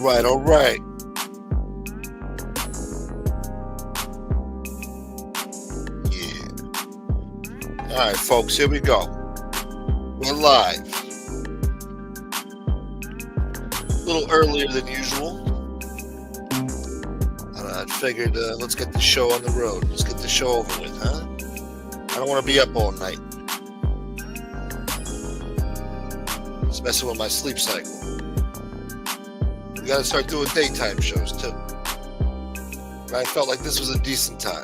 right, all right. Yeah. All right, folks, here we go. We're live. A little earlier than usual. I figured let's get the show on the road. Let's get the show over with, huh? I don't want to be up all night. It's messing with my sleep cycle. We got to start doing daytime shows, too. But I felt like this was a decent time.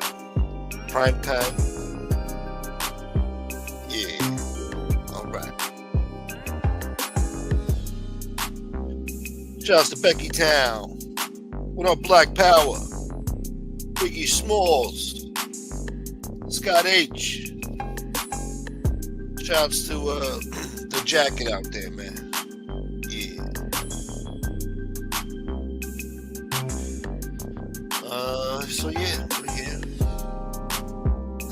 Prime time. Yeah. All right. Shouts to Becky Town. What up, Black Power? Biggie Smalls. Scott H. Shouts to the jacket out there, man. Yeah. So yeah, we're here.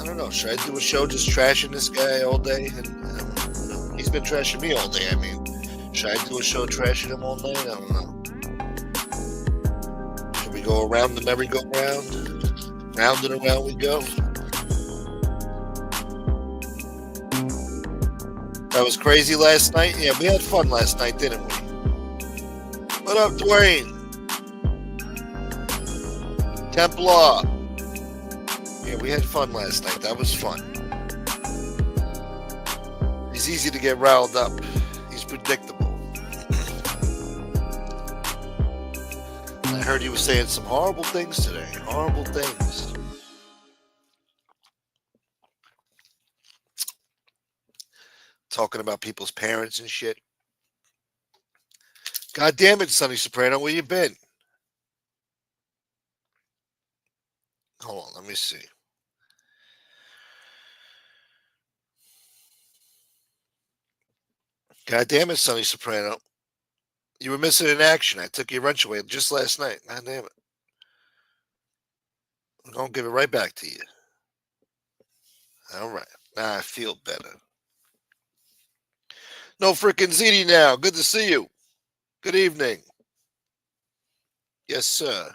I don't know. Should I do a show just trashing this guy all day? And he's been trashing me all day. I mean, should I do a show trashing him all night? I don't know. Should we go around the merry-go-round? Round and around we go. That was crazy last night. Yeah, we had fun last night, didn't we? What up, Dwayne? Templar. Yeah, we had fun last night. That was fun. He's easy to get riled up. He's predictable. I heard he was saying some horrible things today. Horrible things. Talking about people's parents and shit. God damn it, Sonny Soprano, where you been? Hold on, let me see. God damn it, Sonny Soprano. You were missing in action. I took your wrench away just last night. God damn it. I'm going to give it right back to you. All right. Now I feel better. No freaking ZD now. Good to see you. Good evening. Yes, sir.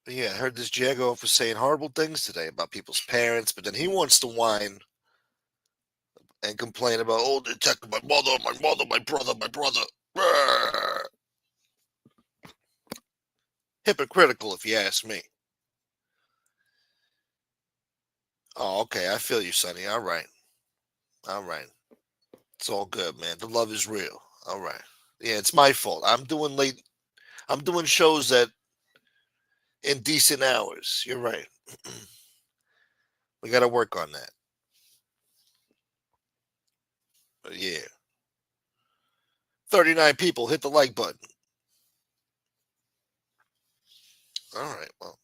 But yeah, I heard this Jago for saying horrible things today about people's parents, but then he wants to whine and complain about, oh, they attacked my mother, my brother. Brr. Hypocritical, if you ask me. Oh, okay. I feel you, Sonny. All right. All right. It's all good, man. The love is real. All right. Yeah, it's my fault. I'm doing shows at indecent hours. You're right. We got to work on that. But yeah. 39 people. Hit the like button. All right. Well.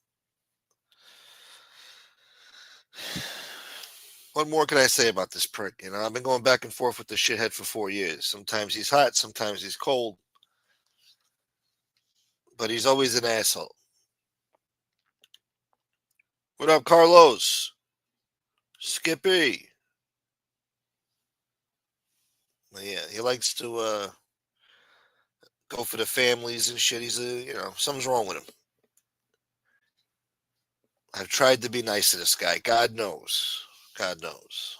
What more can I say about this prick? You know, I've been going back and forth with this shithead for 4 years. Sometimes he's hot. Sometimes he's cold. But he's always an asshole. What up, Carlos? Skippy. Yeah, he likes to go for the families and shit. He's something's wrong with him. I've tried to be nice to this guy. God knows. God knows.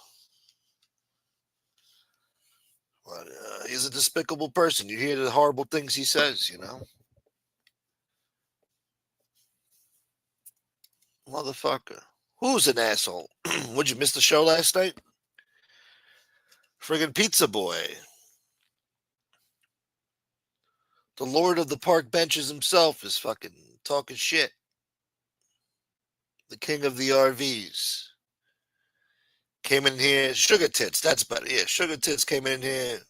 But he's a despicable person. You hear the horrible things he says, you know? Motherfucker. Who's an asshole? Would you miss the show last night? Friggin' Pizza Boy. The Lord of the Park Benches himself is fucking talking shit. The king of the RVs. Came in here. Sugar Tits, that's better. Yeah, Sugar Tits came in here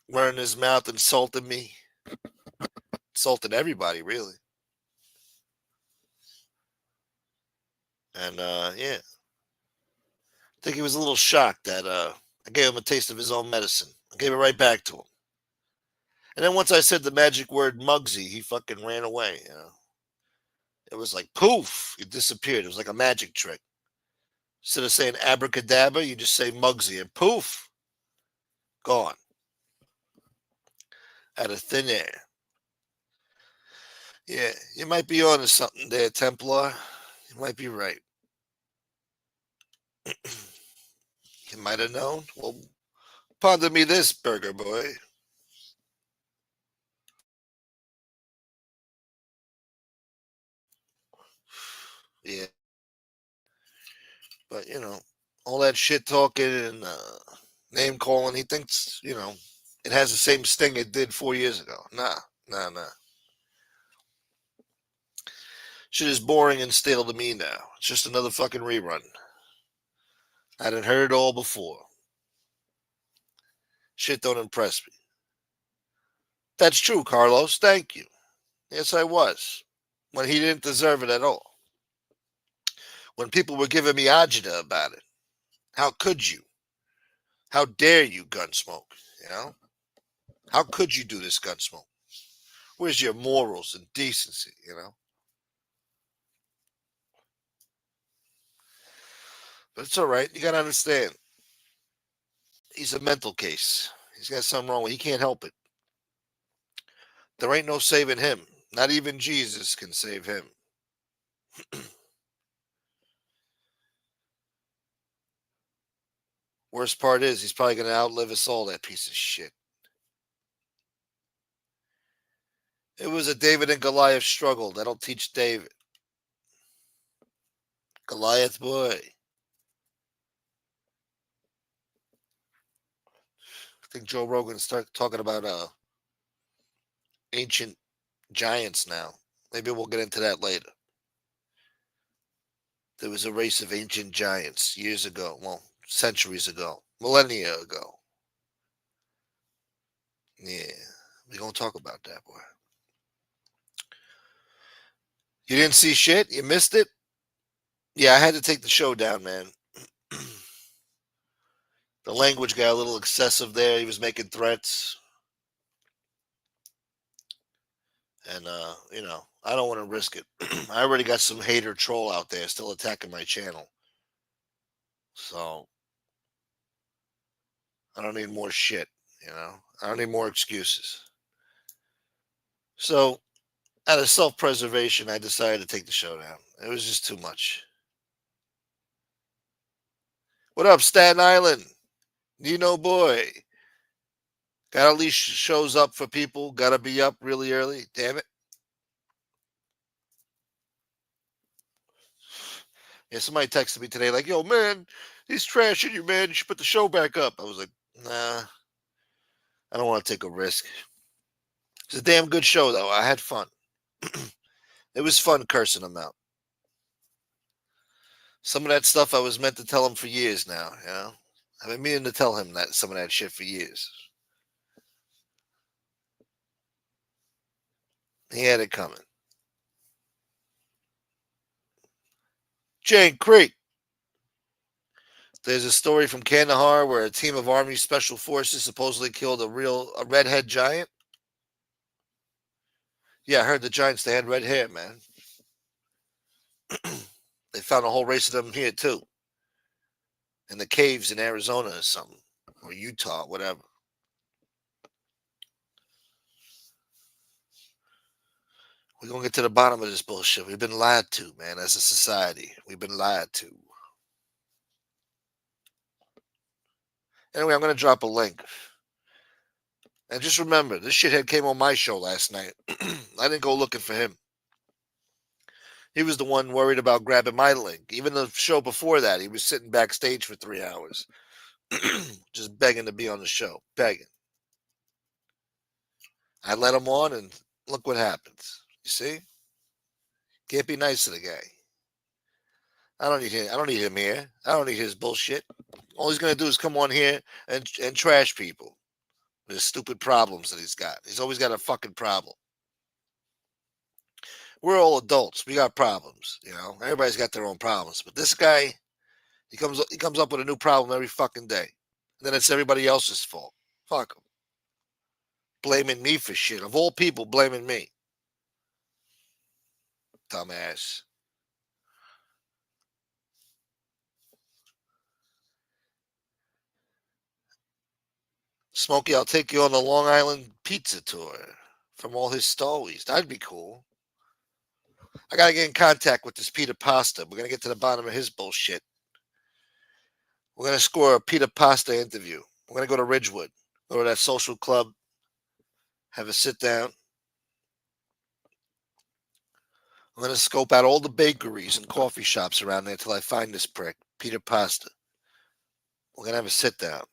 wearing his mouth, insulting me. Insulting everybody, really. And, yeah. I think he was a little shocked that I gave him a taste of his own medicine. I gave it right back to him. And then once I said the magic word Mugsy, he fucking ran away, you know. It was like poof, it disappeared. It was like a magic trick. Instead of saying abracadabra, you just say Mugsy and poof, gone. out of thin air. Yeah, you might be on to something there, Templar. You might be right. You might have known. Well, pardon me this, Burger Boy. Yeah, but all that shit talking and name calling, he thinks, it has the same sting it did 4 years ago. Nah, nah, nah. Shit is boring and stale to me now. It's just another fucking rerun. I done heard it all before. Shit don't impress me. That's true, Carlos. Thank you. Yes, I was. When he didn't deserve it at all. When people were giving me agita about it. How could you? How dare you, Gunsmoke? You know? How could you do this, Gunsmoke? Where's your morals and decency? But it's all right. You got to understand. He's a mental case. He's got something wrong with him. He can't help it. There ain't no saving him. Not even Jesus can save him. Worst part is he's probably going to outlive us all, that piece of shit. It was a David and Goliath struggle. That'll teach David. Goliath boy. I think Joe Rogan start talking about ancient giants now. Maybe we'll get into that later. There was a race of ancient giants years ago. Well, centuries ago. Millennia ago. Yeah. We're going to talk about that, boy. You didn't see shit? You missed it? Yeah, I had to take the show down, man. The language got a little excessive there. He was making threats. And, I don't want to risk it. I already got some hater troll out there still attacking my channel. So, I don't need more shit. I don't need more excuses. So, out of self preservation, I decided to take the show down. It was just too much. What up, Staten Island? Boy. Got at least shows up for people. Got to be up really early. Damn it. Yeah, somebody texted me today like, yo, man, he's trashing you, man. You should put the show back up. I was like, nah, I don't want to take a risk. It's a damn good show, though. I had fun. It was fun cursing him out. Some of that stuff I was meant to tell him for years now. I've been meaning to tell him some of that shit for years. He had it coming. Jane Creek. There's a story from Kandahar where a team of Army Special Forces supposedly killed a redhead giant. Yeah, I heard the giants, they had red hair, man. They found a whole race of them here, too. In the caves in Arizona or something. Or Utah, whatever. We're going to get to the bottom of this bullshit. We've been lied to, man, as a society. We've been lied to. Anyway, I'm going to drop a link. And just remember, this shithead came on my show last night. I didn't go looking for him. He was the one worried about grabbing my link. Even the show before that, he was sitting backstage for 3 hours. Just begging to be on the show. Begging. I let him on, and look what happens. You see? Can't be nice to the guy. I don't need him. I don't need him here. I don't need his bullshit. All he's gonna do is come on here and trash people with his stupid problems that he's got. He's always got a fucking problem. We're all adults. We got problems. Everybody's got their own problems. But this guy, he comes up with a new problem every fucking day. And then it's everybody else's fault. Fuck him. Blaming me for shit. Of all people, blaming me. Dumbass. Smokey, I'll take you on the Long Island pizza tour from all his stallies. That'd be cool. I gotta get in contact with this Peter Pasta. We're gonna get to the bottom of his bullshit. We're gonna score a Peter Pasta interview. We're gonna go to Ridgewood, go to that social club, have a sit down. I'm gonna scope out all the bakeries and coffee shops around there till I find this prick, Peter Pasta. We're gonna have a sit down.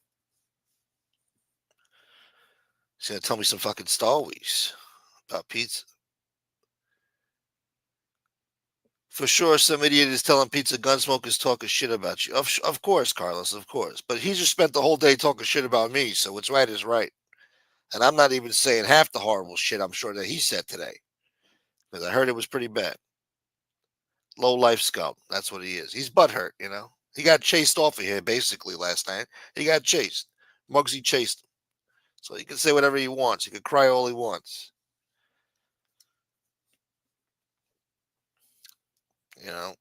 He's gonna tell me some fucking stories about pizza. For sure, some idiot is telling pizza gunsmokers talking shit about you. Of course, Carlos, of course. But he just spent the whole day talking shit about me, so what's right is right. And I'm not even saying half the horrible shit I'm sure that he said today. Because I heard it was pretty bad. Low life scum. That's what he is. He's butthurt, you know. He got chased off of here basically last night. He got chased. Mugsy chased him. So he can say whatever he wants. He can cry all he wants. You know.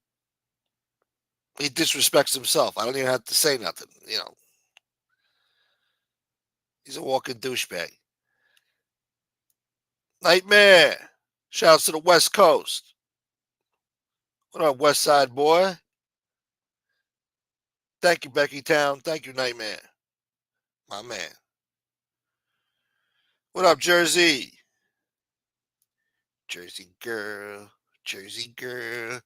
He disrespects himself. I don't even have to say nothing. You know. He's a walking douchebag. Nightmare. Shouts to the West Coast. What up, West Side boy? Thank you, Becky Town. Thank you, Nightmare. My man. What up, Jersey? Jersey girl. Jersey girl.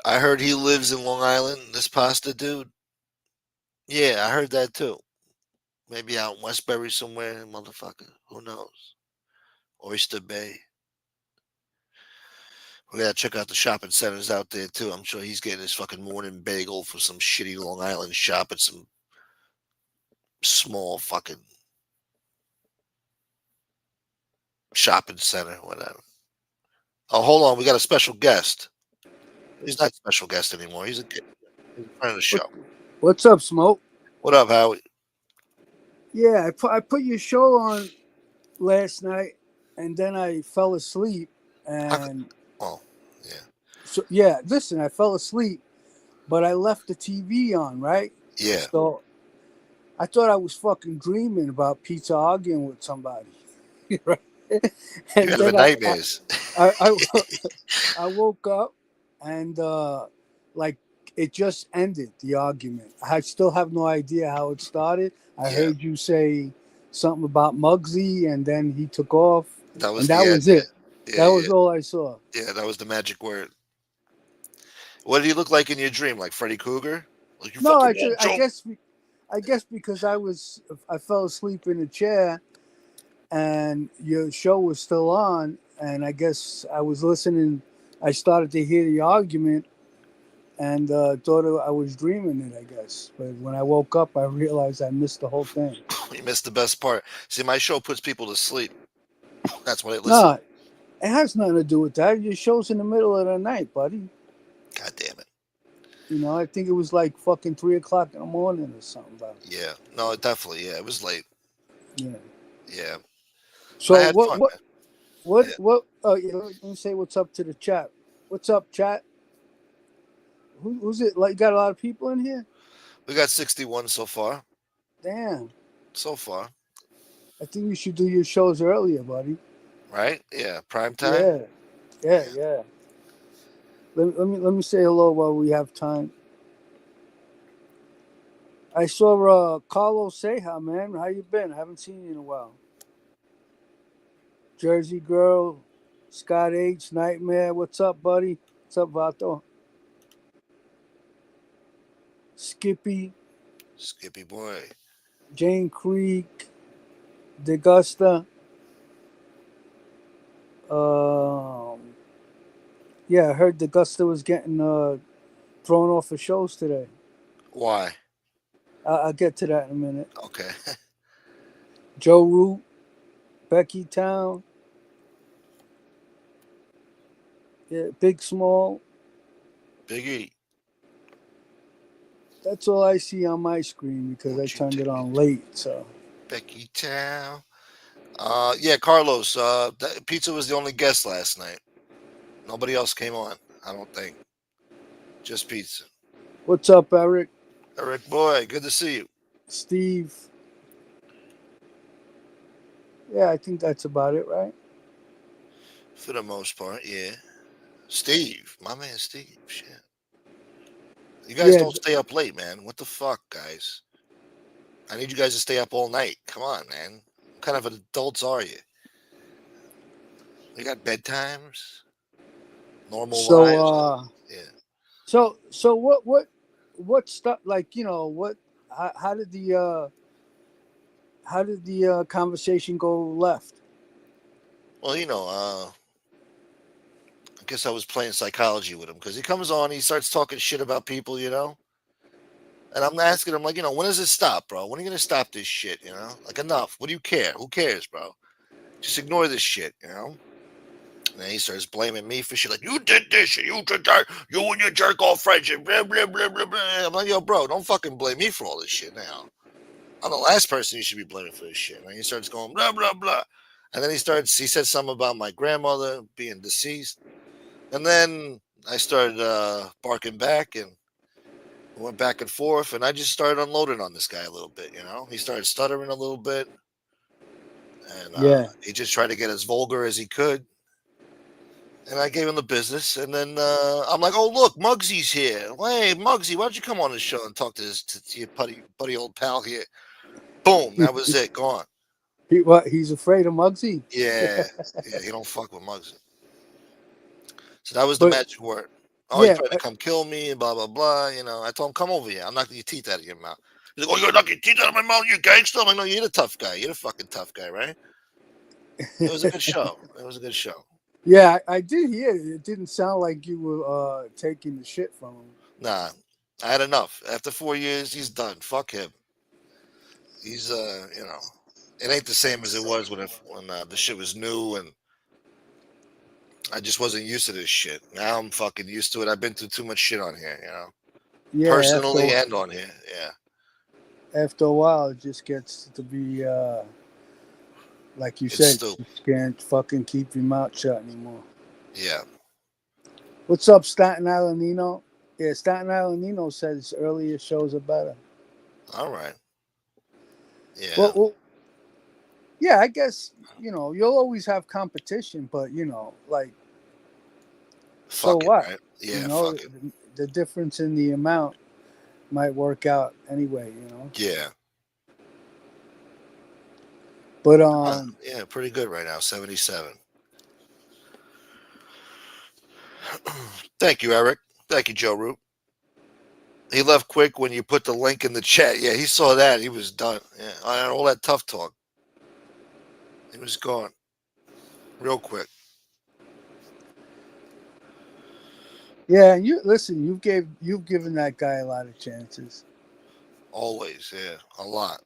I heard he lives in Long Island, this pasta dude. Yeah, I heard that too. Maybe out in Westbury somewhere, motherfucker. Who knows? Oyster Bay. We gotta check out the shopping centers out there too. I'm sure he's getting his fucking morning bagel from some shitty Long Island shop at some small fucking shopping center, whatever. Oh, hold on. We got a special guest. He's not a special guest anymore. He's a friend of the What, show. what's up, Smoke? What up, Howie? Yeah, I put your show on last night, and then I fell asleep. How, And oh, yeah. so, yeah, listen, I fell asleep, but I left the TV on, right? Yeah. So I thought I was fucking dreaming about pizza arguing with somebody, right? You And having then nightmares. I, I, I woke up, and like it just ended the argument. I still have no idea how it started. I Yeah. heard you say something about Mugsy, and then he took off, That was and the that end. was it. Yeah, That yeah. was all I saw. Yeah, that was the magic word. What did he look like in your dream? Like Freddy Krueger? Like you No, fucking I won't just, joke? I guess because I fell asleep in a chair, and your show was still on, and I guess I was listening. I started to hear the argument, and thought I was dreaming it, I guess. But when I woke up, I realized I missed the whole thing. You missed the best part. See, my show puts people to sleep. That's what I listen. No, it has nothing to do with that. Your show's in the middle of the night, buddy. God damn it. You know, I think it was like fucking 3 o'clock in the morning or something. About Yeah. No, definitely. Yeah, it was late. it. Yeah. Yeah. I So had what? fun, What? man. What? Yeah. What? Yeah, let me say what's up to the chat. What's up, chat? Who's it? Like, got a lot of people in here. We got 61 so far. Damn. So far. I think you should do your shows earlier, buddy. Right? Yeah. Prime time? Yeah. Yeah. Yeah. Yeah. Let me say hello while we have time. I saw Carlos Seja, man. How you been? I haven't seen you in a while. Jersey Girl, Scott H, Nightmare. What's up, buddy? What's up, Vato? Skippy, Skippy boy. Jane Creek, Degusta. Um, yeah, I heard Degusta was getting thrown off of shows today. Why? I'll get to that in a minute. Okay. Joe Root, Becky Town, yeah, Big Small. Big E. That's all I see on my screen because I Won't you turned it take me on to late. So Becky Town? Yeah, Carlos. Pizza was the only guest last night. Nobody else came on, I don't think. Just pizza. what's up, Eric? Eric boy, good to see you. Steve, Yeah, I think that's about it, right? For the most part, yeah. Steve, my man Steve. Shit. You guys Yeah. don't stay up late, man. What the fuck, guys? I need you guys to stay up all night. Come on, man. What kind of adults are you? We got bedtimes, normal So lives. Yeah. so what stuff, like, what, how did the conversation go left? Well, I guess I was playing psychology with him because he comes on, he starts talking shit about people, and I'm asking him like, when does it stop, bro? When are you gonna stop this shit? Like enough. What do you care? Who cares, bro? Just ignore this shit. And then he starts blaming me for shit like you did this and you did that, you and your jerk off friends and blah blah blah blah blah. I'm like, yo, bro, don't fucking blame me for all this shit now. I'm the last person you should be blaming for this shit. And he starts going blah blah blah. And then he said something about my grandmother being deceased. And then I started barking back and went back and forth, and I just started unloading on this guy a little bit. He started stuttering a little bit, and Yeah. he just tried to get as vulgar as he could. And I gave him the business, and then I'm like, "Oh, look, Mugsy's here. Hey, Mugsy, why don't you come on the show and talk to your buddy old pal here?" Boom, that was it, gone. He's afraid of Muggsy. Yeah, yeah, you don't fuck with Mugsy. So that was the But magic word. Oh, he yeah, tried to come kill me and blah blah blah. I told him, "Come over here. I'm knocking your teeth out of your mouth." He's like, "Oh, you're knocking your teeth out of my mouth, you gangster." I'm like, "No, you're the tough guy. You're the fucking tough guy, right?" It was a good show. It was a good show. yeah, I did hear it. It didn't sound like you were taking the shit from him. Nah, I had enough. After 4 years, he's done. Fuck him. He's it ain't the same as it was when the shit was new and I just wasn't used to this shit. Now I'm fucking used to it. I've been through too much shit on here, Yeah, personally and on here. Yeah, after a while, it just gets to be like you it's said, stupid. you can't fucking keep your mouth shut anymore. Yeah. What's up, Staten Island Nino? Yeah, Staten Island Nino says earlier shows are better. All right. Yeah. Well, yeah, I guess you'll always have competition, but like, so Fuck it, what? right? You Yeah. know, Fuck it. the difference in the amount might work out anyway. Yeah. But Yeah. Pretty good right now. 77. Thank you, Eric. Thank you, Joe Root. He left quick when you put the link in the chat. Yeah, he saw that. He was done. Yeah, all that tough talk. He was gone real quick. yeah, and you listen. You've given that guy a lot of chances. Always, yeah, a lot,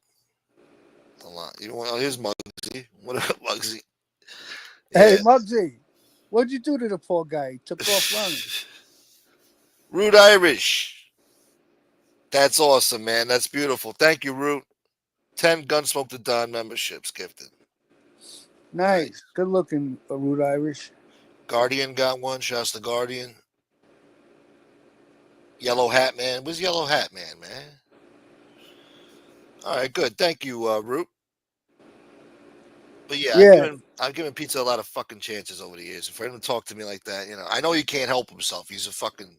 a lot. Here's Mugsy. What up, Mugsy? Hey, Yeah. Muggsy, what'd you do to the poor guy? He took off running. Root Irish. That's awesome, man. That's beautiful. Thank you, Root. 10 Gunsmoke to Don memberships gifted. Nice, Nice. good looking, Rude Irish. Guardian got one. Shouts to Guardian. Yellow Hat Man. Where's Yellow Hat Man, man? All right, good. Thank you, Root. But yeah, Yeah, I've given Pizza a lot of fucking chances over the years. And for him to talk to me like that, I know he can't help himself. He's a fucking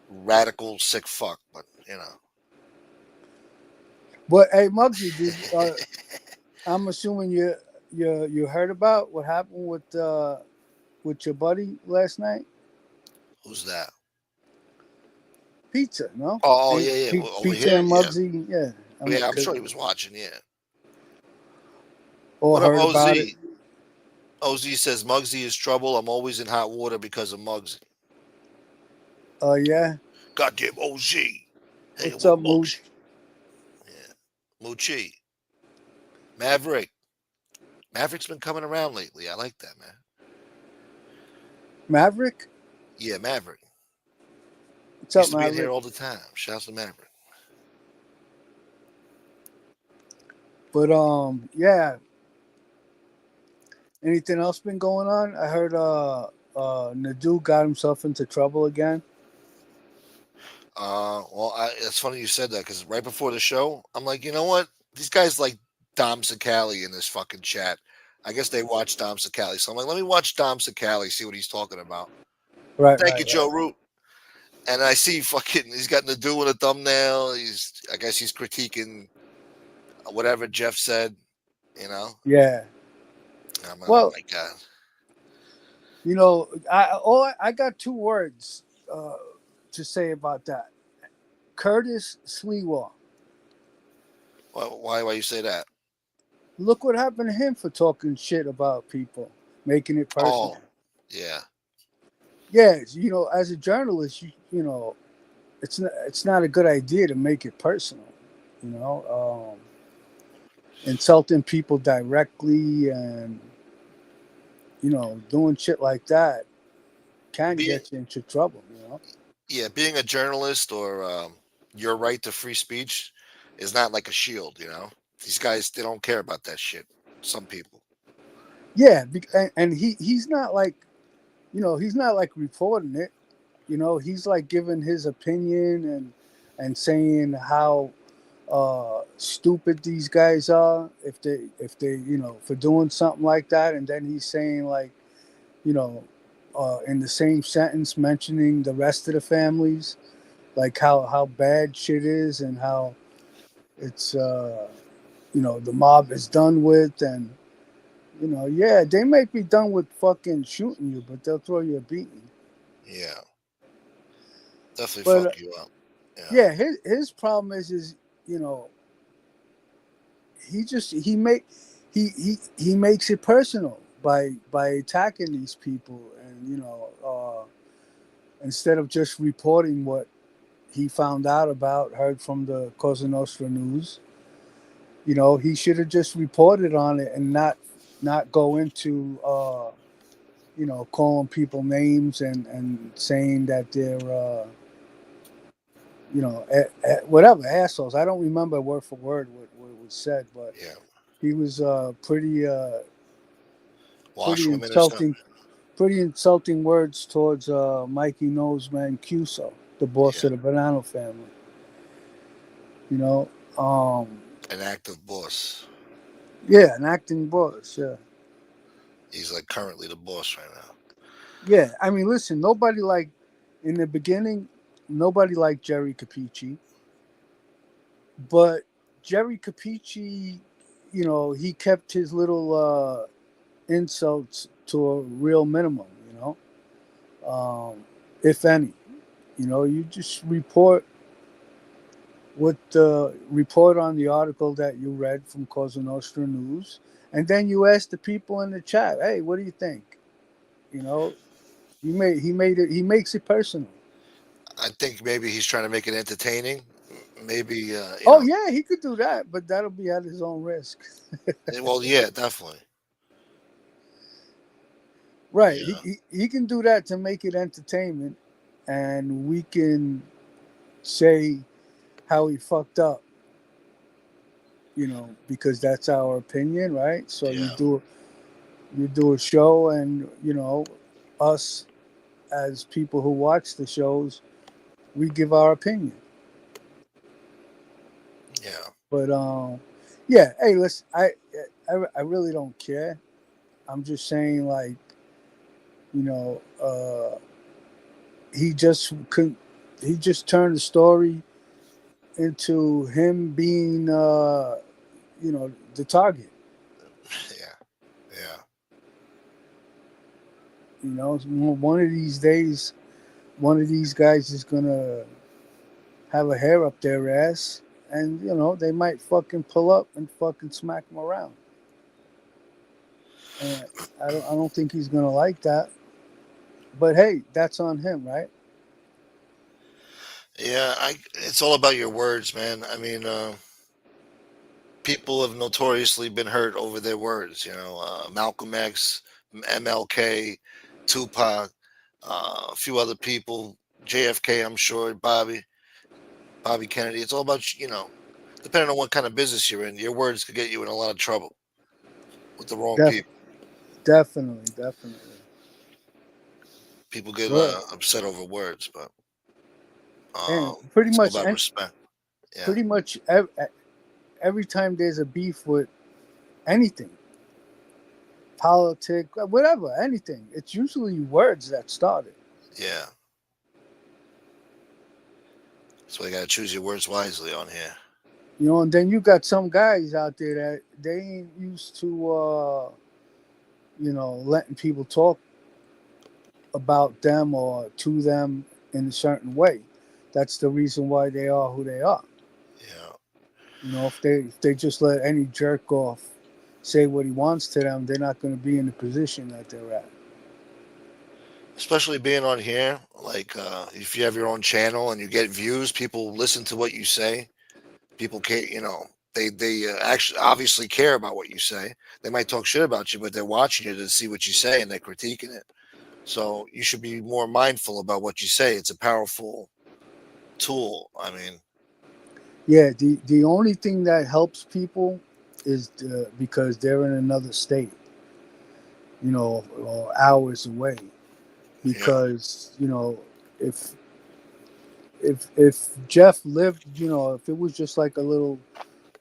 radical sick fuck, but but hey, Muggsy, did I'm assuming you heard about what happened with your buddy last night? Who's that? Pizza, no? Oh yeah, yeah. Well, over Pizza here, and yeah, Muggsy, yeah. yeah. I'm 'Cause- sure he was watching. Yeah. or What up, heard about it. Oz? Oz says Mugsy is trouble. I'm always in hot water because of Mugsy. Oh yeah. Goddamn Oz. Hey, What's what up, Mugsy? Mooch? Yeah. Moochie. Maverick. Maverick's been coming around lately. I like that, man. Maverick? Yeah, Maverick. What's up, Used to be in here Maverick? all the time. Shouts to Maverick. But yeah. Anything else been going on? I heard Nadu got himself into trouble again. Well, it's funny you said that because right before the show, I'm like, you know what? These guys like Dom Sicali in this fucking chat. I guess they watch Dom Sicali. So I'm like, let me watch Dom Sicali, see what he's talking about. Right, Thank you, right, Joe right. Root. And I see fucking he's got Nadu in a thumbnail. I guess he's critiquing whatever Jeff said, you know. Yeah. And I'm like, oh Well, my god. I got two words uh, to say about that. Curtis Sliwa. Why you say that? Look what happened to him for talking shit about people, making it Oh, personal. yeah. Yes, as a journalist, it's not a good idea to make it personal. You know, insulting people directly and doing shit like that can Being get you into trouble. being a journalist or your right to free speech is not like a shield, you know. These guys they don't care about that shit. Some people. Yeah, and he's not like he's not like reporting it. He's like giving his opinion and saying how stupid these guys are if they for doing something like that, and then he's saying like you know in the same sentence mentioning the rest of the families, like how bad shit is and how it's the mob is done with. And yeah, they might be done with fucking shooting you, but they'll throw you a beating. Yeah, definitely But fuck you up. Yeah, yeah, his problem is you know he just he makes it personal by attacking these people. And instead of just reporting what he found out about, heard from the Cosa Nostra news, he should have just reported on it and not go into calling people names and saying that they're whatever assholes. I don't remember word for word what was said, but yeah. he was pretty Washwomen or something. insulting words towards Mikey Noseman Cuso, the boss Yeah, of the Banana family. You know, um, an active boss. yeah, an acting boss. Yeah, He's like currently the boss right now. yeah. I mean, listen, nobody like in the beginning, nobody liked Jerry Capici, but Jerry Capici, he kept his little insults to a real minimum. If any, you just report on the article that you read from Cosa Nostra News, and then you ask the people in the chat, "Hey, what do you think?" You know, he makes it personal. I think maybe he's trying to make it entertaining. Maybe Oh yeah, he could do that, but that'll be at his own risk. well, yeah, definitely. Right. Yeah, He can do that to make it entertainment, and we can say how he fucked up, because that's our opinion, right? So yeah, you do a show, and us as people who watch the shows, we give our opinion. yeah, But yeah. Hey, listen, I really don't care. I'm just saying, like, you know, he just couldn't. He just turned the story into him being, the target. yeah, yeah, One of these days, one of these guys is gonna have a hair up their ass, and they might fucking pull up and fucking smack him around. And I don't think he's gonna like that. But hey, that's on him, right? yeah. It's all about your words, man. I mean, people have notoriously been hurt over their words. Malcolm X, MLK, Tupac, a few other people, JFK. I'm sure Bobby Kennedy. It's all about depending on what kind of business you're in, your words could get you in a lot of trouble with the wrong Def- people. definitely, definitely. People get Well, upset over words, but and pretty it's all much, about and respect. Yeah, pretty much every time there's a beef with anything, politics, whatever, anything. It's usually words that start it. Yeah. So you got to choose your words wisely on here. You know, and then you got some guys out there that they ain't used to, letting people talk about them or to them in a certain way. That's the reason why they are who they are. Yeah. You know, if they just let any jerk off say what he wants to them, they're not going to be in the position that they're at. Especially being on here, like if you have your own channel and you get views, people listen to what you say. People care, they actually obviously care about what you say. They might talk shit about you, but they're watching you to see what you say and they're critiquing it. So you should be more mindful about what you say. It's a powerful tool. I mean, Yeah, the only thing that helps people is because they're in another state, or hours away. yeah, Because if if Jeff lived, if it was just like a little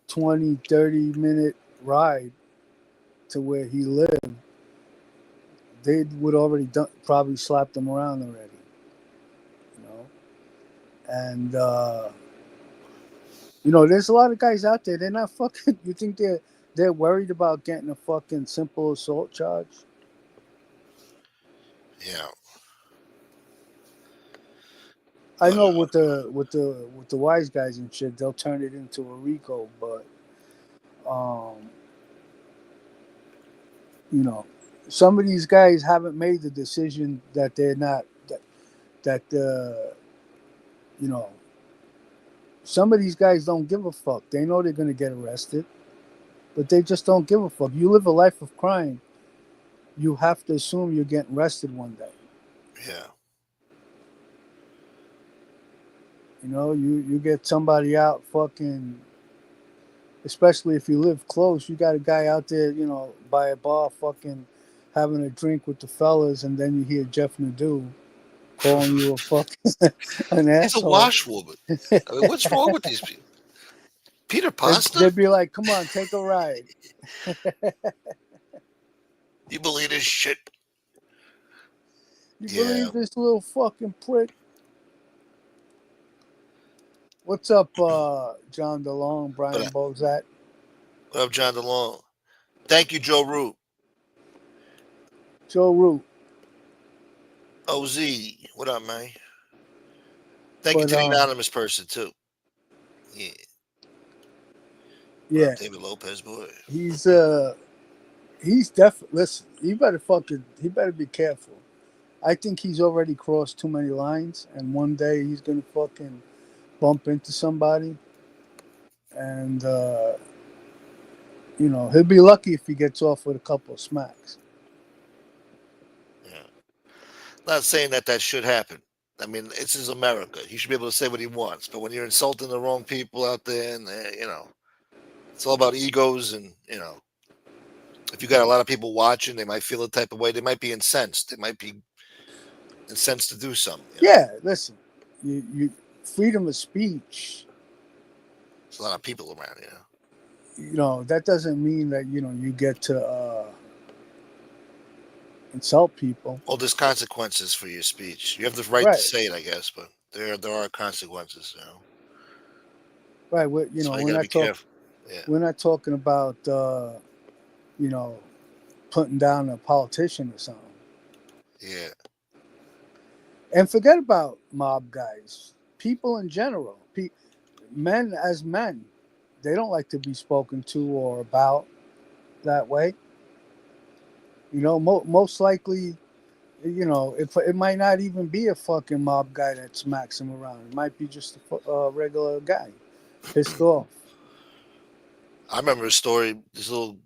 20-30 minute ride to where he lived, they would already probably slapped him around already, you know. And there's a lot of guys out there. They're not fucking. You think they're worried about getting a fucking simple assault charge? yeah. I But know with the wise guys and shit, they'll turn it into a RICO, but um, you know, some of these guys haven't made the decision that they're not that you know some of these guys don't give a fuck. They know they're gonna get arrested, but they just don't give a fuck. You live a life of crime, you have to assume you're getting arrested one day. yeah, You get somebody out fucking, especially if you live close. You got a guy out there, by a bar, fucking having a drink with the fellas, and then you hear Jeff Nadeau calling you a fucking an he's a asshole. washwoman. I mean, what's wrong with these people? Peter Pasta? They'd be like, "Come on, take a ride." You believe this shit? You Yeah. believe this little fucking prick? What's up, John DeLong, But Brian Bozat? what up, John DeLong? Thank you, Joe Root. Joe Root? OZ, what up, man? Thank you But to the anonymous person too. Yeah. What yeah, up, David Lopez, boy? he's he's definitely, listen. He better be careful. I think he's already crossed too many lines, and one day he's gonna fucking bump into somebody, and he'll be lucky if he gets off with a couple of smacks. Yeah. Not saying that should happen. I mean, this is America. He should be able to say what he wants. But when you're insulting the wrong people out there, and it's all about egos, and if you got a lot of people watching, they might feel a type of way. They might be incensed. They might be incensed to do something. Yeah, listen, you freedom of speech. There's a lot of people around. That doesn't mean that you get to insult people. Well, there's consequences for your speech. You have the right to Right, say it, I guess, but there are consequences. right. That's why you got to be careful. Yeah, we're not talking about you know putting down a politician or something. yeah, And forget about mob guys. People in general, men as men, they don't like to be spoken to or about that way. Most likely, it might not even be a fucking mob guy that smacks him around. It might be just a regular guy, pissed off. I remember a story. This little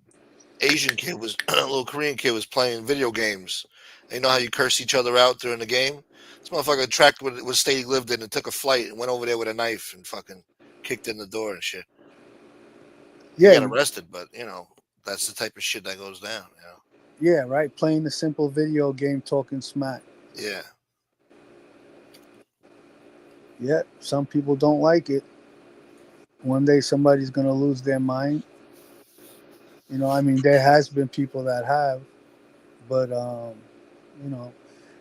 Asian kid was a little Korean kid was playing video games. And you know how you curse each other out during the game? This motherfucker tracked what state he lived in and took a flight and went over there with a knife and fucking kicked in the door and shit. He Yeah, got arrested, but that's the type of shit that goes down. yeah, right. Playing a simple video game, talking smack. Yeah. Yeah, some people don't like it. One day somebody's gonna lose their mind. I mean, there has been people that have, but you know,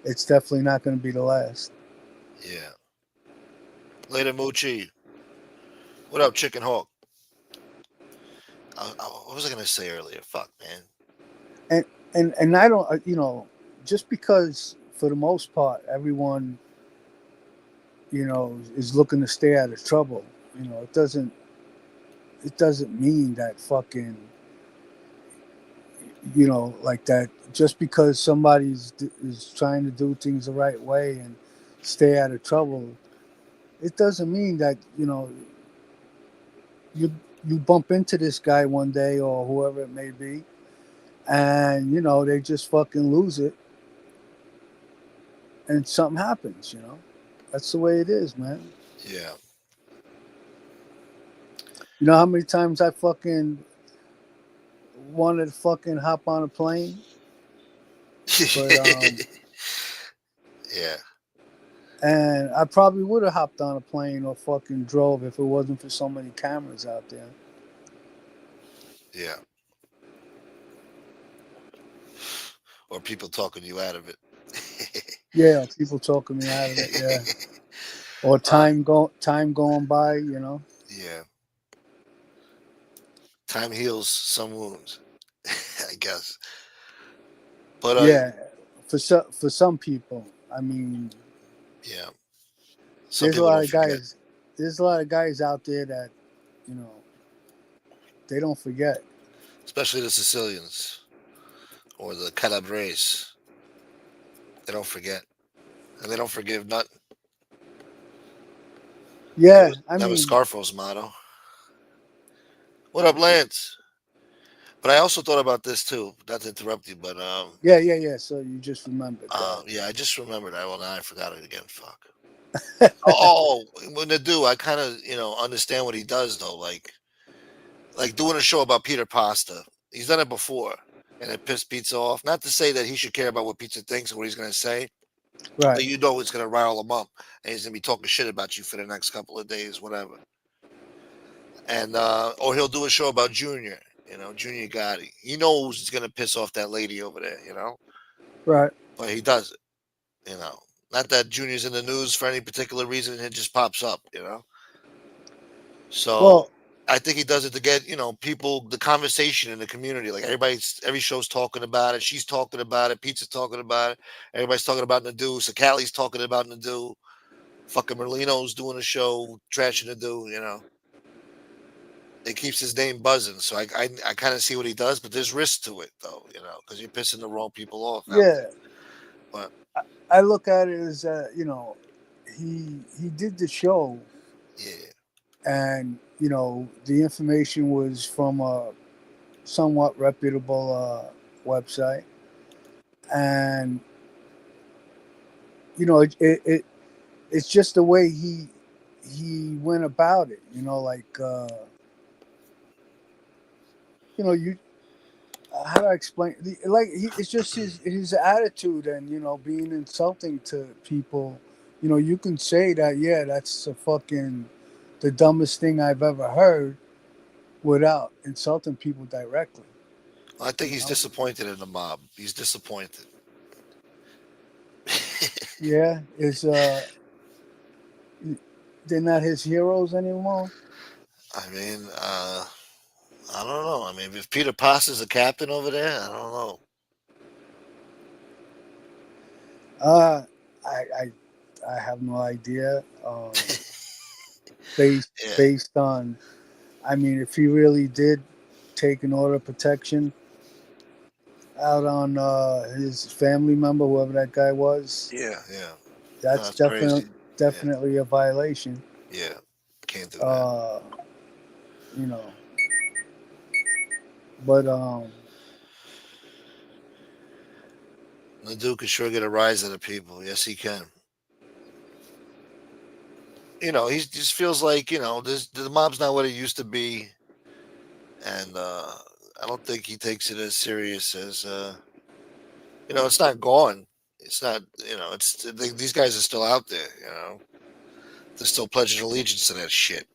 it's definitely not going to be the last. Yeah. Later, Moochie. What up, Chicken Hawk? What was I gonna say earlier? Fuck, man. And and I don't, just because for the most part everyone is looking to stay out of trouble. It doesn't mean that fucking like that just because somebody's is trying to do things the right way and stay out of trouble. It doesn't mean that you you bump into this guy one day or whoever it may be, and they just fucking lose it and something happens. That's the way it is, man. Yeah. You know how many times I fucking wanted to fucking hop on a plane, but Yeah. and I probably would have hopped on a plane or fucking drove if it wasn't for so many cameras out there. Yeah. Or people talking you out of it. Yeah, people talking me out of it. Yeah, or uh, time going by. yeah. Time heals some wounds, I guess. But Yeah, for some people. I mean, yeah. Some there's a people lot don't of forget, guys. There's a lot of guys out there that you know they don't forget. especially the Sicilians or the Calabres. They don't forget, and they don't forgive nothing. Yeah, I That was mean, Scarfo's motto. What up, Lance? But I also thought about this too. Not to interrupt you, but yeah, yeah, yeah. So you just remembered that. yeah, I just remembered. Well, now I forgot it again. Fuck. When they do, I kind of understand what he does though. Like doing a show about Peter Pasta. He's done it before, and it pissed Pizza off. Not to say that he should care about what Pizza thinks or what he's going to say, Right, but it's going to rile him up, and he's going to be talking shit about you for the next couple of days, whatever. And or he'll do a show about Junior. Junior Gotti. He knows he's going to piss off that lady over there. right. But he does it. Not that Junior's in the news for any particular reason. It just pops up. So Well, I think he does it to get, people, the conversation in the community. Like every show's talking about it. She's talking about it. Pizza's talking about it. Everybody's talking about Nadu. Sakali's talking about Nadu. Fucking Merlino's doing a show, trashing Nadu. It keeps his name buzzing. So I kind of see what he does, but there's risk to it though, because you're pissing the wrong people off out there. yeah. But I look at it as he did the show, yeah, and the information was from a somewhat reputable website, and it's just the way he went about it. Like you how do I explain? It's just his attitude and being insulting to people. You can say that, yeah, that's a fucking the dumbest thing I've ever heard without insulting people directly. I think You he's know? disappointed in the mob. He's disappointed. Yeah, is they're not his heroes anymore. I mean, I don't know. I mean, if Peter Pasta's a captain over there, I don't know. Uh, I have no idea. Based Yeah, based on, I mean, if he really did take an order of protection out on his family member, whoever that guy was, yeah. No, that's that's crazy. Yeah, definitely a violation. yeah. Can't do that. Uh, you know, but The Duke can sure get a rise out of people. Yes, he can. He just feels like the mob's not what it used to be, and I don't think he takes it as serious as It's not gone. It's not. These guys are still out there. They're still pledging allegiance to that shit.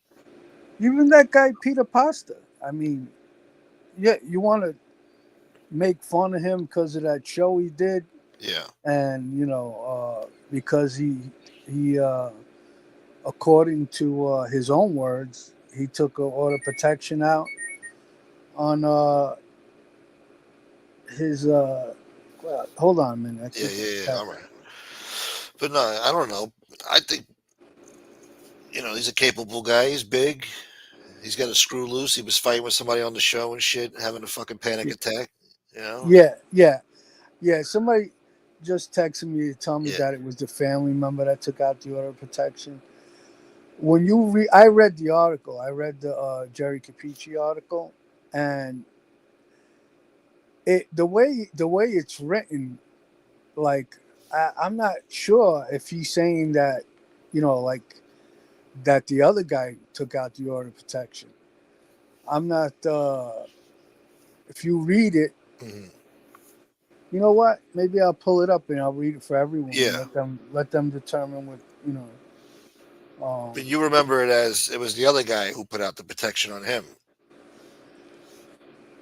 even that guy Peter Pasta, I mean, yeah, you want to make fun of him because of that show he did, Yeah. and because he according to his own words, he took a order of protection out on his. Well, hold on a minute. I Yeah, think yeah, I yeah. have All right. But no, I don't know. I think, he's a capable guy. He's big. He's got a screw loose. He was fighting with somebody on the show and shit, having a fucking panic it. attack. You know? Yeah, yeah, yeah. Somebody just texted me to tell me Yeah. that it was the family member that took out the order of protection. When you read, I read the article. I read the Jerry Capici article, and the way it's written, like I'm not sure if he's saying that, like that the other guy took out the order of protection. I'm not. If you read it, Hmm. you know what? Maybe I'll pull it up and I'll read it for everyone and Yeah. let them determine what you know. But you remember it as it was the other guy who put out the protection on him,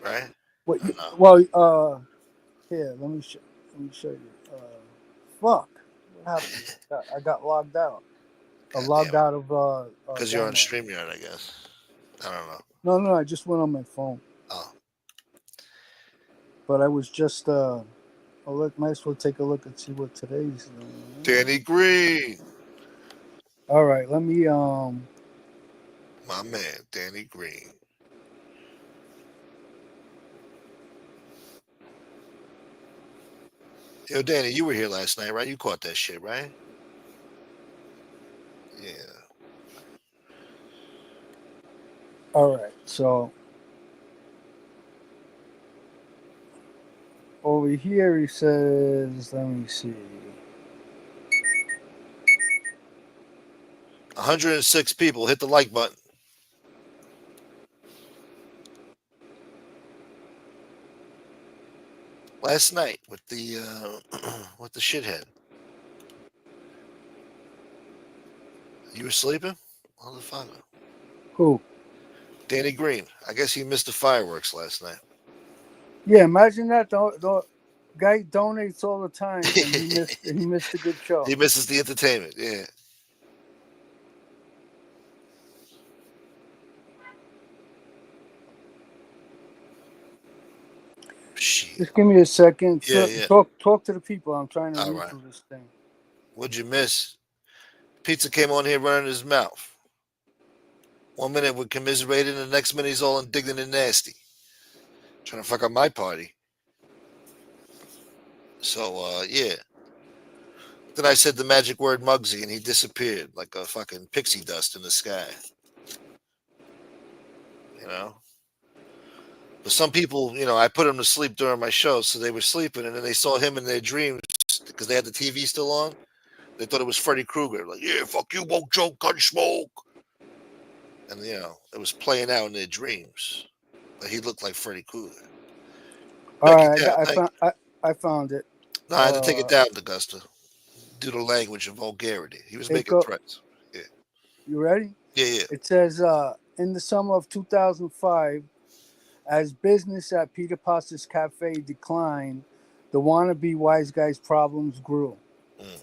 right? What? Or no? Well, here, let me show you. Fuck, what happened? I got logged out. I God logged damn it. out of Because you're on download. StreamYard, I guess. I don't know. No, no, I just went on my phone, Oh, but I was just I'll might as well take a look and see what today's. Danny Green. All right, let me My man, Danny Green. Yo, Danny, you were here last night, right? You caught that shit, right? Yeah. All right, so over here he says, let me see. 106 people hit the like button last night with the with the shithead. You were sleeping? Motherfucker. Who? Danny Green. I guess he missed the fireworks last night. Yeah, imagine that. The guy donates all the time, and he missed a good show. He misses the entertainment. Yeah. Shit. Just give me a second. Yeah, yeah. Talk to the people. I'm trying to All read right. through this thing. What'd you miss? Pizza came on here running his mouth. 1 minute we're commiserating, and the next minute he's all indignant and nasty. Trying to fuck up my party. So, yeah. Then I said the magic word Mugsy, and he disappeared like a fucking pixie dust in the sky. You know? But some people, I put them to sleep during my show, so they were sleeping, and then they saw him in their dreams because they had the TV still on. They thought it was Freddy Krueger. Like, yeah, fuck you, won't choke, gun smoke. And, it was playing out in their dreams. But he looked like Freddy Krueger. All Thank you, right, down. Thank you. I found it. No, I had to take it Uh, down, Augusta, due to language and vulgarity. He was it making go. threats. Yeah, You ready? yeah, yeah. It says, in the summer of 2005, as business at Peter Pasta's Cafe declined, the wannabe wise guy's problems grew. Mm.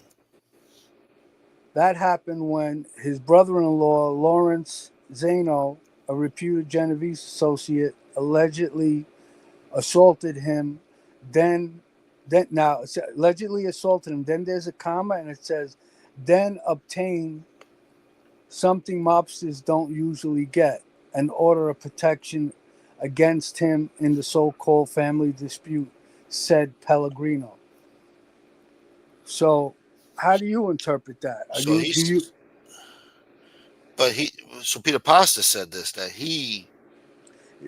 That happened when his brother-in-law, Lawrence Zano, a reputed Genovese associate, allegedly assaulted him. Then, now it's allegedly assaulted him. Then there's a comma, and it says, then obtained something mobsters don't usually get, an order of protection against him in the so-called family dispute, said Pellegrino. So, how do you interpret that? Are So you do he's, you? but he, so Peter Pasta said this, that he,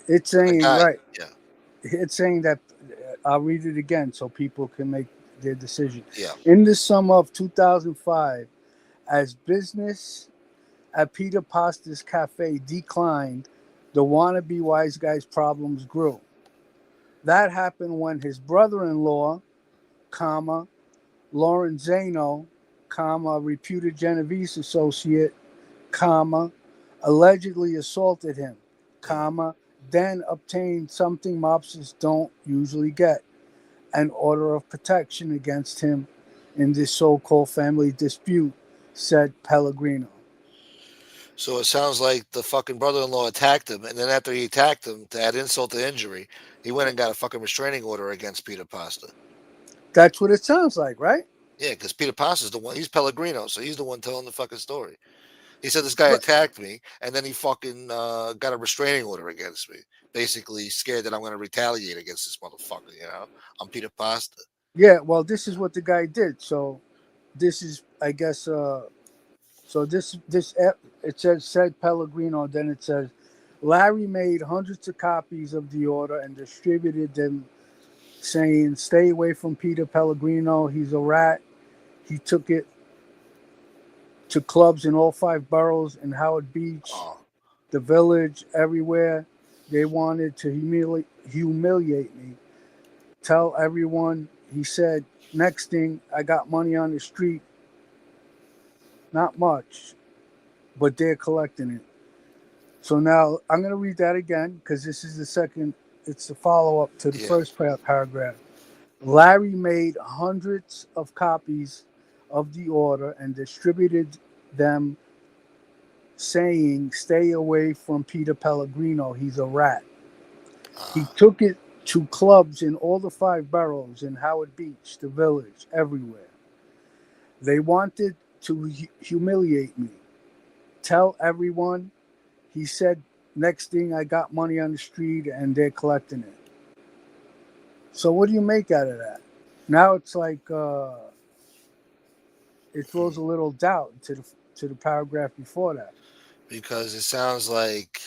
It's the saying guy, right. yeah, It's saying that I'll read it again so people can make their decision. yeah. In the summer of 2005, as business at Peter Pasta's Cafe declined, the wannabe wise guy's problems grew. That happened when his brother-in-law, comma, Lorenzano, comma, reputed Genovese associate, comma, allegedly assaulted him, Mm. comma, then obtained something mobsters don't usually get: an order of protection against him in this so called family dispute, said Pellegrino. So it sounds like the fucking brother-in-law attacked him, and then after he attacked him, to add insult to injury, he went and got a fucking restraining order against Peter Pasta. That's what it sounds like, right? Yeah, because Peter Pasta's the one. He's Pellegrino, so he's the one telling the fucking story. He said this guy Right. attacked me, and then he fucking got a restraining order against me. Basically, scared that I'm going to retaliate against this motherfucker. You know, I'm Peter Pasta. Yeah, well, this is what the guy did. So this is, I guess, so it said Pellegrino, then it says Larry made hundreds of copies of the order and distributed them, saying, "Stay away from Peter Pellegrino. He's a rat." He took it to clubs in all 5 boroughs in Howard Beach, Oh, the Village, everywhere. They wanted to humiliate me. Tell everyone, he said. Next thing, I got money on the street. Not much, but they're collecting it. So now I'm going to read that again because this is the second, it's the follow up to the yeah. first paragraph. Larry made hundreds of copies of the order and distributed them, saying, "Stay away from Peter Pellegrino. He's a rat." He Uh, took it to clubs in all the 5 boroughs, in Howard Beach, the Village, everywhere. They wanted to humiliate me. Tell everyone, he said. Next thing, I got money on the street and they're collecting it. So what do you make out of that? Now it's like it throws a little doubt to the paragraph before that. because it sounds like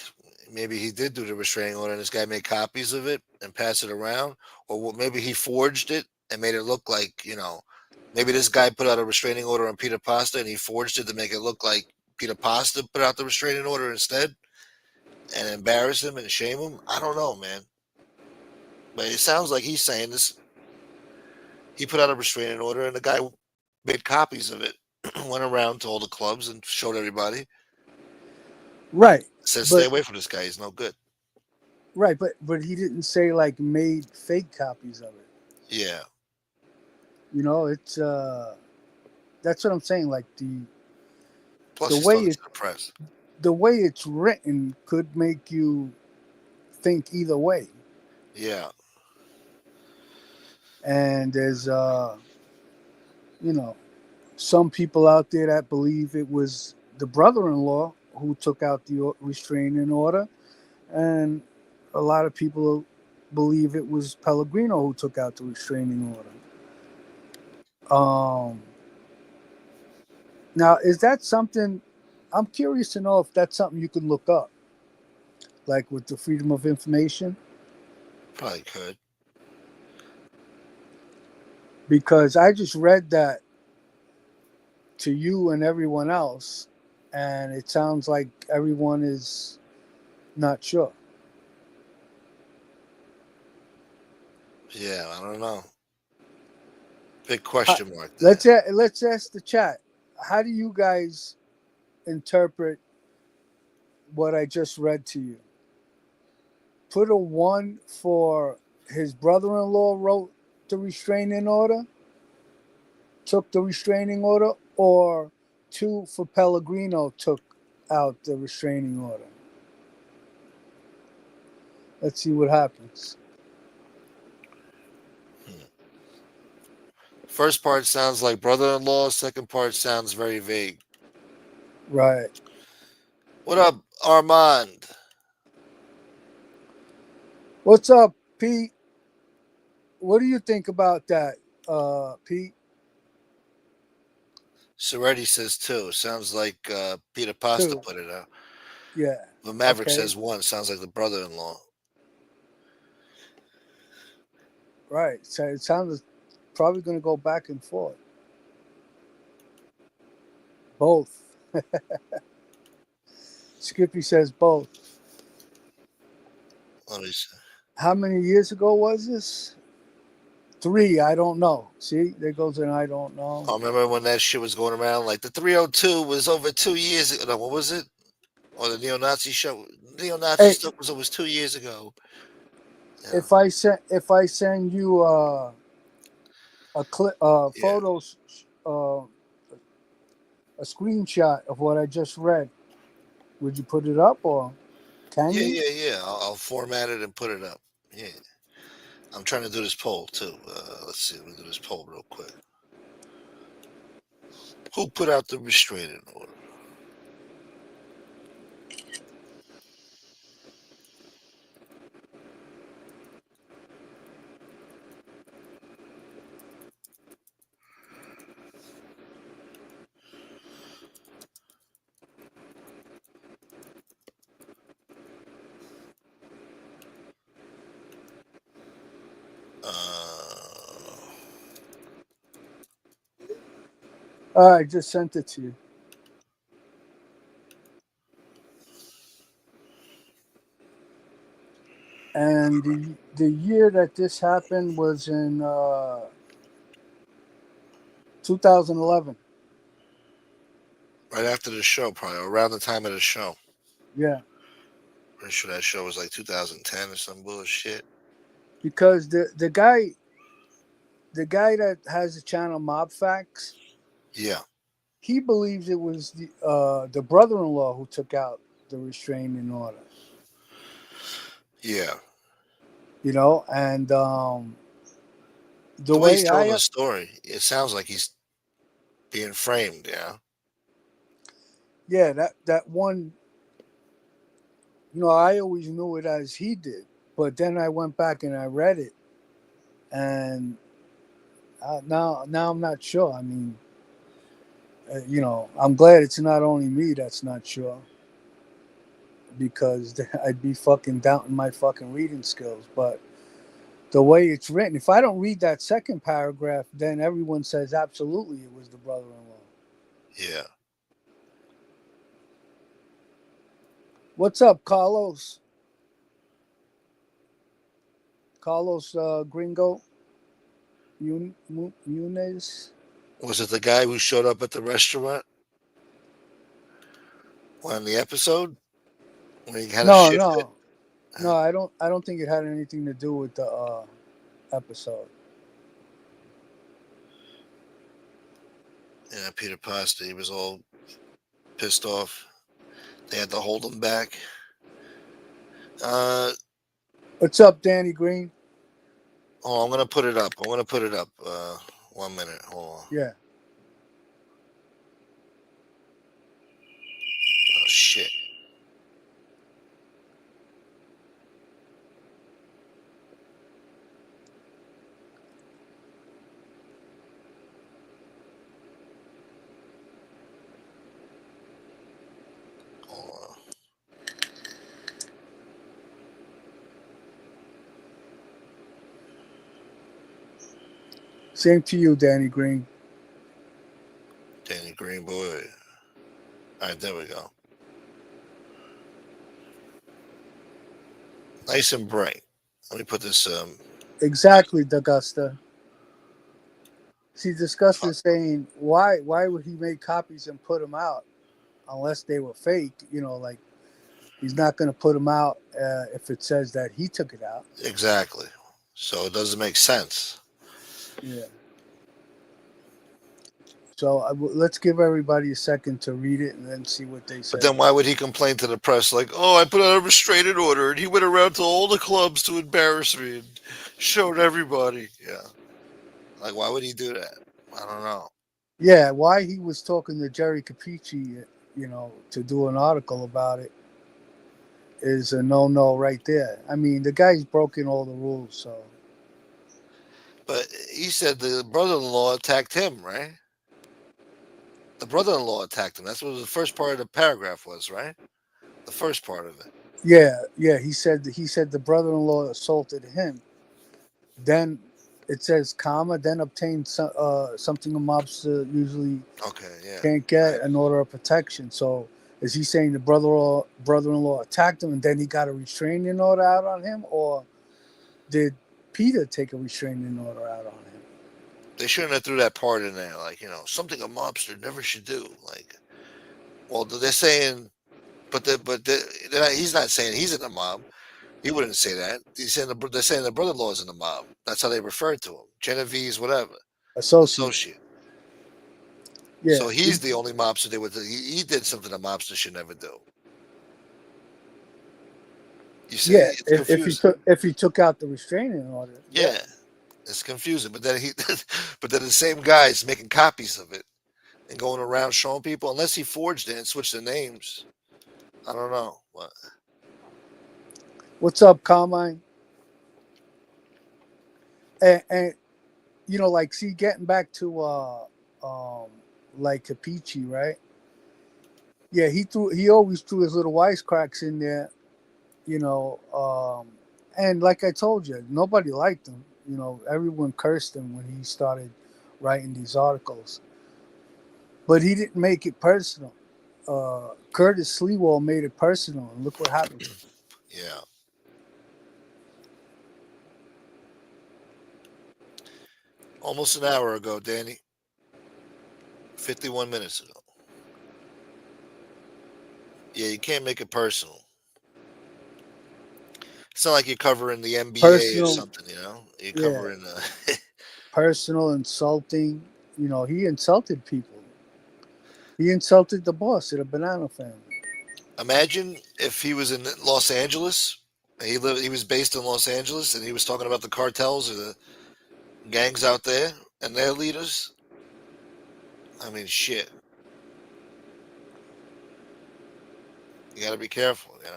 maybe he did do the restraining order and this guy made copies of it and passed it around, or maybe he forged it and made it look like, maybe this guy put out a restraining order on Peter Pasta and he forged it to make it look like Peter Pasta put out the restraining order instead and embarrass him and shame him. I don't know, man. But it sounds like he's saying this. He put out a restraining order and the guy made copies of it, went around to all the clubs and showed everybody. Right, Said, stay but away from this guy. He's no good. but he didn't say like made fake copies of it. Yeah. It's that's what I'm saying. Like Plus, the he's way talking it to the press. the way it's written could make you think either way. Yeah. And there's you know some people out there that believe it was the brother-in-law who took out the restraining order, and a lot of people believe it was Pellegrino who took out the restraining order. Now, is that something? I'm curious to know if that's something you can look up, like with the Freedom of Information, Probably could. because I just read that to you and everyone else, and it sounds like everyone is not sure. Yeah, I don't know. Big How, question mark there. let's ask the chat. How do you guys interpret what I just read to you? Put a one for his brother-in-law wrote the restraining order, took the restraining order, or two for Pellegrino took out the restraining order. Let's see what happens. Hmm. First part sounds like brother-in-law. Second part sounds very vague. Right. What up, Armand? What's up, Pete? What do you think about that, Pete? Seretti says two. Sounds like Peter Pasta Two. put it out. Yeah. The Maverick Okay. says one. Sounds like the brother-in-law. Right. So it sounds probably going to go back and forth. Both. Skippy says both. Let me see. How many years ago was this? 3. I don't know. See, there goes an I don't know. I remember when that shit was going around. Like the 302 was over 2 years ago. No, what was it? Or the neo-Nazi show. Neo-Nazi Hey, stuff was almost 2 years ago. Yeah, if I send you a clip, yeah, photos, a screenshot of what I just read, would you put it up or can yeah, you? yeah, yeah. I'll format it and put it up. Yeah, I'm trying to do this poll too. Let's see. Let me do this poll real quick. Who put out the restraining order? Uh, All right, just sent it to you. And the year that this happened was in 2011. right after the show, probably around the time of the show. Yeah, Pretty sure that show was like 2010 or some bullshit. because the guy that has the channel Mob Facts, Yeah, he believes it was the brother-in-law who took out the restraining order. yeah. And the The way he's way telling I the story, it sounds like he's being framed. Yeah, yeah, that one, I always knew it as he did, but then I went back and I read it, and now I'm not sure. I mean, I'm glad it's not only me that's not sure, because I'd be fucking doubting my fucking reading skills. But the way it's written, if I don't read that second paragraph, then everyone says absolutely it was the brother-in-law. yeah. What's up, Carlos? Carlos Gringo Muniz? Was it the guy who showed up at the restaurant on the episode when he had a No, shifted? no, no. I don't think it had anything to do with the episode. Yeah, Peter Pasta. He was all pissed off. They had to hold him back. Uh, What's up, Danny Green? oh, I'm gonna put it up. I'm gonna put it up. 1 minute. Hold on. Yeah. Oh shit. Hold on. Same to you, Danny Green. Danny Green boy. All right, there we go. Nice and bright. Let me put this. Exactly, D'Augusta. See, Disgust is saying why would he make copies and put them out unless they were fake? Like he's not going to put them out if it says that he took it out. Exactly. So it doesn't make sense. Yeah. So let's give everybody a second to read it and then see what they But say. then why would he complain to the press like, "Oh, I put out a restraining order and he went around to all the clubs to embarrass me and showed everybody." Yeah. Like, why would he do that? I don't know. Yeah, why he was talking to Jerry Capici, to do an article about it is a no right there. I mean, the guy's broken all the rules, so But he said the brother-in-law attacked him, right? The brother-in-law attacked him. That's what the first part of the paragraph was, right? The first part of it. yeah. He said the brother-in-law assaulted him. Then it says comma. Then obtained something a mobster usually Okay, yeah. can't get, an order of protection. So is he saying the brother-in-law attacked him and then he got a restraining order out on him, or did Peter take a restraining order out on him? They shouldn't have threw that part in there, like, something a mobster never should do. Like, well, they're saying he's not saying he's in the mob. He wouldn't say that. They're saying the brother-in-law's in the mob. That's how they refer to him. Genevieve's whatever Associate. associate. Yeah. So he's the only mobster they would. He did something a mobster should never do. You see, Yeah. it's confusing. If he took out the restraining order. Yeah. Yeah, it's confusing. But then but then the same guy's making copies of it and going around showing people. Unless he forged it and switched the names, I don't know. What? What's up, Carmine? And like, see, getting back to um like Capici, right? Yeah, he always threw his little wisecracks in there, you know, and like I told you, nobody liked him. Everyone cursed him when he started writing these articles. But he didn't make it personal. Curtis Sliwell made it personal, and look what happened. Yeah. Almost an hour ago, Danny. 51 minutes ago. Yeah, you can't make it personal. It's not like you're covering the NBA or Personal, something, You're yeah, covering. personal, insulting. He insulted people. He insulted the boss of the Banana family. Imagine if he was in Los Angeles. He was based in Los Angeles, and he was talking about the cartels or the gangs out there and their leaders. I mean, shit. You got to be careful. But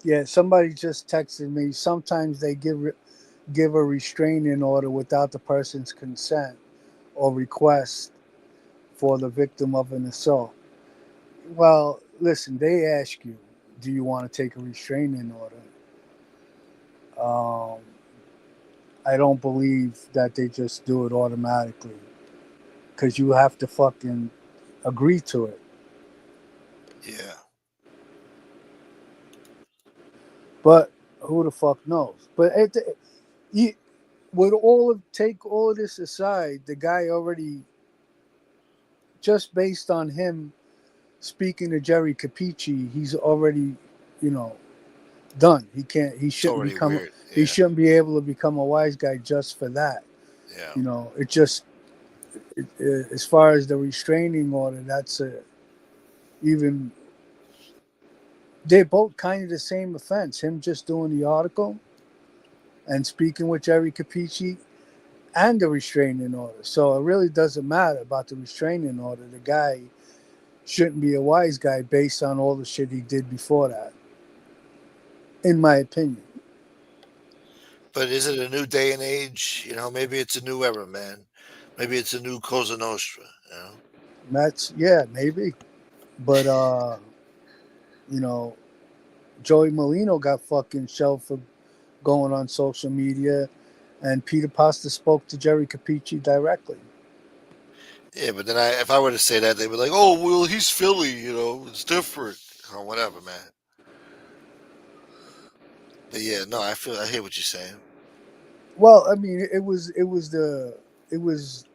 Yeah, somebody just texted me. Sometimes they give a restraining order without the person's consent or request for the victim of an assault. Well, listen, they ask you, do you want to take a restraining order? Um, I don't believe that they just do it automatically because you have to fucking agree to it. yeah, But who the fuck knows? But you, take all of this aside, the guy already, just based on him speaking to Jerry Capici, he's already, you know, done. He can't. He it's shouldn't already become. weird. He Yeah, shouldn't be able to become a wise guy just for that. yeah. It just. As far as the restraining order, that's even. They're both kind of the same offense. Him just doing the article and speaking with Jerry Capici and the restraining order. So it really doesn't matter about the restraining order. The guy shouldn't be a wise guy based on all the shit he did before that, in my opinion. But is it a new day and age? Maybe it's a new era, man. Maybe it's a new Cosa Nostra. That's, yeah, maybe. But you know, Joey Molino got fucking shelved for going on social media, and Peter Pasta spoke to Jerry Capici directly. Yeah, but then if I were to say that, they'd be like, "Oh, well, he's Philly. It's different or whatever, man." But yeah, no, I hear what you're saying. Well, I mean, it was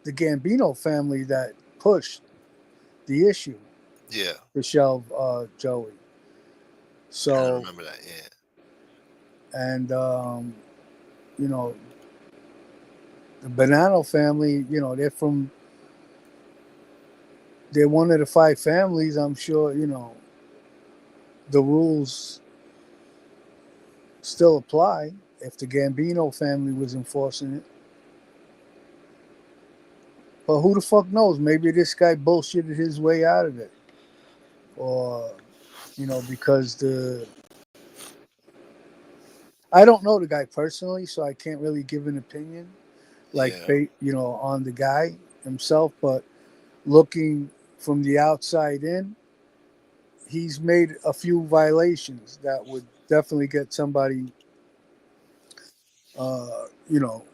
the Gambino family that pushed the issue Yeah, to shelve Joey. kind of So, remember that. Yeah, and you know, the Banano family, they're one of the five families. I'm sure the rules still apply if the Gambino family was enforcing it. But who the fuck knows? Maybe this guy bullshitted his way out of it, or because I don't know the guy personally, so I can't really give an opinion like yeah. on the guy himself. But looking from the outside in, he's made a few violations that would definitely get somebody, uh, you know,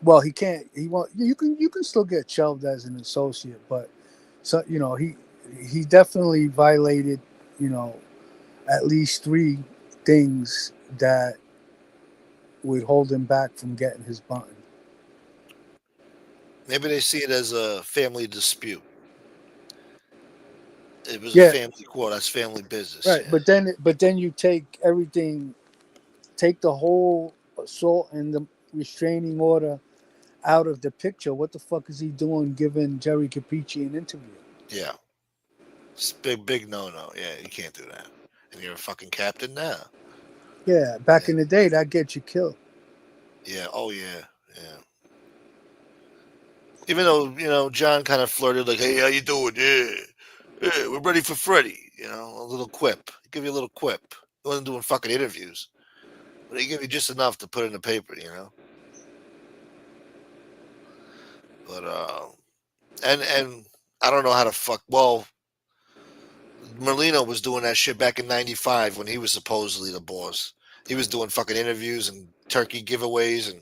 well, he can't. He won't. You can still get shelved as an associate, but so he definitely violated, you know, at least three things that would hold him back from getting his button. Maybe they see it as a family dispute. It was a Yeah, family quarrel. That's family business. right. Yeah. But then you take everything, take the whole assault and the restraining order out of the picture. What the fuck is he doing giving Jerry Capici an interview? Yeah. It's big no no. Yeah, you can't do that. And you're a fucking captain now. Yeah, back Yeah. in the day, that gets you killed. Yeah. Oh yeah. Yeah. Even though John kind of flirted like, "Hey, how you doing? Yeah, yeah, we're ready for Freddy." A little quip. Give you a little quip. He wasn't doing fucking interviews, but he gave you just enough to put in the paper. But and I don't know how to fuck. Well, Merlino was doing that shit back in '95 when he was supposedly the boss. He was doing fucking interviews and turkey giveaways, and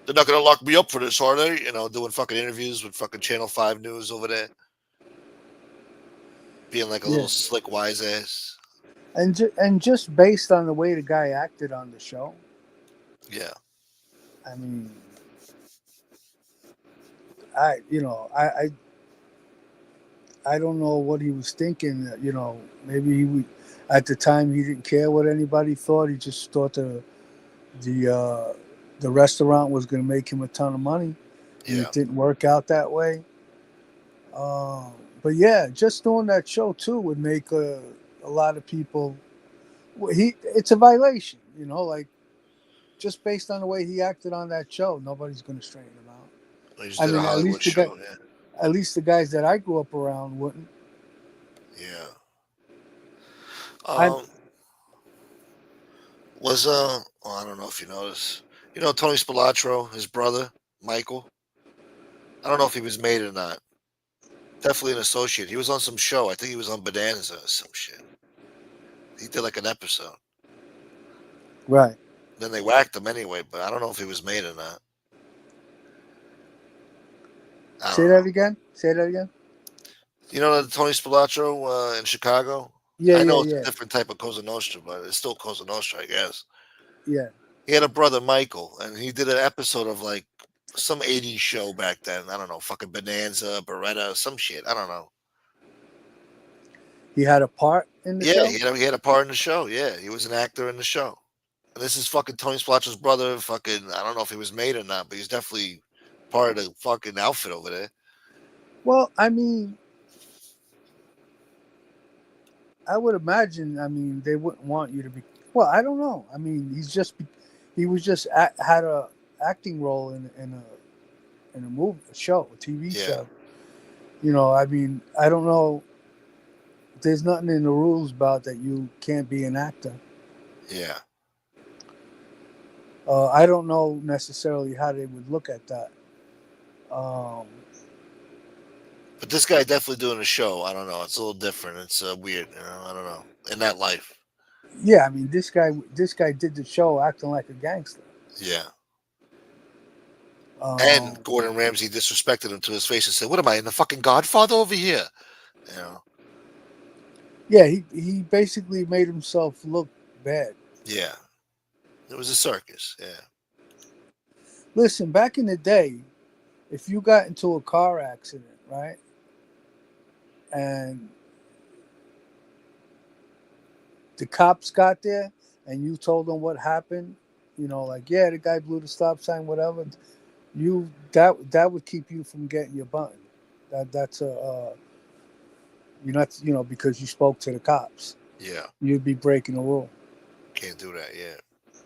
they're not gonna lock me up for this, are they? Doing fucking interviews with fucking Channel 5 News over there, being like a Yeah, little slick wise ass. and just based on the way the guy acted on the show, Yeah, I mean, I don't know what he was thinking. Maybe at the time he didn't care what anybody thought. He just thought the uh, the restaurant was going to make him a ton of money, and yeah, it didn't work out that way. Um, but yeah, just doing that show too would make a lot of people. It's a violation, like just based on the way he acted on that show, nobody's going to straighten him out. he just I did a mean, Hollywood show. Yeah, at least the guys that I grew up around wouldn't. yeah. I Um, well, I don't know if you noticed. Tony Spilotro, his brother Michael. I don't know if he was made or not. Definitely an associate. He was on some show. I think he was on Bonanza or some shit. He did like an episode. Right. Then they whacked him anyway, but I don't know if he was made or not. I Say don't that know. again. Say that again. You know the Tony Spilotro in Chicago? Yeah, I yeah, know it's a yeah, different type of Cosa Nostra, but it's still Cosa Nostra, I guess. yeah. He had a brother, Michael, and he did an episode of like some 80s show back then. I don't know, fucking Bonanza, Beretta, some shit. I don't know. He had a part in the Yeah, show. he had a part in the show. Yeah, he was an actor in the show. And this is fucking Tony Spilotro's brother. Fucking, I don't know if he was made or not, but he's definitely part of the fucking outfit over there. Well, I mean, I would imagine. I mean, they wouldn't want you to be. Well, I don't know. I mean, he was just had a acting role in a movie, a show, a TV Yeah, show. I mean, I don't know. There's nothing in the rules about that you can't be an actor. yeah, I don't know necessarily how they would look at that. Um, but this guy definitely doing a show. I don't know. It's a little different. It's weird. I don't know. In that life. yeah, I mean, this guy did the show acting like a gangster. Yeah. Um, And Gordon Ramsay disrespected him to his face and said, "What am I in the fucking Godfather over here?" You know. yeah, he basically made himself look bad. Yeah. It was a circus. Yeah. Listen, back in the day, if you got into a car accident, right, and the cops got there and you told them what happened, like, yeah, the guy blew the stop sign, whatever, that would keep you from getting your button. That's a you're not, because you spoke to the cops. Yeah. You'd be breaking the rule. Can't do that. Yeah.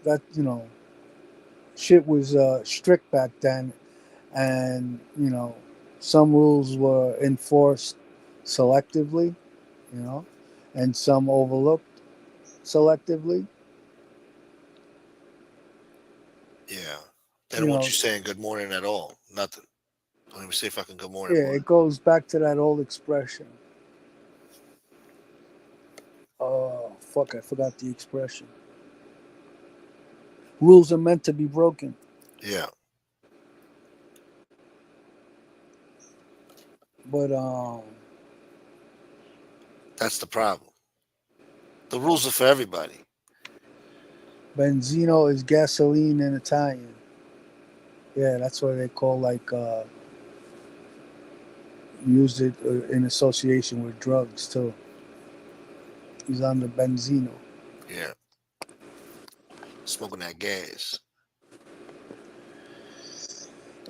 That shit was strict back then, and some rules were enforced selectively, you know, and some overlooked selectively. Yeah. They You don't want know, you saying good morning at all. Nothing. Don't even say fucking good morning, yeah, boy. it goes back to that old expression. Fuck, I forgot the expression. Rules are meant to be broken. Yeah. But That's the problem. The rules are for everybody. Benzino is gasoline in Italian. Yeah, that's what they call like used it in association with drugs too. He's on the Benzino. Yeah, smoking that gas.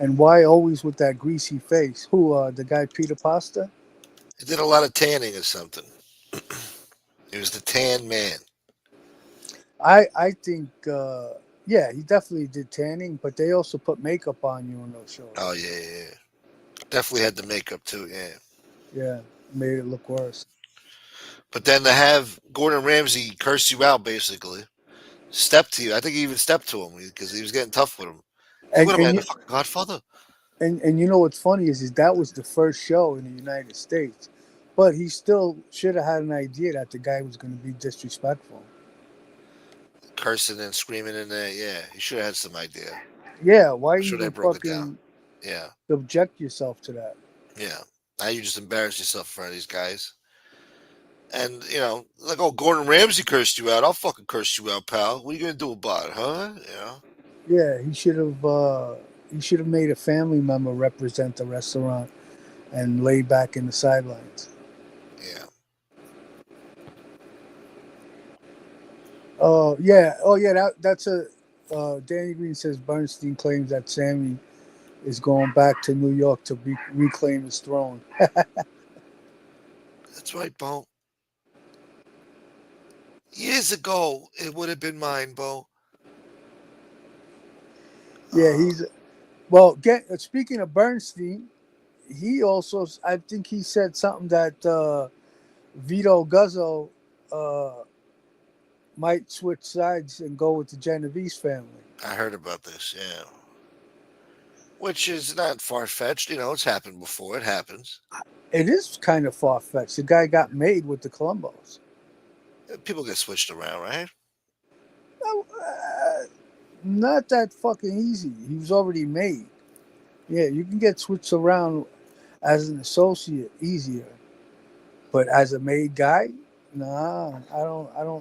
And why always with that greasy face? Who, the guy Peter Pasta? He did a lot of tanning or something. He was the tan man. I think, yeah, he definitely did tanning, but they also put makeup on you in those Oh shows. yeah, yeah, yeah. Definitely had the makeup too. Yeah. Yeah, made it look worse. But then to have Gordon Ramsay curse you out, basically, step to you. I think he even stepped to him because he was getting tough with him. He's like, And "What am I, and the you fucking Godfather?" and you know what's funny is that was the first show in the United States, but he still should have had an idea that the guy was going to be disrespectful. Cursing and screaming in there. Yeah, he should have had some idea. Yeah, why I'm sure they even broke it down. fucking Yeah, subject yourself to that? yeah. Now you just embarrass yourself in front of these guys. And, like, oh, Gordon Ramsay cursed you out. I'll fucking curse you out, pal. What are you going to do about it, huh? Yeah, he should have made a family member represent the restaurant and lay back in the sidelines. Yeah. Oh yeah. That's a. Danny Green says Bernstein claims that Sammy is going back to New York to reclaim his throne. That's right, Bo. Years ago, it would have been mine, Bo. Yeah, Uh, he's well. Speaking of Bernstein, he also I think he said something that Vito Guzzo uh, might switch sides and go with the Genovese family. I heard about this, yeah. Which is not far fetched. It's happened before. It happens. It is kind of far fetched. The guy got made with the Columbos. People get switched around, right? Not that fucking easy. He was already made. Yeah, you can get switched around as an associate easier, but as a made guy, nah, I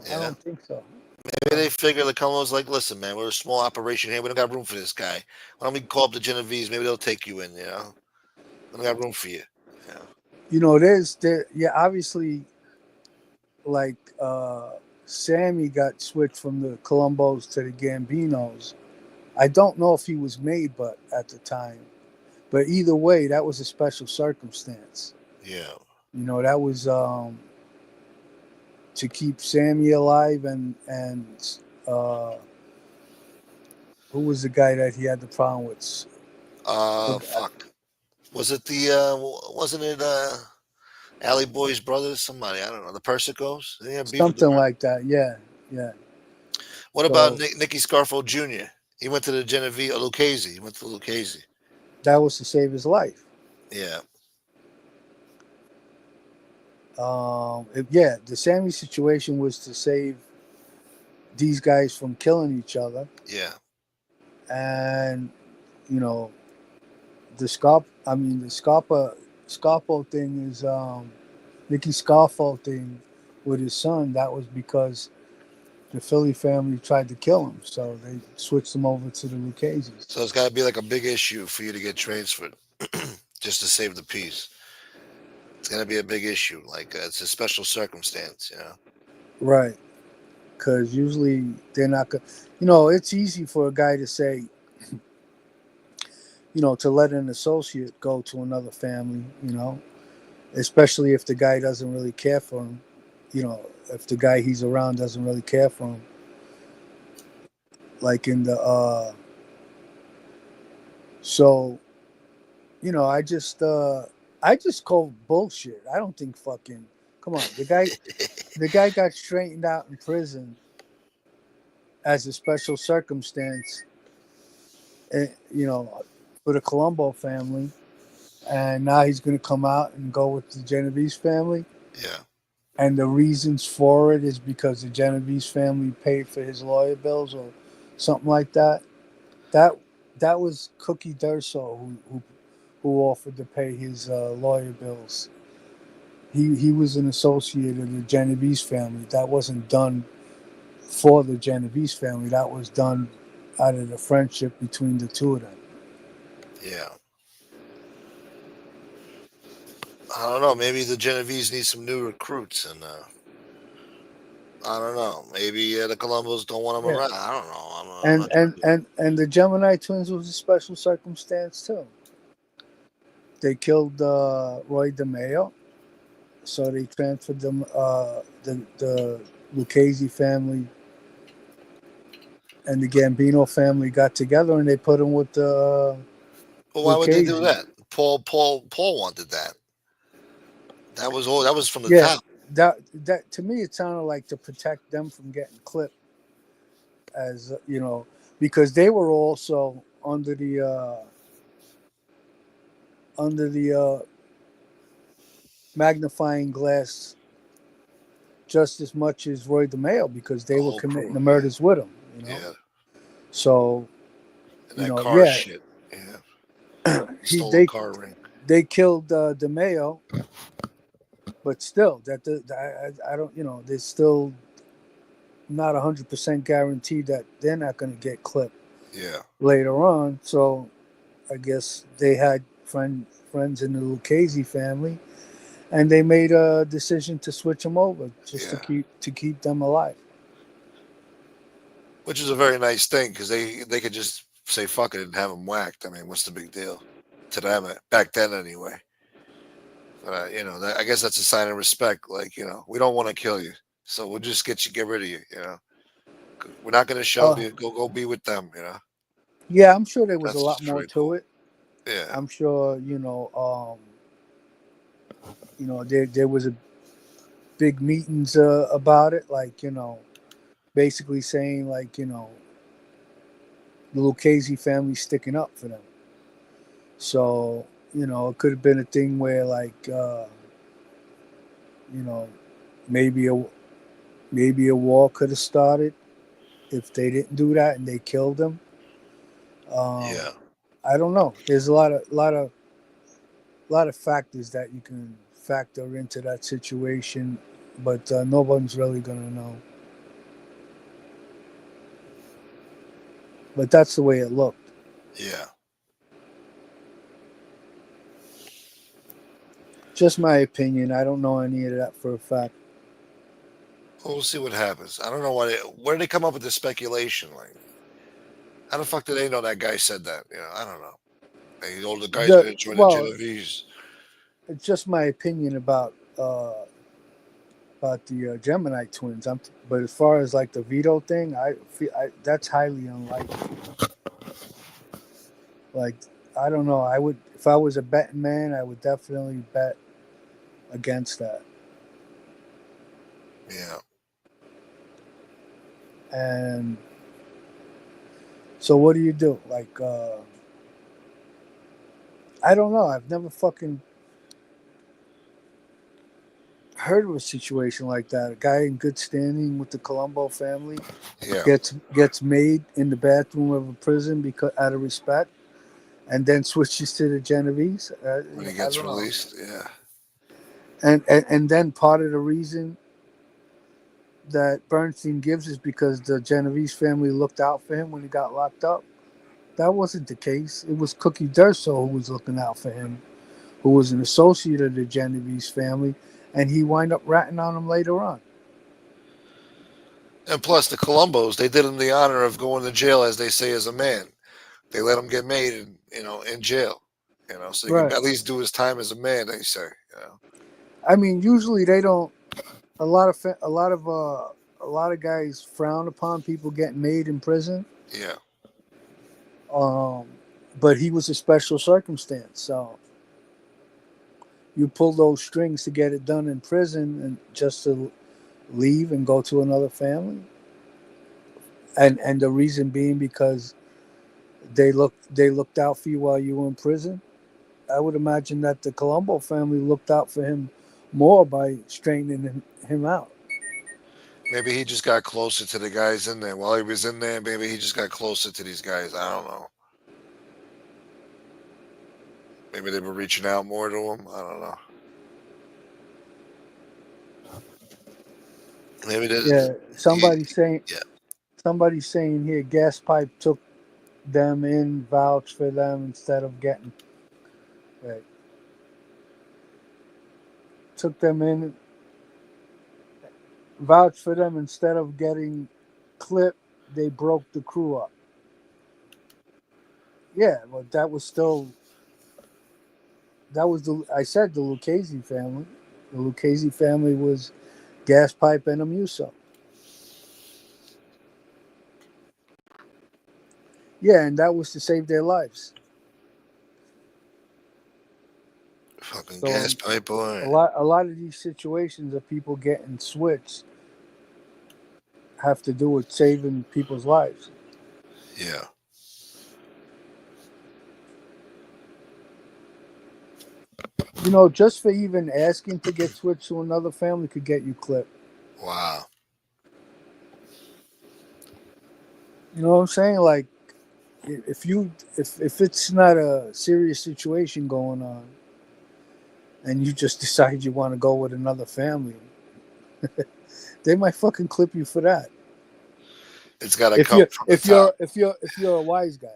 Yeah. don't think so. Maybe they figure the Colombo's like, listen, man, we're a small operation here. We don't got room for this guy. Why don't we call up the Genovese? Maybe they'll take you in. We don't got room for you. Yeah. Yeah, obviously, like Sammy got switched from the Columbos to the Gambinos. I don't know if he was made, but at the time, but either way, that was a special circumstance. Yeah. That was to keep Sammy alive, and uh, who was the guy that he had the problem with? Fuck. Was it wasn't it, Alley Boy's brothers? Somebody, I don't know. The Persicos? They had beef with the Something like that. Yeah, yeah. What about So Nicky Scarfo Jr.? He went to the Genevieve, Lucchese. He went to Lucchese. that was to save his life. Yeah. Yeah, the Sammy situation was to save these guys from killing each other, Yeah. and you know the Scarpo thing is Nicky Scarfo thing with his son. That was because the Philly family tried to kill him, so they switched him over to the Lucchese's. So it's got to be like a big issue for you to get transferred just to save the peace. It's going to be a big issue. Like, it's a special circumstance. Right, because usually they're not going. It's easy for a guy to say, to let an associate go to another family. Especially if the guy doesn't really care for him. If the guy he's around doesn't really care for him. Like in the so I just call bullshit. I don't think fucking come on. The guy got straightened out in prison as a special circumstance, eh, you know, for the Colombo family, and now he's going to come out and go with the Genovese family. Yeah. And the reasons for it is because the Genovese family paid for his lawyer bills or something like that. That that was Cookie Durso who offered to pay his lawyer bills. He was an associate of the Genovese family. That wasn't done for the Genovese family. That was done out of the friendship between the two of them. Yeah. I don't know. Maybe the Genovese need some new recruits, and I don't know. Maybe the Columbus don't want them Yeah, around. I don't know. I'm and not and trying to. and and the Gemini twins was a special circumstance too. They killed Roy DeMeo, so they transferred them. The Lucchese family and the Gambino family got together, and they put him with the Well, why would they do Lucchese. that? Paul wanted that. That was all. That was from the Yeah, top. that to me it sounded like to protect them from getting clipped, as because they were also under the magnifying glass just as much as Roy DeMeo because The they were whole committing crew. the Yeah, murders with him. yeah. So And that car yeah, shit. Yeah, he he stole a car ring. they killed DeMeo, but still I don't there's still not 100% guaranteed that they're not going to get clipped Yeah, later on. So I guess they had friends in the Lucchese family, and they made a decision to switch them over just to yeah. keep them alive. Which is a very nice thing because they could just say fuck it and have him whacked. I mean, what's the big deal to them back then anyway? But I guess that's a sign of respect. Like, we don't want to kill you, so we'll just get rid of you. We're not going to shove Uh, you. Go be with them. yeah, I'm sure there was a That's lot just more pretty to cool. it. Yeah, I'm sure there was a big meetings about it, like basically saying like the Lucchese family sticking up for them. So it could have been a thing where like you know maybe a war could have started if they didn't do that and they killed him. Um, yeah. I don't know. There's a lot of factors that you can factor into that situation, but no one's really gonna know. But that's the way it looked. Yeah. Just my opinion. I don't know any of that for a fact. Well, we'll see what happens. I don't know where did they come up with this speculation? Like, how the fuck did they know that guy said that? I don't know. Hey, all the guy's The gonna join the well, Genovese. it's just my opinion about the Gemini twins. But as far as like the veto thing, I feel that's highly unlikely. Like I don't know. I would if I was a betting man, I would definitely bet against that. Yeah. And so, what do you do? Like, I don't know. I've never fucking heard of a situation like that. A guy in good standing with the Colombo family Yeah. gets made in the bathroom of a prison because out of respect, and then switches to the Genovese. When he I gets don't know. released. Yeah. And then part of the reason that Bernstein gives is because the Genovese family looked out for him when he got locked up. That wasn't the case. It was Cookie Durso who was looking out for him, who was an associate of the Genovese family, and he wind up ratting on him later on. And plus, the Columbos, they did him the honor of going to jail, as they say, as a man. They let him get made, in jail. So he can Right. at least do his time as a man. They say. I mean, usually they don't. A lot of guys frown upon people getting made in prison. Yeah. Um, but he was a special circumstance, so you pull those strings to get it done in prison, and just to leave and go to another family, and the reason being because they looked out for you while you were in prison. I would imagine that the Colombo family looked out for him more by straightening him out. Maybe he just got closer to the guys in there. While he was in there, maybe he just got closer to these guys. I don't know. Maybe they were reaching out more to him. I don't know. Maybe Yeah, he, yeah. somebody's saying here, gas pipe took them in, vouched for them instead of getting, right, took them in, vouched for them instead of getting clipped. They broke the crew up. Yeah, but that was still, that was the, I said the Lucchese family. The Lucchese family was gas pipe and a Muso. Yeah, and that was to save their lives. Fucking gas So pipe boy. a lot of these situations of people getting switched have to do with saving people's lives. Yeah. You know, just for even asking to get switched to another family could get you clipped. Wow. You know what I'm saying? Like, if you if it's not a serious situation going on, and you just decide you want to go with another family, they might fucking clip you for that. It's got to come from the top. If you're a wise guy.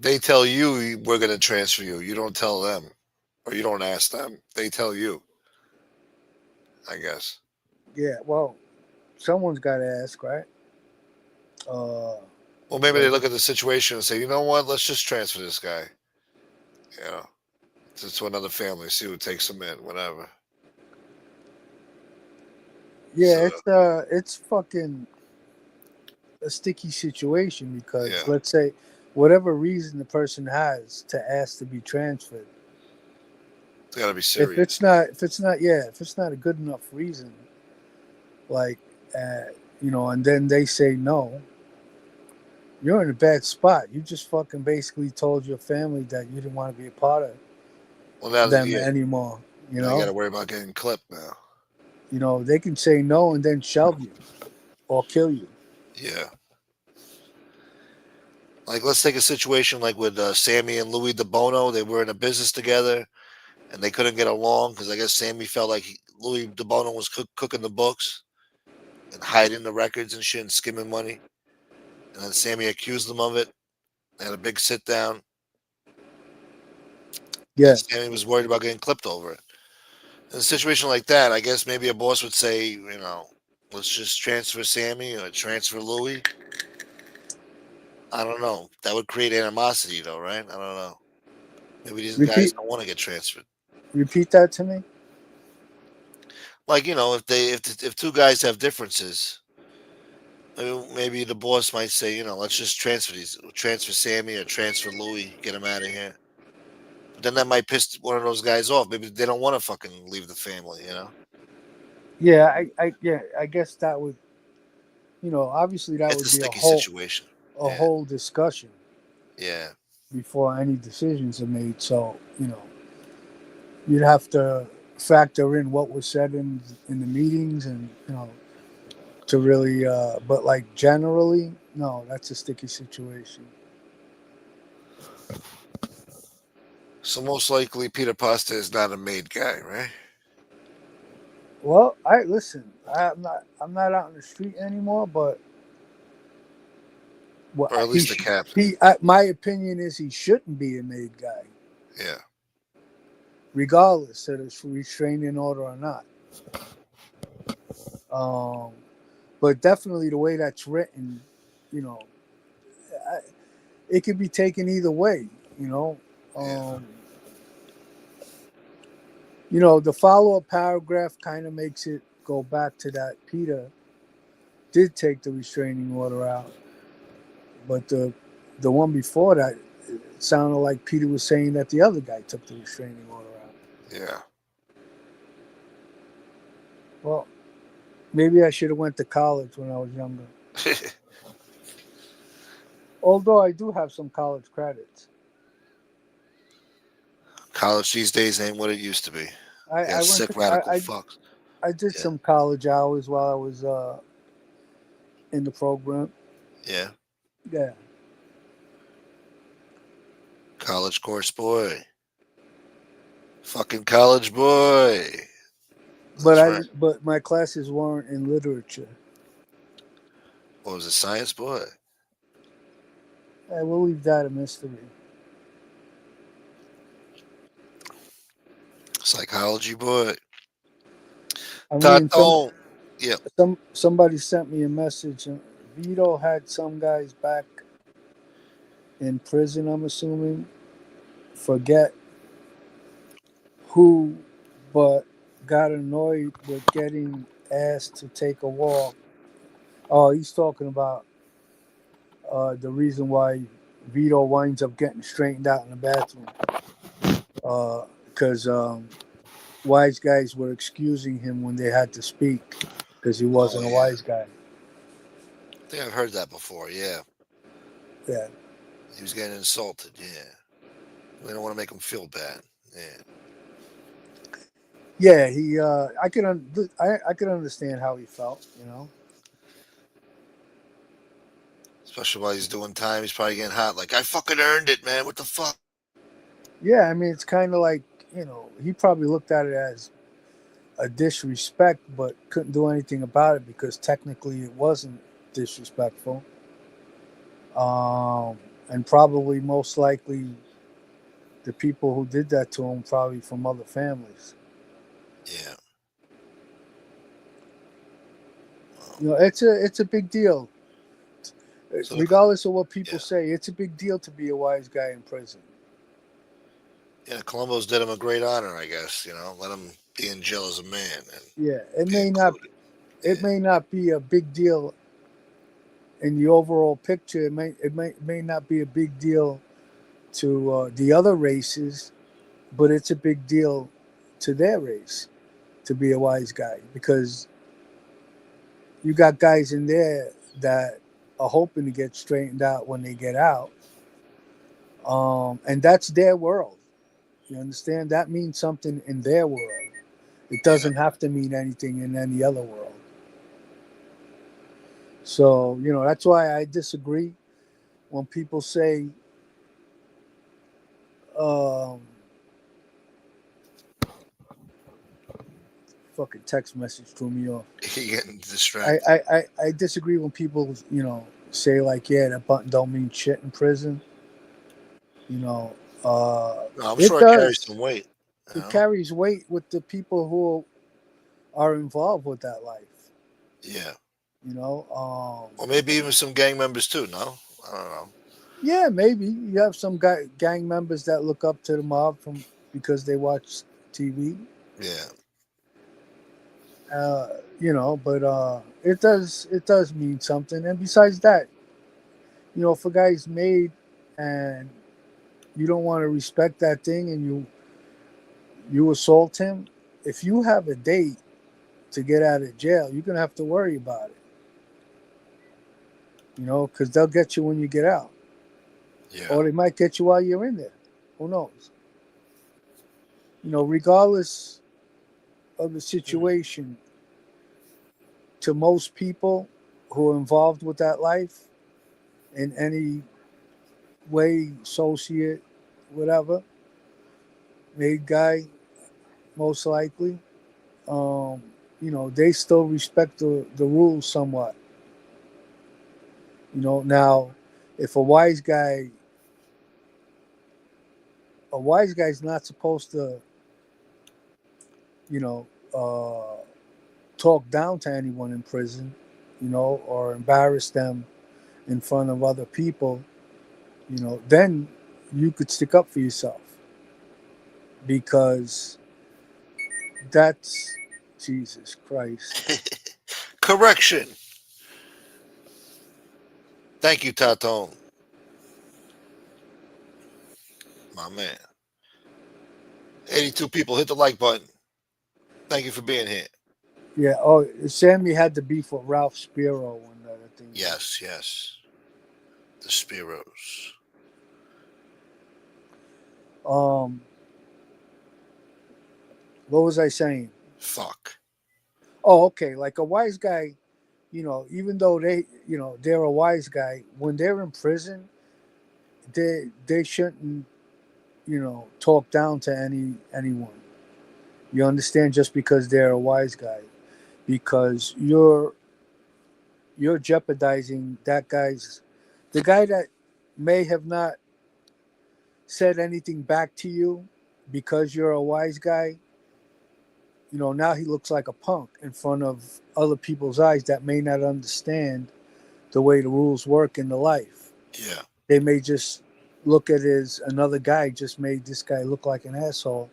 They tell you we're going to transfer you. You don't tell them, or you don't ask them. They tell you. I guess. Yeah, well, someone's got to ask, right? Uh, Well, maybe they but look at the situation and say, you know what? Let's just transfer this guy. You know, to another family. See who takes him in. Whatever. yeah, So it's fucking a sticky situation because yeah, let's say whatever reason the person has to ask to be transferred, it's got to be serious. if it's not a good enough reason, like uh, you know, and then they say no, you're in a bad spot. You just fucking basically told your family that you didn't want to be a part of Well, now that them yeah, anymore. now you got to worry about getting clipped now. You know they can say no and then shove you or kill you. Yeah. Like let's take a situation like with Sammy and Louis DeBono. They were in a business together and they couldn't get along because I guess Sammy felt like Louis DeBono was cooking the books and hiding the records and shit and skimming money. And then Sammy accused him of it. They had a big sit down, and Yeah, Sammy was worried about getting clipped over it. In a situation like that, I guess maybe a boss would say, you know, let's just transfer Sammy or transfer Louis. I don't know. That would create animosity, though, right? I don't know. Maybe these guys repeat don't want to get transferred. repeat that to me. Like you know, if two guys have differences, maybe the boss might say, you know, let's just transfer Sammy or transfer Louis, get him out of here. But then that might piss one of those guys off. Maybe they don't want to fucking leave the family, you know. Yeah, I guess that would, you know, obviously that It's a would be sticky situation. a Yeah, whole discussion yeah, before any decisions are made. So, you know, you'd have to factor in what was said in the meetings and, you know, to really but like generally, no, that's a sticky situation. So most likely Peter Pasta is not a made guy, right? Well, I listen, I'm not out in the street anymore, but what Or at least the captain. my opinion is he shouldn't be a made guy, Yeah, regardless of it's restraining order or not. Um, but definitely the way that's written, you know, I, it could be taken either way. You know, yeah. um, you know, the follow-up paragraph kind of makes it go back to that Peter did take the restraining order out, but the one before that it sounded like Peter was saying that the other guy took the restraining order out. Yeah. Well, maybe I should have went to college when I was younger. Although I do have some college credits. College these days ain't what it used to be. Yeah, I went sick to radical fucks. I did Yeah, some college hours while I was in the program. yeah. Yeah, College course boy. Fucking college boy. That's right. but my classes weren't in literature. What was it, science, boy? I will leave that a mystery. Psychology, boy. I mean, Taton. Yeah. somebody sent me a message. Vito had some guys back in prison. I'm assuming. Forget who, but got annoyed with getting asked to take a walk. Oh, he's talking about the reason why Vito winds up getting straightened out in the bathroom. Because wise guys were excusing him when they had to speak because he Oh wasn't a yeah. wise guy. I think I've heard that before. Yeah. Yeah. He was getting insulted. Yeah. We don't want to make him feel bad. Yeah. Yeah, he. I could understand how he felt. You know. Especially while he's doing time, he's probably getting hot. Like I fucking earned it, man. What the fuck? Yeah, I mean, it's kind of like he probably looked at it as a disrespect, but couldn't do anything about it because technically it wasn't disrespectful. And probably most likely the people who did that to him probably from other families. Yeah. Well, It's a big deal. so Regardless of what people yeah, say, it's a big deal to be a wise guy in prison. yeah. Columbo's did him a great honor, I guess. Let him be in jail as a man and Yeah, be included. it Yeah. may not be a big deal in the overall picture. It may not be a big deal to the other races, but it's a big deal to their race to be a wise guy because you got guys in there that are hoping to get straightened out when they get out, and that's their world. You understand? That means something in their world. It Yeah. doesn't have to mean anything in any other world. So that's why I disagree when people say um, fucking text message threw me off. He getting distracted. I disagree when people say like, yeah, that button don't mean shit in prison. You know, No, I'm it sure it carries does. some weight. It carries weight with the people who are involved with that life. Yeah. You know, Or maybe even some gang members too. No, I don't know. yeah, maybe you have some gang members that look up to the mob from because they watch TV. Yeah. Uh, but it does mean something. And besides that, if a guy's made and you don't want to respect that thing and you assault him, if you have a date to get out of jail, you're gonna have to worry about it. Because they'll get you when you get out, Yeah. or they might get you while you're in there. Who knows? Regardless of the Mm. situation, to most people who are involved with that life in any way, associate, whatever, made guy, most likely, um, they still respect the rules somewhat. Now, if a wise guy's not supposed to, you know, talk down to anyone in prison, or embarrass them in front of other people, then you could stick up for yourself because that's Jesus Christ. Correction. Thank you, Taton. My man. 82 people hit the like button. Thank you for being here. Yeah. Oh, Sammy had the beef with Ralph Spiro when that thing happened. Yes, yes. The Spiros. Um, what was I saying? Fuck. Oh, okay. Like a wise guy, even though they're a wise guy, when they're in prison, they shouldn't talk down to anyone. You understand? Just because they're a wise guy, because you're jeopardizing that guy's, the guy that may have not said anything back to you because you're a wise guy. You know, now he looks like a punk in front of other people's eyes that may not understand the way the rules work in the life. Yeah. They may just look at it as another guy just made this guy look like an asshole,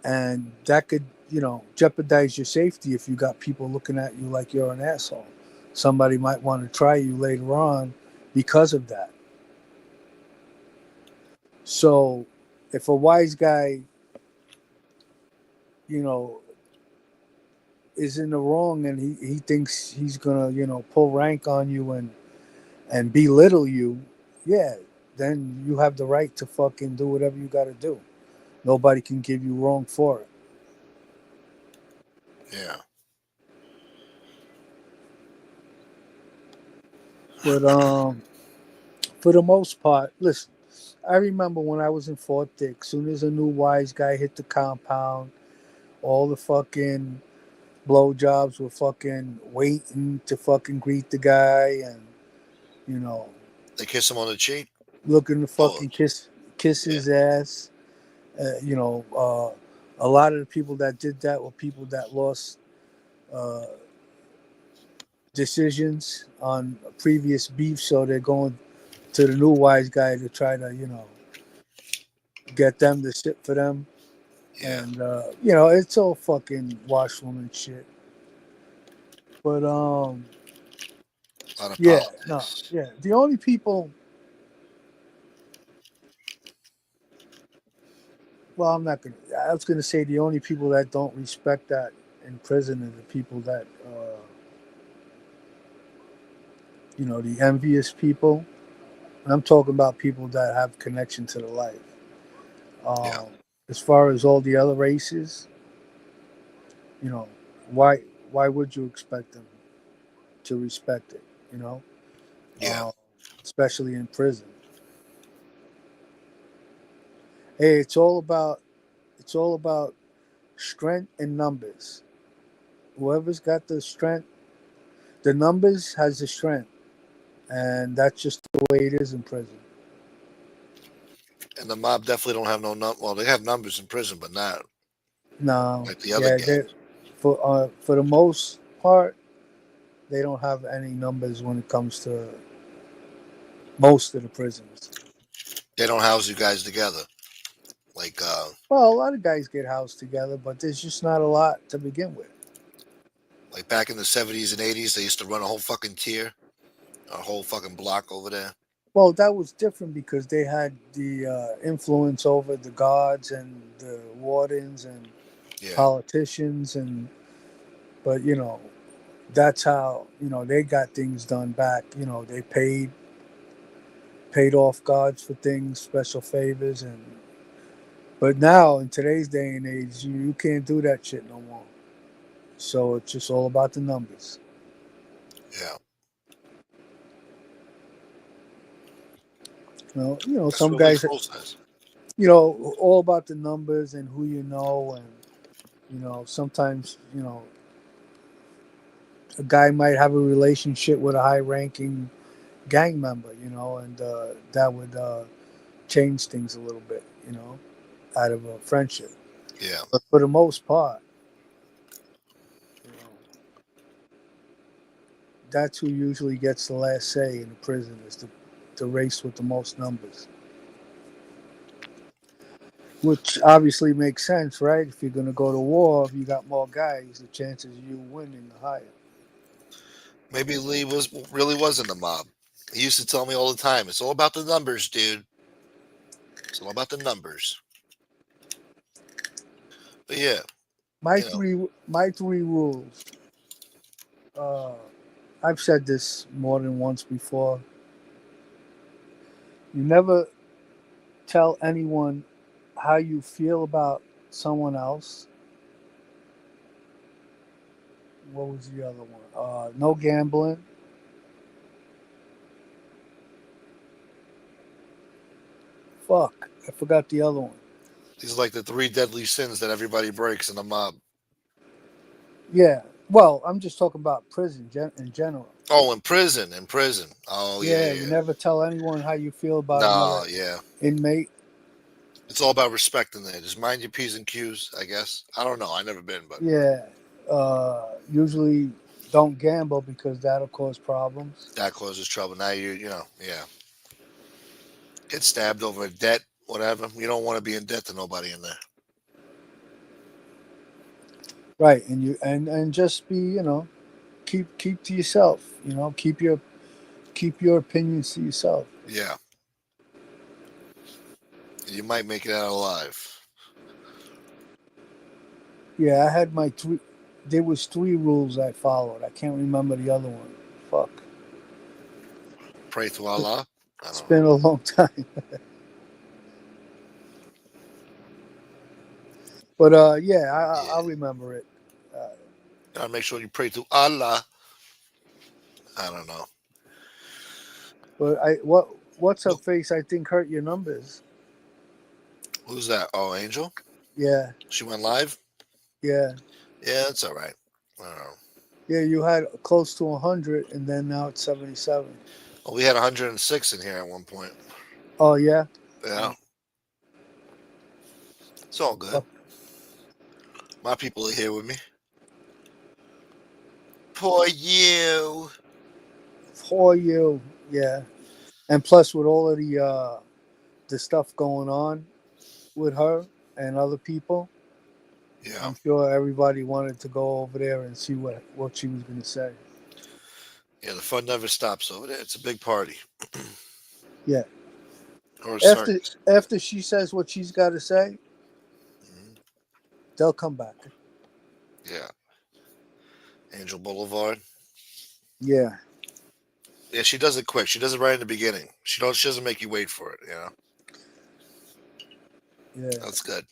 and that could, jeopardize your safety if you got people looking at you like you're an asshole. Somebody might want to try you later on because of that. So if a wise guy, you know, is in the wrong and he thinks he's gonna, pull rank on you and belittle you, yeah, then you have the right to fucking do whatever you gotta do. Nobody can give you wrong for it. Yeah. But for the most part, listen, I remember when I was in Fort Dick, soon as a new wise guy hit the compound, all the fucking blowjobs were fucking waiting to fucking greet the guy and, you know, They kiss him on the cheek. looking to Oh, fucking kiss yeah. his ass. A lot of the people that did that were people that lost uh, decisions on previous beef, so they're going to the new wise guy to try to, get them to sit for them. Yeah. And it's all fucking washwoman shit. But A lot of yeah, no, politics. yeah. The only people, well, I'm not gonna. I was gonna say the only people that don't respect that in prison are the people that, the envious people. And I'm talking about people that have connection to the life. Yeah. Um, as far as all the other races, you know, why why would you expect them to respect it? You know, Yeah. uh, especially in prison. Hey, it's all about strength and numbers. Whoever's got the strength, the numbers has the strength, and that's just the way it is in prison. And the mob definitely don't have no well, they have numbers in prison, but not No, like the other yeah, they gangs. for the most part, they don't have any numbers when it comes to most of the prisons. They don't house you guys together. Like Well, a lot of guys get housed together, but there's just not a lot to begin with. like back in the 70s and 80s, they used to run a whole fucking tier, a whole fucking block over there. Well, that was different because they had the influence over the guards and the wardens and Yeah. politicians, and but that's how they got things done back. They paid off guards for things, special favors, and but now in today's day and age, you can't do that shit no more. So it's just all about the numbers. Yeah. That's Some what makes guys, rules nice. all about the numbers and who you know, and sometimes a guy might have a relationship with a high-ranking gang member, and that would change things a little bit, out of a friendship. Yeah. But for the most part, you know, that's who usually gets the last say in the prison is the race with the most numbers. Which obviously makes sense, right? If you're gonna go to war, if you got more guys, the chances of you winning are higher. Maybe Lee really was in the mob. He used to tell me all the time, it's all about the numbers, dude. It's all about the numbers. But yeah, My you know, three rules. Uh, I've said this more than once before. You never tell anyone how you feel about someone else. What was the other one? No gambling. Fuck, I forgot the other one. These are like the three deadly sins that everybody breaks in the mob. Yeah. Well, I'm just talking about prison in general. Oh, in prison, in prison. Oh yeah, Yeah, yeah, you yeah. never tell anyone how you feel about another No, yeah. inmate. It's all about respect in there. Just mind your p's and q's. I guess. I don't know. I never been, but Yeah. Usually don't gamble because that'll cause problems. that causes trouble. Now you know, yeah. Get stabbed over a debt, whatever. You don't want to be in debt to nobody in there. Right. And and just be, keep to yourself, keep your opinions to yourself. Yeah. You might make it out alive. Yeah, I had my three. There was three rules I followed. I can't remember the other one. Fuck. Pray to Allah. I It's don't know. been a long time. But yeah, Yeah. I'll remember it. Uh, Gotta make sure you pray to Allah. I don't know. but what's her face? I think hurt your numbers. Who's that? Oh, Angel. Yeah, She went live. yeah, Yeah, that's all right. I don't know. yeah. You had close to 100, and then now it's 77. Well, we had 106 in here at one point. Oh yeah. Yeah, Oh, it's all good. fuck. My people are here with me. Poor you. For you. Yeah, and plus with all of the stuff going on with her and other people, Yeah, I'm sure everybody wanted to go over there and see what she was going to say. yeah. The fun never stops over there. It's a big party Yeah. or a After circus. after she says what she's got to say, Mhm. they'll come back. Yeah, Angel Boulevard. Yeah. Yeah, she does it quick. She does it right in the beginning. She don't. She doesn't make you wait for it. You know, Yeah. that's good.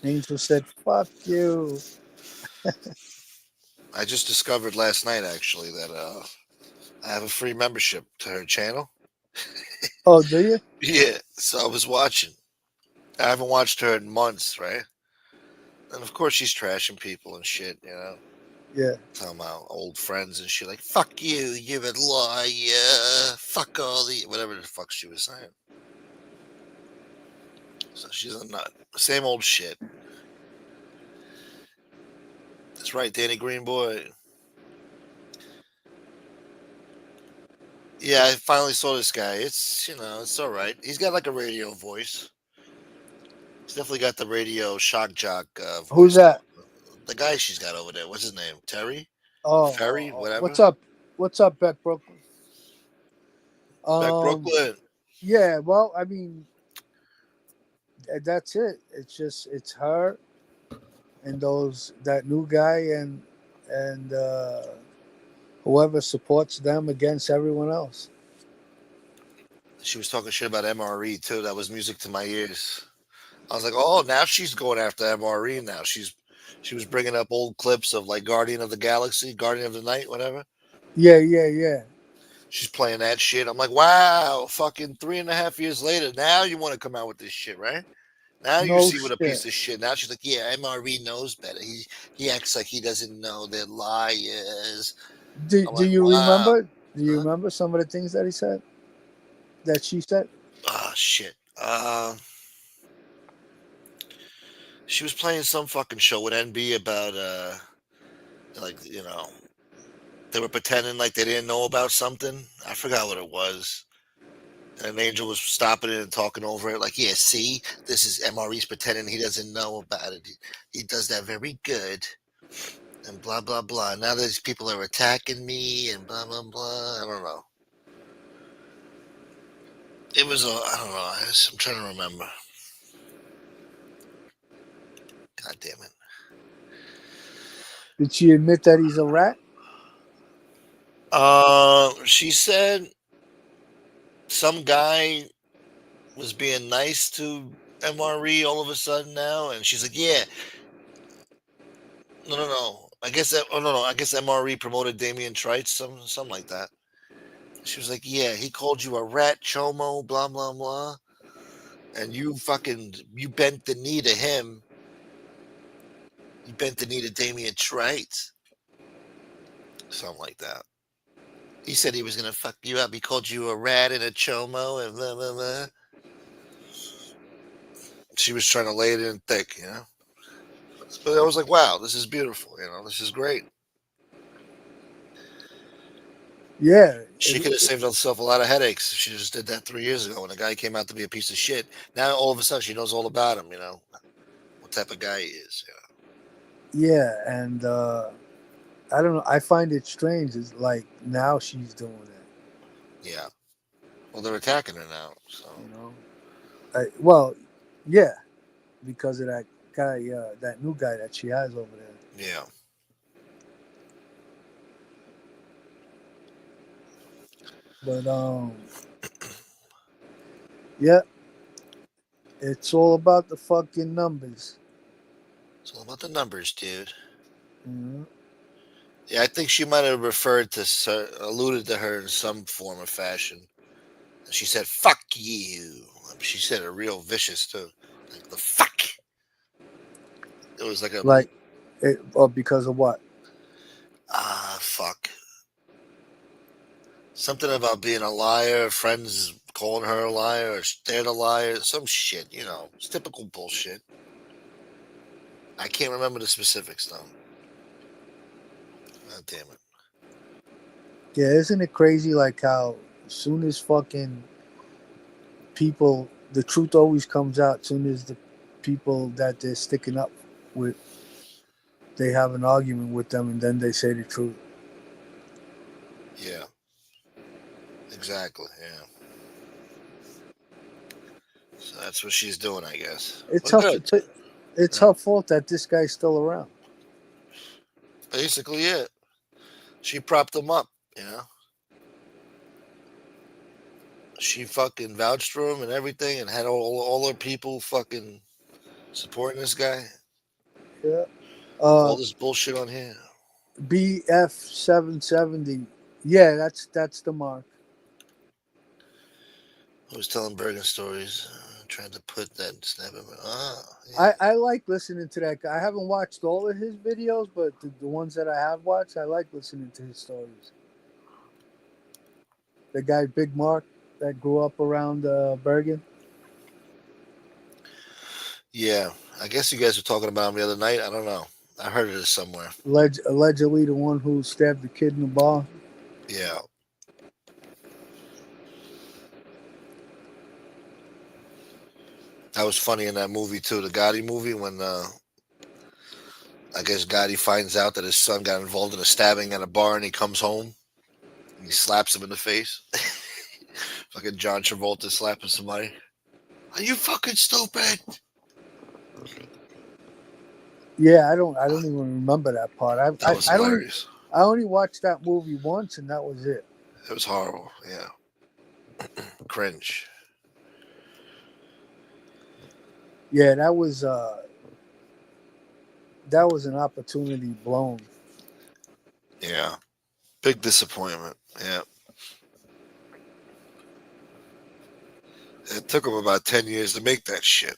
Angel said, "Fuck you." I just discovered last night actually that I have a free membership to her channel. Oh, do you? Yeah, so I was watching. I haven't watched her in months, right? And of course she's trashing people and shit, you know. Yeah. Talking about old friends and shit, like "fuck you, you a liar, fuck all the," whatever the fuck she was saying. So she's a nut. Same old shit. That's right, Danny Green boy. Yeah, I finally saw this guy. It's it's all right. He's got like a radio voice. He's definitely got the radio shock jock Who's voice that? going. The guy she's got over there. What's his name? Terry? Ferry? What's Whatever. up? What's up, Beck Brooklyn? Back Um. Brooklyn. Yeah. Well, I mean, that's it. It's her and that new guy and whoever supports them against everyone else. She was talking shit about MRE too. That was music to my ears. I was like, oh, now she's going after MRE. Now she was bringing up old clips of like Guardian of the Galaxy, Guardian of the Night, whatever. Yeah. Yeah. Yeah. She's playing that shit. I'm like, wow, fucking 3.5 years later, now you want to come out with this shit, right? Now you No see what a piece shit. of shit. Now she's like, yeah, MRE knows better. He acts like he doesn't know they're liars. I'm Do like, you wow, remember? Do you huh? remember some of the things that he said? That she said? Ah, shit. She was playing some fucking show with NB about like they were pretending like they didn't know about something. I forgot what it was. And Angel was stopping it and talking over it, like, yeah, see, this is MRE's pretending he doesn't know about it. He does that very good, and blah, blah, blah. Now these people are attacking me, and blah, blah, blah. I don't know. It was, I don't know. I'm trying to remember. God damn it. Did she admit that he's a rat? She said some guy was being nice to MRE all of a sudden now, and she's like, yeah, no, no, no. I guess that, oh, no, no. I guess MRE promoted Damian Trites, something like that. She was like, yeah, he called you a rat, chomo, blah, blah, blah. and you bent the knee to him. You bent the knee to Damien Trite. Something like that. He said he was gonna fuck you up. He called you a rat and a chomo and blah blah blah. She was trying to lay it in thick, you know. But I was like, wow, this is beautiful. You know, this is great. Yeah, She could have saved herself a lot of headaches if she just did that 3 years ago when a guy came out to be a piece of shit. Now all of a sudden she knows all about him. You know what type of guy he is. yeah, and I don't know. I find it strange. It's like now she's doing it. Yeah. Well, they're attacking her now. So You know. Well, yeah, because of that guy, that new guy that she has over there. yeah. But yeah, it's all about the fucking numbers. It's all about the numbers, dude. Mhm. Yeah, I think she might have referred to, alluded to her in some form or fashion. She said, fuck you. She said it real vicious, too. Like, the fuck. It was like a, Like, or because of what? fuck. Something about being a liar, friends calling her a liar, or they're the liar, some shit, you know. It's typical bullshit. I can't remember the specifics, though. God damn it. Yeah, isn't it crazy? Like how as soon as fucking people, the truth always comes out. As soon as the people that they're sticking up with, they have an argument with them, and then they say the truth. Yeah, exactly, yeah. So that's what she's doing, I guess. It's But her. good. It's Yeah. her fault that this guy's still around. Basically it. She propped him up, you know. She fucking vouched for him and everything and had all her people fucking supporting this guy. Yeah. All Uh, this bullshit on here. BF 770. Yeah, that's the mark. I was telling Bergen stories, trying to put that snap in. Yeah. I like listening to that guy. I haven't watched all of his videos, but the ones that I have watched, I like listening to his stories. The guy Big Mark that grew up around Bergen, Yeah. I guess you guys were talking about him the other night. I don't know. I heard it somewhere. allegedly the one who stabbed the kid in the bar. Yeah. That was funny in that movie too, the Gotti movie, when I guess Gotti finds out that his son got involved in a stabbing at a bar and he comes home and he slaps him in the face. Fucking John Travolta slapping somebody. Are you fucking stupid? Yeah, I don't even remember that part. That was I don't hilarious. I only watched that movie once, and that was it. It was horrible. Yeah. Cringe. Yeah, that was an opportunity blown. Yeah. Big disappointment. Yeah. It took him about 10 years to make that shit.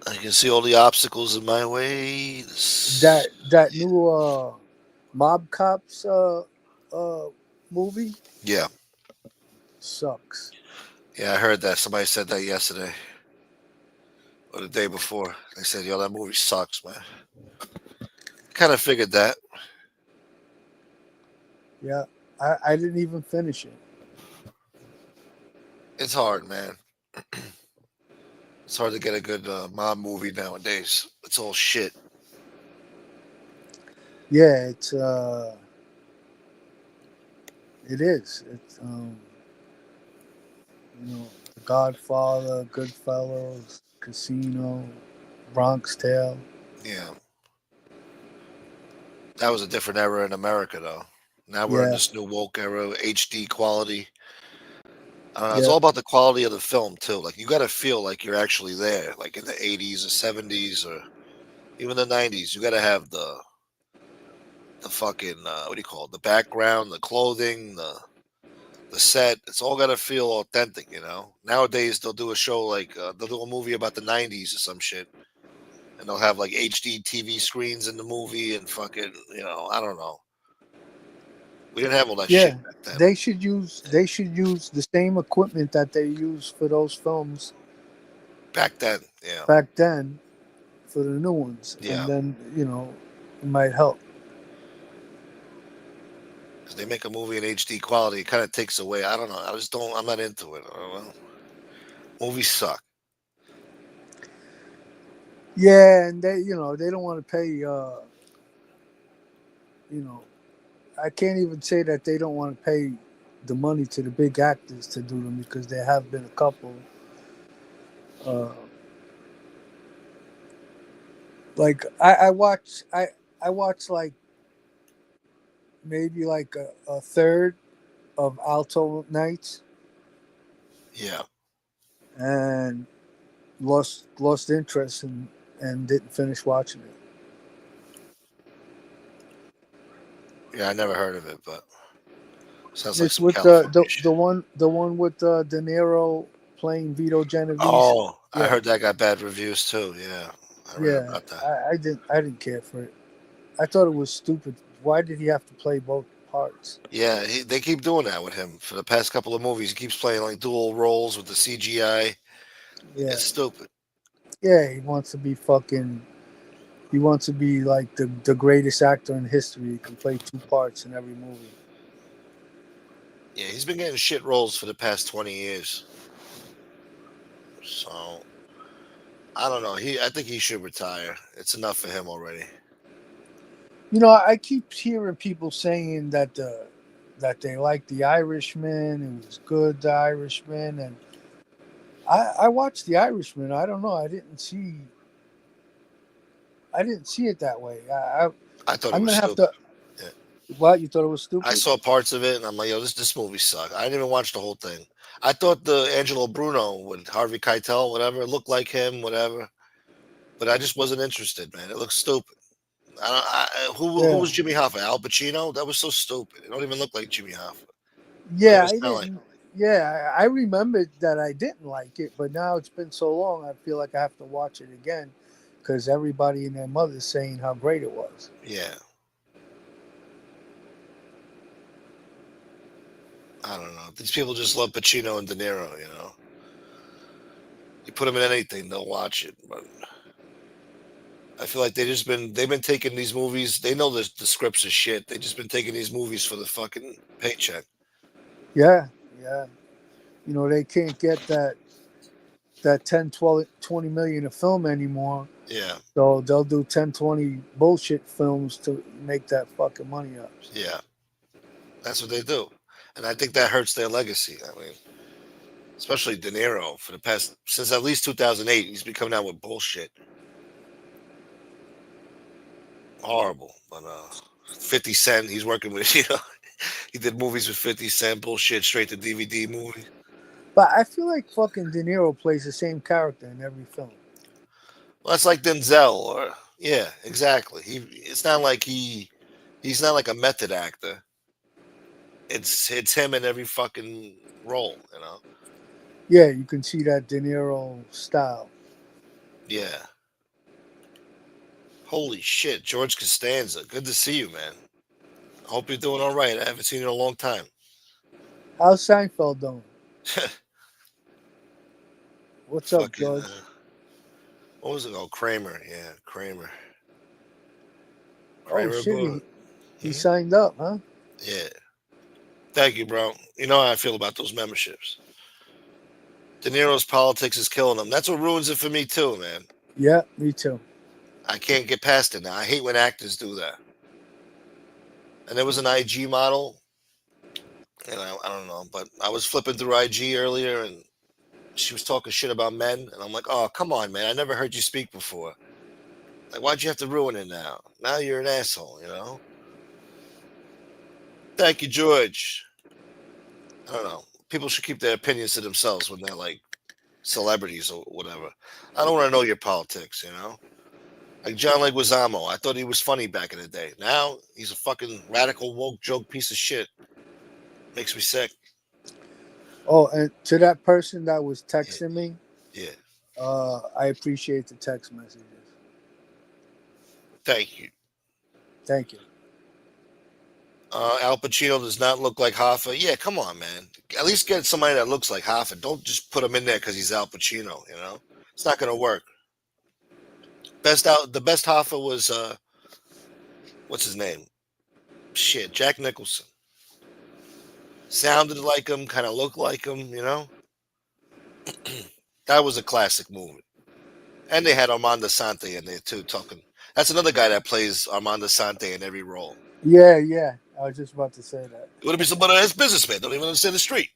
I can see all the obstacles in my way. That new Mob Cops uh movie Yeah. sucks. Yeah, I heard that. Somebody said that yesterday or the day before. They said, yo, that movie sucks, man. Kind of figured that. Yeah, I didn't even finish it. It's hard, man. It's hard to get a good mob movie nowadays. It's all shit. Yeah, it is. It's The Godfather, Goodfellas, Casino, Bronx Tale. Yeah. That was a different era in America, though. Now we're in Yeah, this new woke era, HD quality. It's yeah, all about the quality of the film, too. Like, you got to feel like you're actually there, like in the 80s or 70s or even the 90s. You got to have the fucking, what do you call it? The background, the clothing, the the set. It's all got to feel authentic, you know. Nowadays they'll do a show like they'll do a movie about the '90s or some shit, and they'll have like HD TV screens in the movie and fucking, you know, I don't know. We didn't have all that shit Yeah, back then. they should use the same equipment that they use for those films Back then, yeah, back then for the new ones, and yeah. then it might help. 'Cause they make a movie in HD quality, it kind of takes away. I don't know. I just don't. I'm not into it. Well, movies suck. Yeah, and they don't want to pay. You know, I can't even say that they don't want to pay the money to the big actors to do them because there have been a couple. Uh, like I watch like maybe like a third of Alto Nights Yeah, and lost interest and didn't finish watching it. yeah. I never heard of it, but sounds like It's some with California the shit. one with De Niro playing Vito Genovese. Oh, I Yeah, heard that got bad reviews too. Yeah, I read yeah. about that. I didn't care for it. I thought it was stupid. Why did he have to play both parts? Yeah, they keep doing that with him for the past couple of movies. He keeps playing like dual roles with the CGI. Yeah, It's stupid. yeah. He wants to be fucking. He wants to be like the greatest actor in history. He can play two parts in every movie. Yeah, he's been getting shit roles for the past 20 years. So I don't know. I think he should retire. It's enough for him already. I keep hearing people saying that they like The Irishman. It was good, The Irishman, and I watched The Irishman. I don't know. I didn't see it that way. I thought it I'm was gonna have stupid. to. Yeah. What, you thought it was I stupid? saw parts of it and I'm like, yo, this movie sucked. I didn't even watch the whole thing. I thought the Angelo Bruno with Harvey Keitel, whatever, looked like him, whatever. But I just wasn't interested, man. It looked stupid. Who Yeah, was Jimmy Hoffa? Al Pacino? That was so stupid. It don't even look like Jimmy Hoffa. Don't yeah. even I sound like. didn't. Yeah, I remembered that I didn't like it, but now it's been so long. I feel like I have to watch it again because everybody and their mother's saying how great it was. Yeah, I don't know. These people just love Pacino and De Niro. You know, you put them in anything, they'll watch it. But I feel like they've been taking these movies. They know the scripts are shit. They just been taking these movies for the fucking paycheck. Yeah, yeah. They can't get that 10, 12, 20 million a film anymore. Yeah, So they'll do 10, 20 bullshit films to make that fucking money up. yeah. That's what they do, and I think that hurts their legacy. I mean, especially De Niro for the past since at least 2008, he's been coming out with bullshit, horrible. But 50 Cent, he's working with he did movies with 50 Cent, bullshit, straight to DVD movie. But I feel like fucking De Niro plays the same character in every film. Well, that's like Denzel, or yeah, exactly. It's not like he's not like a method actor. It's him in every fucking role, you know. Yeah, you can see that De Niro style. Yeah. Holy shit, George Costanza. Good to see you, man. I hope you're doing all right. I haven't seen you in a long time. How's Seinfeld doing? What's up, Fucking George? what was it called? Kramer. Yeah, Kramer. Oh Kramer shit, boy. he Hmm. signed up, huh? Yeah. Thank you, bro. You know how I feel about those memberships. De Niro's politics is killing him. That's what ruins it for me too, man. Yeah, me too. I can't get past it now. I hate when actors do that. And there was an IG model, and I don't know, but I was flipping through IG earlier, and she was talking shit about men, and I'm like, oh, come on, man. I never heard you speak before. Like, why'd you have to ruin it now? Now you're an asshole, you know? Thank you, George. I don't know. People should keep their opinions to themselves when they're like celebrities or whatever. I don't want to know your politics, you know? Like John Leguizamo. I thought he was funny back in the day. Now he's a fucking radical woke joke piece of shit. Makes me sick. Oh, and to that person that was Yeah, texting me, yeah. I appreciate the text messages. Thank you. Thank you. Al Pacino does not look like Hoffa. Yeah, come on, man. At least get somebody that looks like Hoffa. Don't just put him in there because he's Al Pacino. You know, it's not gonna work. The best Hoffa was what's his name? Shit, Jack Nicholson. Sounded like him, kind of looked like him. You know, that was a classic movie. And they had Armando Sante in there too, talking. That's another guy that plays Armando Sante in every role. Yeah, yeah. I was just about to say that. It would be somebody that's businessman, don't even understand the street.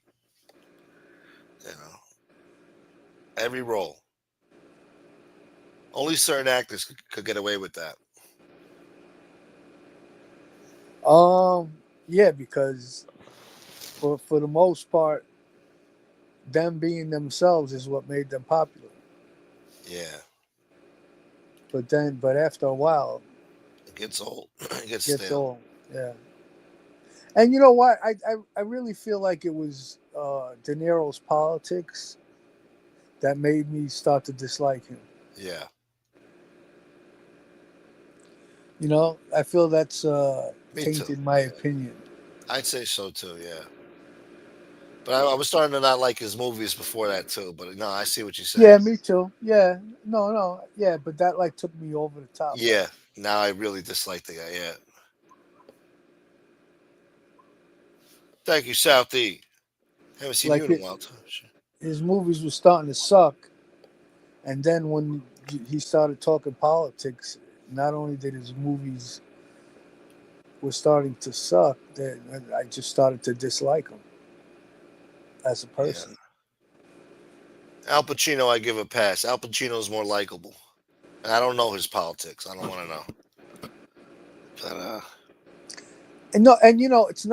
You know, every role. Only certain actors could get away with that. Yeah, because for the most part, them being themselves is what made them popular. Yeah, But after a while, it gets old. It gets gets stale. old. Yeah. And you know what? I really feel like it was De Niro's politics that made me start to dislike him. Yeah, You know, I feel that's me too. tainted my Yeah, opinion. I'd say so too. Yeah, but I was starting to not like his movies before that too. But no, I see what you're saying. Yeah, me too. Yeah, no, yeah, but that like took me over the top. Like, Yeah, now I really dislike the guy. Yeah, thank you, Southie. Haven't seen you like in a while too. Shit. his movies were starting to suck, and then when he started talking politics, not only did his movies were starting to suck, that I just started to dislike him as a Yeah, person. Al Pacino, I give a pass. Al Pacino's more likable, and I don't know his politics. I don't want to know. But And no, and you know, it's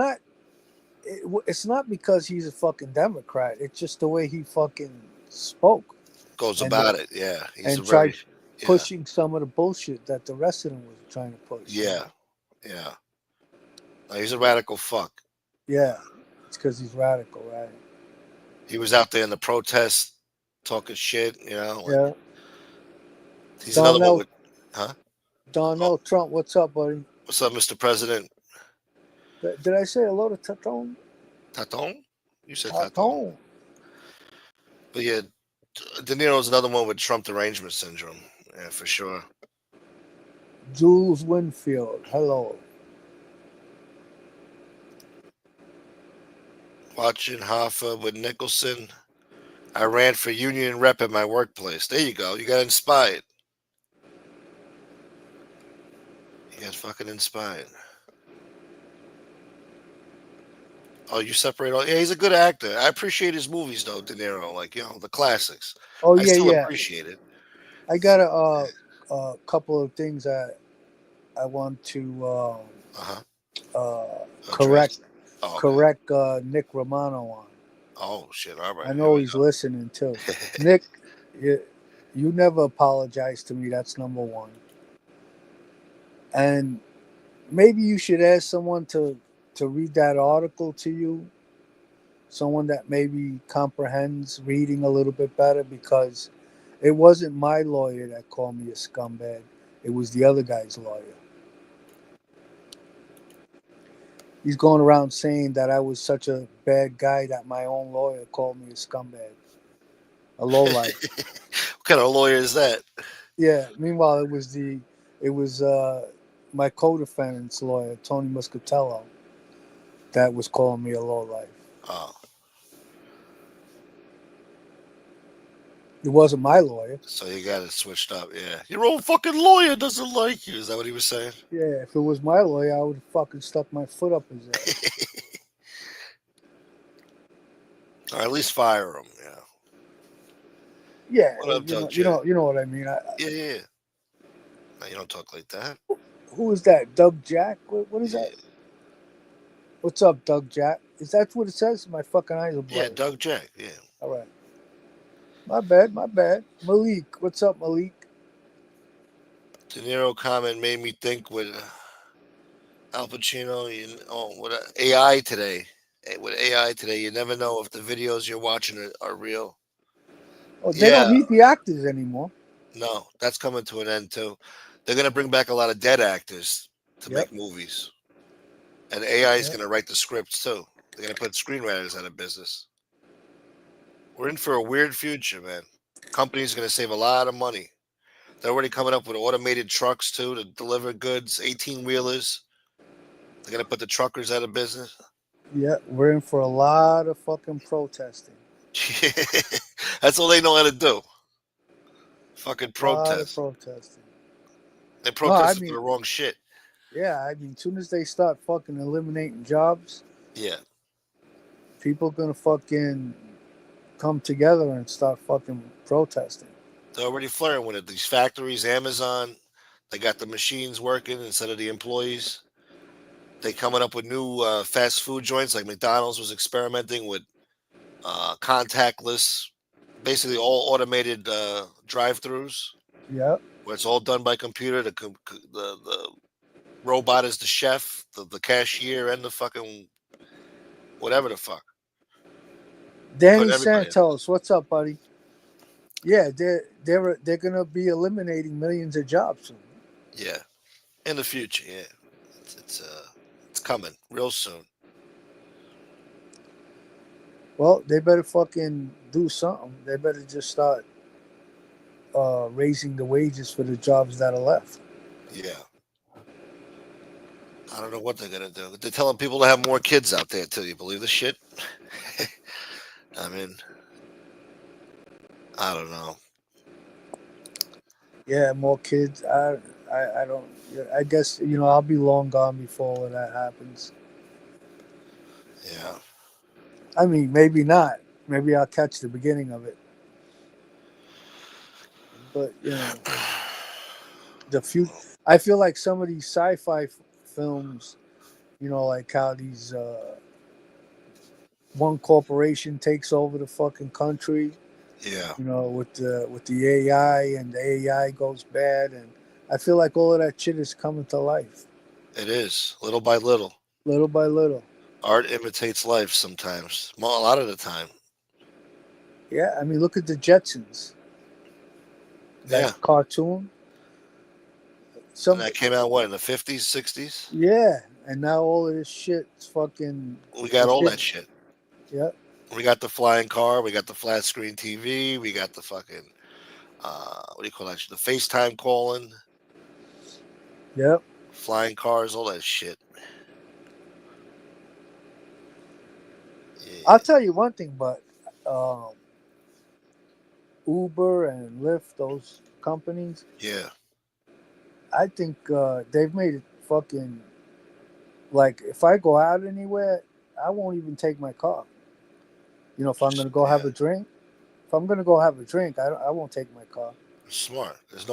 not because he's a fucking Democrat. It's just the way he fucking spoke goes and about it. Yeah, he's a and very tried yeah, pushing some of the bullshit that the rest of them was trying to push. You yeah, know, yeah. No, he's a radical fuck. yeah, it's because he's radical, right? He was out there in the protests talking shit. You know, like Yeah, he's another one Donnell with, huh? Oh, Donnell Trump, what's up, buddy? what's up, Mr. President? Did I say hello to Taton? Taton? You said Taton. Taton. But yeah, De Niro's another one with Trump derangement syndrome. Yeah, for sure. Jules Winfield, hello. Watching Hoffa with Nicholson. I ran for union rep at my workplace. There you go. You got inspired. You got fucking inspired. Oh, you separate all. Yeah, he's a good actor. I appreciate his movies though, De Niro. Like the classics. Oh I yeah, still yeah. appreciate it. I got a couple of things that I want to Uh huh. correct Address. Oh, okay. Nick Romano on. Oh shit. All I right. Here know we he's listening too. go. Nick, you never apologize to me. That's number one. And maybe you should ask someone to read that article to you. Someone that maybe comprehends reading a little bit better because it wasn't my lawyer that called me a scumbag. It was the other guy's lawyer. He's going around saying that I was such a bad guy that my own lawyer called me a scumbag, a lowlife. What kind of lawyer is that? Yeah. Meanwhile, it was my co-defendant's lawyer, Tony Muscatello, that was calling me a lowlife. Oh, It wasn't my lawyer. so you got it switched up. Yeah. Your own fucking lawyer doesn't like you. Is that what he was saying? Yeah, if it was my lawyer, I would have fucking stuck my foot up his ass. Or at least fire him. Yeah. Yeah, What up, Doug J? you know what I mean. Yeah, yeah. No, you don't talk like that. Who is that? Doug Jack? What is that? Yeah, What's up, Doug Jack? Is that what it says? My fucking eyes are yeah, blurry. Doug Jack. Yeah. All right, my bad, my bad. Malik, what's up, Malik? De Niro comment made me think with Al Pacino. Oh, what AI today? with AI today, you never know if the videos you're watching are real. Oh, they don't Yeah, need the actors anymore. no, that's coming to an end too. They're gonna bring back a lot of dead actors to Yep. make movies, and AI is Yep. gonna write the scripts too. They're gonna put screenwriters out of business. We're in for a weird future, man. Companies are gonna save a lot of money. They're already coming up with automated trucks too to deliver goods, 18 wheelers. They're gonna put the truckers out of business. Yeah, we're in for a lot of fucking protesting. That's all they know how to do. Fucking A lot of protest. protesting. They No, I protested for mean, the wrong shit. yeah, I mean, soon as they start fucking eliminating jobs, Yeah, people gonna fucking come together and start fucking protesting. they're already flirting with it. These factories, Amazon, they got the machines working instead of the employees. They coming up with new fast food joints like McDonald's was experimenting with contactless, basically all automated drive-throughs Yep. where it's all done by computer. The robot is the chef, the cashier, and the fucking whatever the fuck. Put Danny everybody in. Santos, what's up, buddy? Yeah, they're gonna be eliminating millions of jobs soon. Yeah, in the future. Yeah, it's coming real soon. Well, they better fucking do something. They better just start raising the wages for the jobs that are left. Yeah, I don't know what they're gonna do. They're telling people to have more kids out there too. You believe this shit? I mean, I don't know. Yeah, more kids. I don't. Yeah, I guess I'll be long gone before all of that happens. Yeah, I mean, maybe not. Maybe I'll catch the beginning of it. But the few. I feel like some of these sci-fi films, like how these one corporation takes over the fucking country. yeah, With the AI, and the AI goes bad, and I feel like all of that shit is coming to life, it is little by little. little by little. Art imitates life sometimes. Well, a lot of the time. Yeah, I mean, look at the Jetsons, that Yeah, cartoon. and Some, that came out what in the 50s, 60s. yeah, and now all of this shit is fucking. We got It's all getting, that shit. yeah, We got the flying car. We got the flat screen TV. We got the fucking what do you call that? The FaceTime calling, yeah. flying cars, all that shit. I'll Yeah, tell you one thing, but um, Uber and Lyft, those companies, yeah, I think they've made it fucking like if I go out anywhere, I won't even take my car. If I'm gonna go have yeah. a drink, if I'm gonna go have a drink, I won't take my car. Smart. There's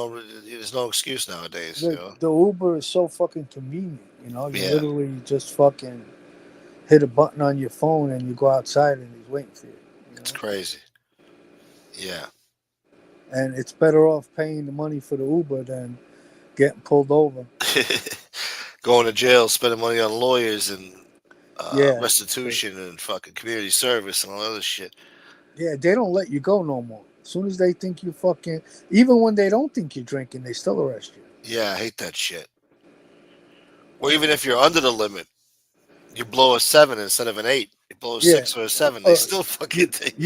no excuse nowadays. You The know. the Uber is so fucking convenient. You Yeah, literally just fucking hit a button on your phone and you go outside and he's waiting for you. You it's know, crazy. Yeah. and it's better off paying the money for the Uber than getting pulled over. Going to jail, spending money on lawyers and Yeah, so, restitution and fucking community service and all other shit. yeah, they don't let you go no more. As soon as they think you fucking, even when they don't think you're drinking, they still arrest you. Yeah, I hate that shit. Or even if you're under the limit, you blow a 7 instead of an 8. You blow a Yeah, 6 or a 7. They uh, still you fucking take.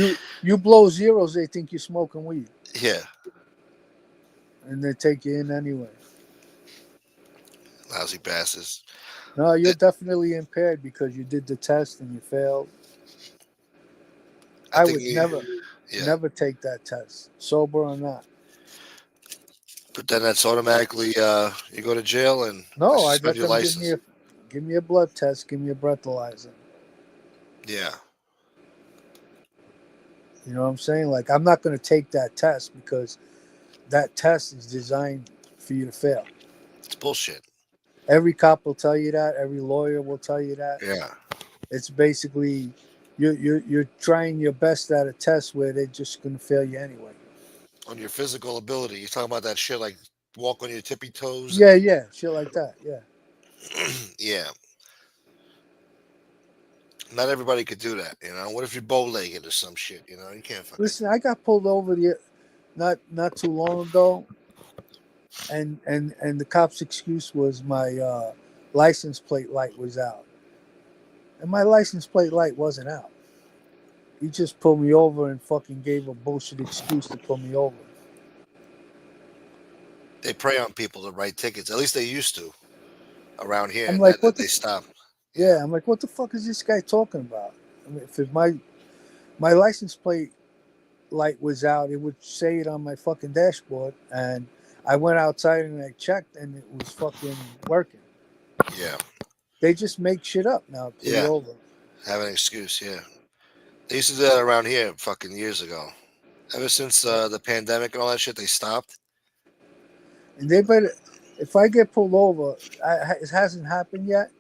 you blow zeros, they think you're smoking weed, Yeah, and they take you in anyway. lousy bastards. No, you're It, definitely impaired because you did the test and you failed. I I think would you. Yeah, never take that test, sober or not. but then that's automatically you go to jail and I No, I'd suspend let your them license. give me a blood test, give me a breathalyzer. Yeah, You know what I'm saying? Like I'm not going to take that test because that test is designed for you to fail. it's bullshit. Every cop will tell you that. Every lawyer will tell you that. Yeah, It's basically you're trying your best at a test where they're just going to fail you anyway. on your physical ability. You're talking about that shit like walk on your tippy toes and Yeah, yeah, shit like that. Yeah. yeah, Not everybody could do that, you know. What if you're bow legged or some shit, you know? You can't fucking. Listen, I got pulled over the not too long ago, and the cop's excuse was my license plate light was out, and my license plate light wasn't out. He just pulled me over and fucking gave a bullshit excuse to pull me over. They prey on people to write tickets. At least they used to around here, I'm and like, that what the? they stopped. Yeah, Yeah, I'm like, what the fuck is this guy talking about? I mean, if my license plate light was out, it would say it on my fucking dashboard, and I went outside and I checked, and it was fucking working. yeah, They just make shit up now, to pull you yeah. over. Have an excuse. Yeah, they used to do that around here fucking years ago. Ever since the pandemic and all that shit, they stopped. And they better, if I get pulled over, it hasn't happened yet,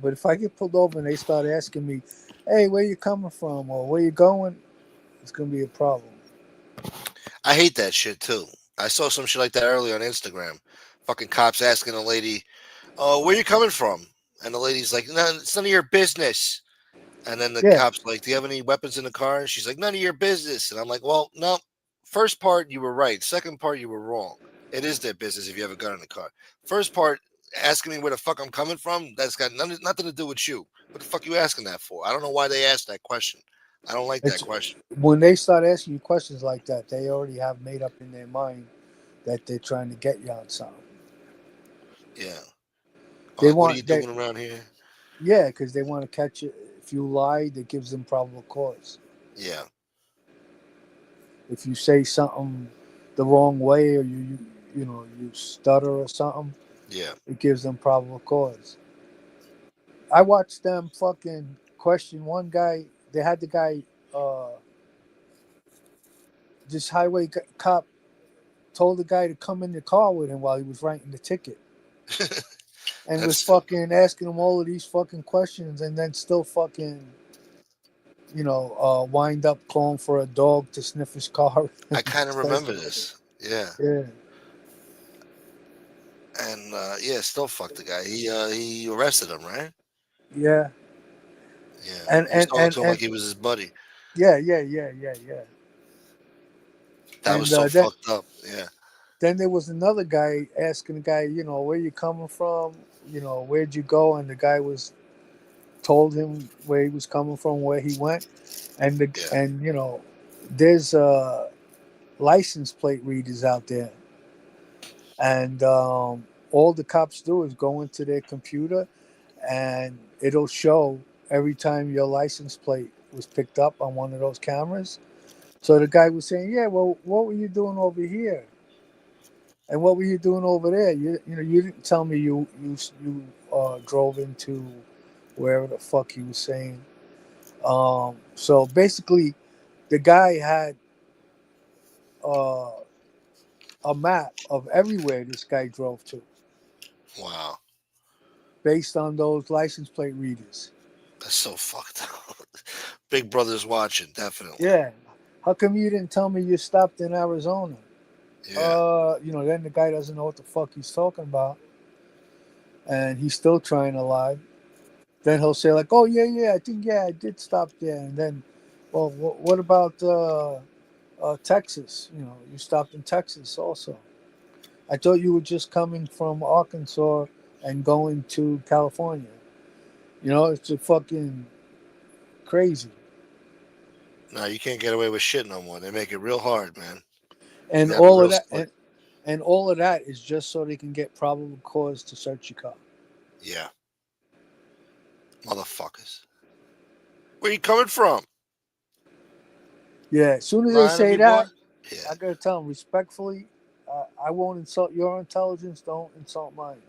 but if I get pulled over and they start asking me, hey, where you coming from or where you going, it's going to be a problem. I hate that shit too. I saw some shit like that earlier on Instagram. Fucking cops asking a lady, "Oh, where you coming from?" And the lady's like, "No, it's none of your business." And then the Yeah, cop's like, "Do you have any weapons in the car?" And she's like, "None of your business." And I'm like, "Well, no. First part you were right. Second part you were wrong. It is their business if you have a gun in the car. First part, asking me where the fuck I'm coming from, that's got nothing to do with you. What the fuck you asking that for? I don't know why they asked that question. I don't like that it's question. when they start asking you questions like that, they already have made up in their mind that they're trying to get you on something. Yeah. I'm They like, what are you want that, doing around here? yeah, because they want to catch you. If you lie, that gives them probable cause. Yeah. If you say something the wrong way or you stutter or something, Yeah. it gives them probable cause. I watched them fucking question one guy. They had the guy, uh, this cop told the guy to come in the car with him while he was writing the ticket, and That's was stupid. fucking asking him all of these fucking questions, and then still fucking wind up calling for a dog to sniff his car I and kind of test remember it. this. Yeah. Yeah, And yeah, still fucked the guy. He arrested him, right? yeah, Yeah. and He was and talking and to him like and he was his buddy. yeah. That was And so then fucked up. Yeah. then there was another guy asking the guy, where you coming from, where'd you go, and the guy was told him where he was coming from, where he went, Yeah. and there's license plate readers out there, and all the cops do is go into their computer, and it'll show every time your license plate was picked up on one of those cameras. So the guy was saying, "Yeah, well, what were you doing over here? And what were you doing over there? You didn't tell me you drove into wherever the fuck he was saying." So basically, the guy had uh, a map of everywhere this guy drove to, Wow. based on those license plate readers. That's so fucked up. Big Brother's watching, definitely. Yeah. How come you didn't tell me you stopped in Arizona? Yeah. Then the guy doesn't know what the fuck he's talking about, and he's still trying to lie. Then he'll say like, "Oh yeah, I think I did stop there." And then, well, what about Texas? You stopped in Texas also. I thought you were just coming from Arkansas and going to California. It's a fucking crazy. No, you can't get away with shit no more. They make it real hard, man. You And gotta be all of real that, slick. and all of that is just so they can get probable cause to search your car. Yeah. Motherfuckers. Where you coming from? Yeah, as soon as they Lying to say me, boy? that, Yeah. I gotta tell them respectfully, I won't insult your intelligence. Don't insult mine.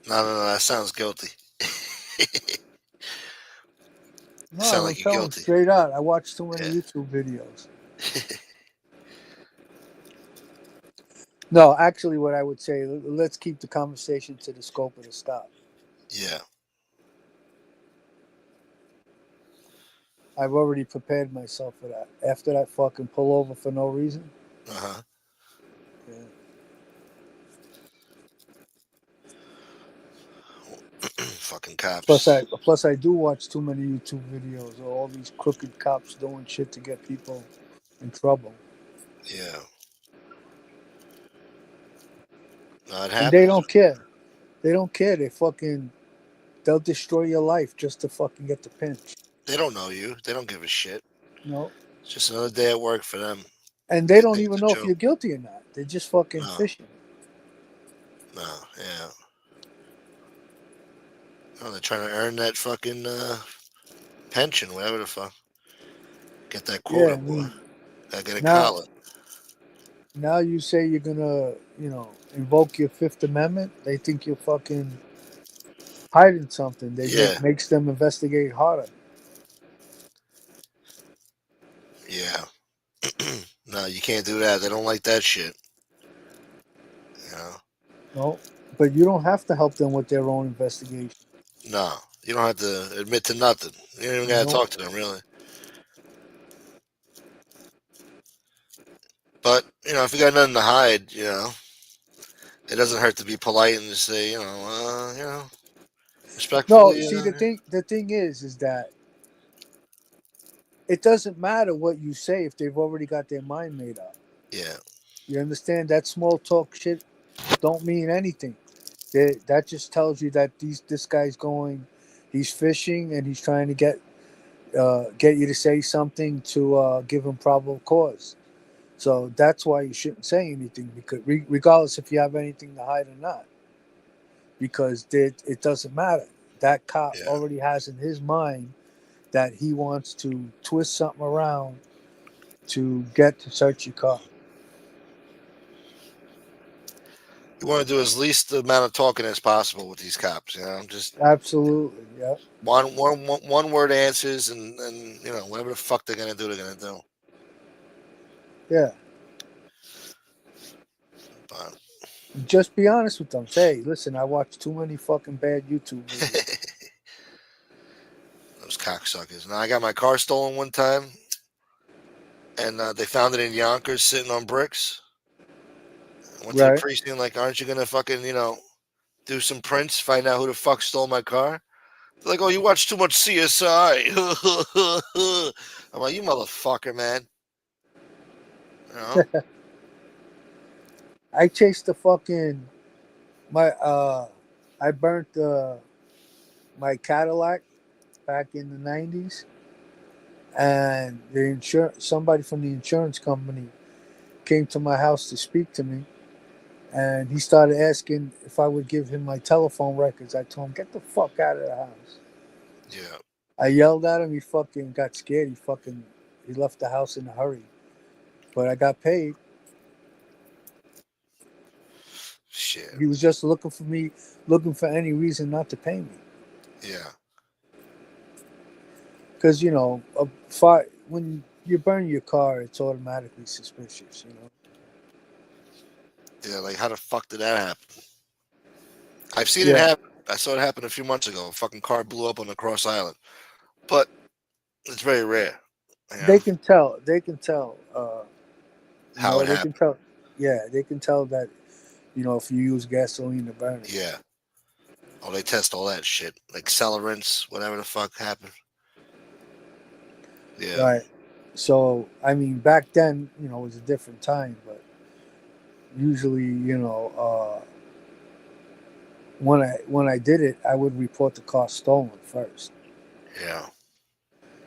No, no, no. That sounds guilty. You No, I sound like don't you're tell them guilty. straight out. I watch too many Yeah. YouTube videos. No, actually, what I would say, let's keep the conversation to the scope of the stop. Yeah. I've already prepared myself for that. After that fucking pullover for no reason. Uh huh. Yeah. fucking Plus, cops. I do watch too many YouTube videos of all these crooked cops doing shit to get people in trouble, Yeah. No, it and they happens. don't care. They don't care. They'll destroy your life just to fucking get the pinch. They don't know you. They don't give a shit. You know, It's just another day at work for them. and they They don't think even it's a know if joke. you're guilty or not. They're just fucking No, fishing. no, yeah. No, they're trying to earn that fucking pension, whatever the fuck. Get that Yeah, quota, I boy. mean, Gotta get a now collar. now you say you're gonna, invoke your Fifth Amendment. They think you're fucking hiding something. They Yeah, makes them investigate harder. yeah. No, you can't do that. They don't like that shit. You know? No, but you don't have to help them with their own investigation. No, you don't have to admit to nothing. You don't even gotta No, talk to them, really. But, if you got nothing to hide, it doesn't hurt to be polite and just say, no. respectfully, See, the thing is that it doesn't matter what you say if they've already got their mind made up. yeah, You understand that small talk shit don't mean anything. That just tells you that this guy's he's fishing and he's trying to get you to say something to give him probable cause. So that's why you shouldn't say anything because regardless if you have anything to hide or not, because it doesn't matter. That cop yeah. already has in his mind that he wants to twist something around to get to search your car. You want to do as least amount of talking as possible with these cops, just Absolutely, yeah, one word answers, and whatever the fuck they're gonna do, they're gonna do. yeah. But Just be honest with them. Say, hey, listen, I watch too many fucking bad YouTube videos. those cocksuckers. Now I got my car stolen one time, and they found it in Yonkers, sitting on bricks. I went to the Right? precinct, like, aren't you gonna fucking do some prints, find out who the fuck stole my car? They're like, oh, you watch too much CSI. I'm like, you motherfucker, man. You know? I chased the fucking my I burnt my Cadillac back in the '90s, and the insurance somebody from the insurance company came to my house to speak to me, and he started asking if I would give him my telephone records. I told him, "Get the fuck out of the house." Yeah. I yelled at him. He fucking got scared. He left the house in a hurry. But I got paid. Shit. He was just looking for any reason not to pay me. Yeah. Because when you burn your car, it's automatically suspicious. Yeah. Like, how the fuck did that happen? I've seen it Yeah, happen. I saw it happen a few months ago. A fucking car blew up on the Cross Island. But it's very rare. You know they can tell. They can tell. how it They can happened. tell. Yeah, they can tell that if you use gasoline to burn it. Yeah. Oh, they test all that shit. Like accelerants, whatever the fuck happened. Yeah. Right. So I mean, back then, it was a different time, but usually, when I did it, I would report the car stolen first. Yeah.